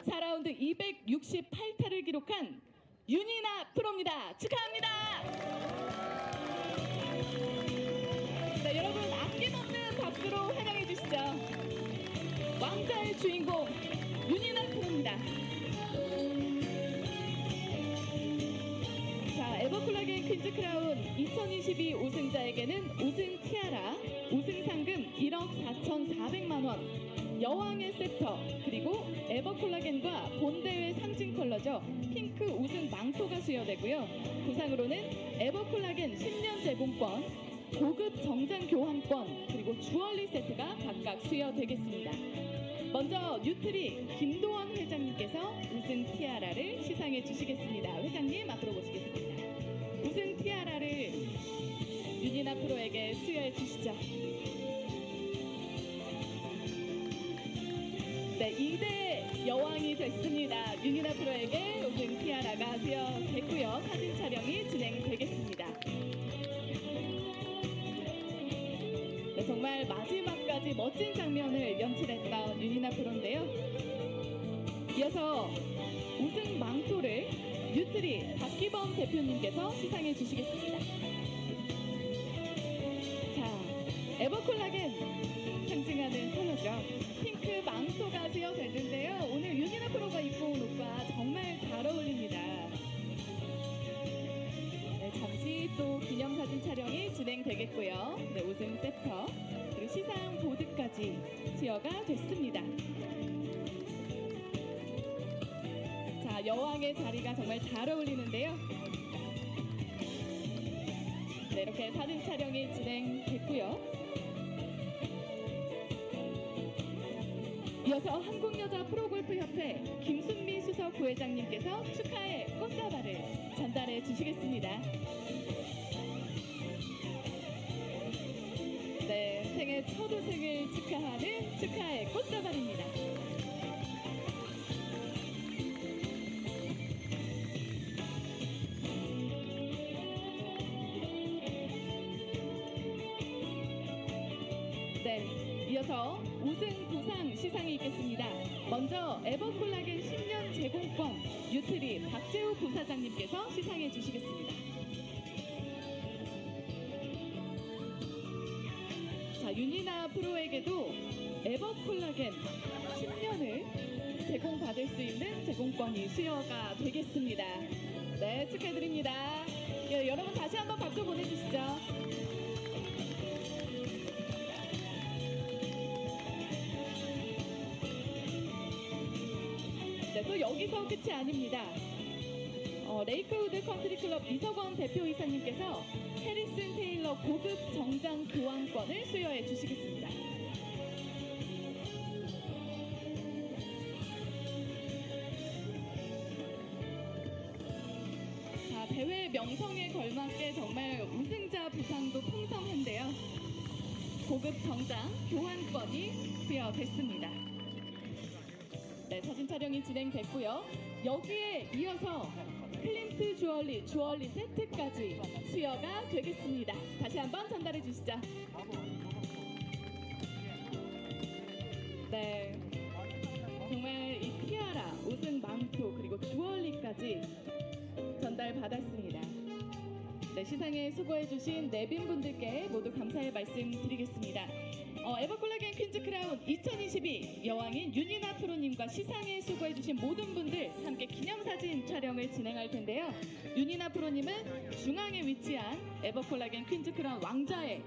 4라운드 268타를 기록한 윤이나 프로입니다. 축하합니다. 2022 우승자에게는 우승 티아라, 우승 상금 1억 4,400만 원, 여왕의 세터, 그리고 에버콜라겐과 본대회 상징 컬러죠. 핑크 우승 망토가 수여되고요. 부상으로는 에버콜라겐 10년 제공권, 고급 정장 교환권, 그리고 주얼리 세트가 각각 수여되겠습니다. 먼저 뉴트리 김도원 회장님께서 우승 티아라를 시상해 주시겠습니다. 회장님 앞으로 모시겠습니다. 우승 티아라를 윤이나 프로에게 수여해 주시죠. 네, 2대 여왕이 됐습니다. 윤이나 프로에게 우승 티아라가 수여됐고요. 사진 촬영이 진행되겠습니다. 네, 정말 마지막까지 멋진 장면을 연출했던 윤이나 프로인데요. 이어서 우승 망토를 뉴트리 박기범 대표님께서 시상해 주시겠습니다. 자, 에버콜라겐 상징하는 컬러죠. 핑크 망토가 수여됐는데요. 오늘 윤이나 프로가 입고 온 옷과 정말 잘 어울립니다. 네, 잠시 또 기념사진 촬영이 진행되겠고요. 네, 우승 세터 그리고 시상 보드까지 수여가 됐습니다. 자, 여왕의 자리가 정말 잘 어울리는데요. 네, 이렇게 사진 촬영이 진행됐고요. 이어서 한국여자 프로골프협회 김순미 수석 부회장님께서 축하의 꽃다발을 전달해 주시겠습니다. 네, 생애 첫 우승을 축하하는 축하의 꽃다발입니다. 네, 이어서 우승 부상 시상이 있겠습니다. 먼저 에버콜라겐 10년 제공권 뉴트리 박재우 부사장님께서 시상해 주시겠습니다. 자, 윤이나 프로에게도 에버콜라겐 10년을 제공받을 수 있는 제공권이 수여가 되겠습니다. 네, 축하드립니다. 예, 여러분 다시 한번 박수 보내주시죠. 네, 또 여기서 끝이 아닙니다. 레이크우드 컨트리클럽 이석원 대표이사님께서 해리슨 테일러 고급 정장 교환권을 수여해 주시겠습니다. 자, 대회 명성에 걸맞게 정말 우승자 부상도 풍성한데요. 고급 정장 교환권이 수여됐습니다. 네, 사진 촬영이 진행됐고요. 여기에 이어서 클린트 주얼리 세트까지 수여가 되겠습니다. 다시 한번 전달해 주시죠. 네, 정말 이 티아라, 우승 망토 그리고 주얼리까지 전달받았습니다. 네, 시상에 수고해 주신 내빈 분들께 모두 감사의 말씀 드리겠습니다. 에버콜라겐 퀸즈 크라운 2022 여왕인 윤이나 프로님과 시상에 수고해주신 모든 분들 함께 기념사진 촬영을 진행할 텐데요. 윤이나 프로님은 중앙에 위치한 에버콜라겐 퀸즈 크라운 왕좌에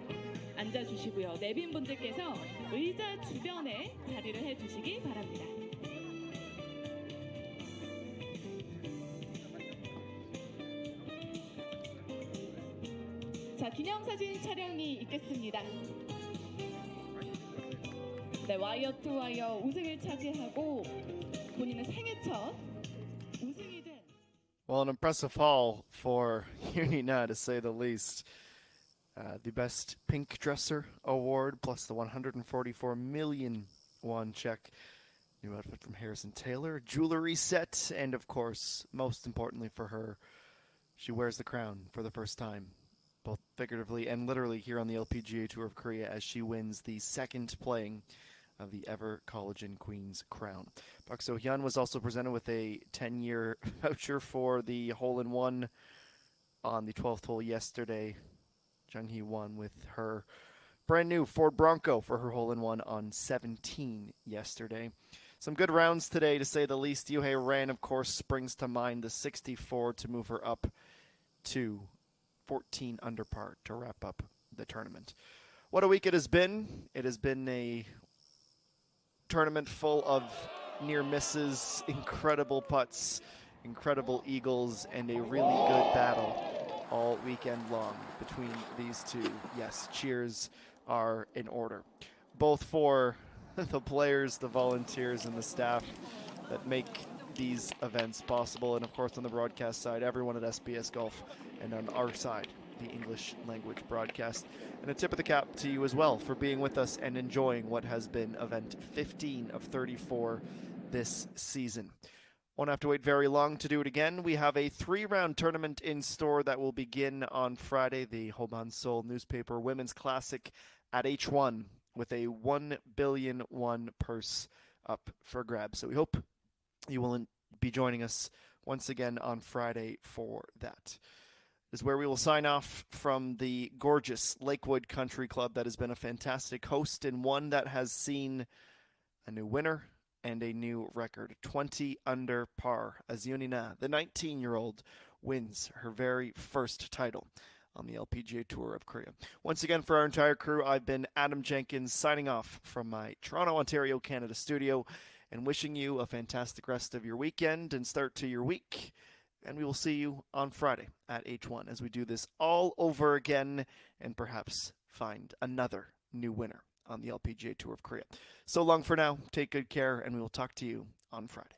앉아주시고요. 내빈 분들께서 의자 주변에 자리를 해주시기 바랍니다. 자, 기념사진 촬영이 있겠습니다. 네, 와이어 투 와이어 우승을 차지하고 본인은 생애 첫 우승이 된. Well, an impressive haul for Unina, to say the least. The Best Pink Dresser Award, plus the 144 million won check. New outfit from Harrison Taylor, jewelry set, and of course, most importantly for her, she wears the crown for the first time, both figuratively and literally here on the LPGA Tour of Korea, as she wins the second playing of the EVERCOLLAGEN Queen's Crown. Park So-hyun was also presented with a 10-year voucher for the hole-in-one on the 12th hole yesterday. Jung-hee won with her brand new Ford Bronco for her hole-in-one on 17 yesterday. Some good rounds today, to say the least. Yohei Ran, of course, springs to mind, the 64 to move her up to 14 under par to wrap up the tournament. What a week it has been. It has been a tournament full of near misses, incredible putts, incredible eagles, and a really good battle all weekend long between these two. Yes, cheers are in order, both for the players, the volunteers, and the staff that make these events possible, and of course on the broadcast side, everyone at SBS Golf, and on our side, the English language broadcast. And a tip of the cap to you as well for being with us and enjoying what has been event 15 of 34 this season. Won't have to wait very long to do it again. We have a 3-round tournament in store that will begin on Friday, the Hoban Seoul Newspaper Women's Classic at H1 with a 1 billion won purse up for grabs. So we hope you will be joining us once again on Friday for that. Is where we will sign off from the gorgeous Lakewood Country Club that has been a fantastic host and one that has seen a new winner and a new record. 20 under par as Yunina, the 19-year-old, wins her very first title on the LPGA Tour of Korea. Once again, for our entire crew, I've been Adam Jenkins signing off from my Toronto, Ontario, Canada studio and wishing you a fantastic rest of your weekend and start to your week. And we will see you on Friday at H1 as we do this all over again and perhaps find another new winner on the LPGA Tour of Korea. So long for now. Take good care, and we will talk to you on Friday.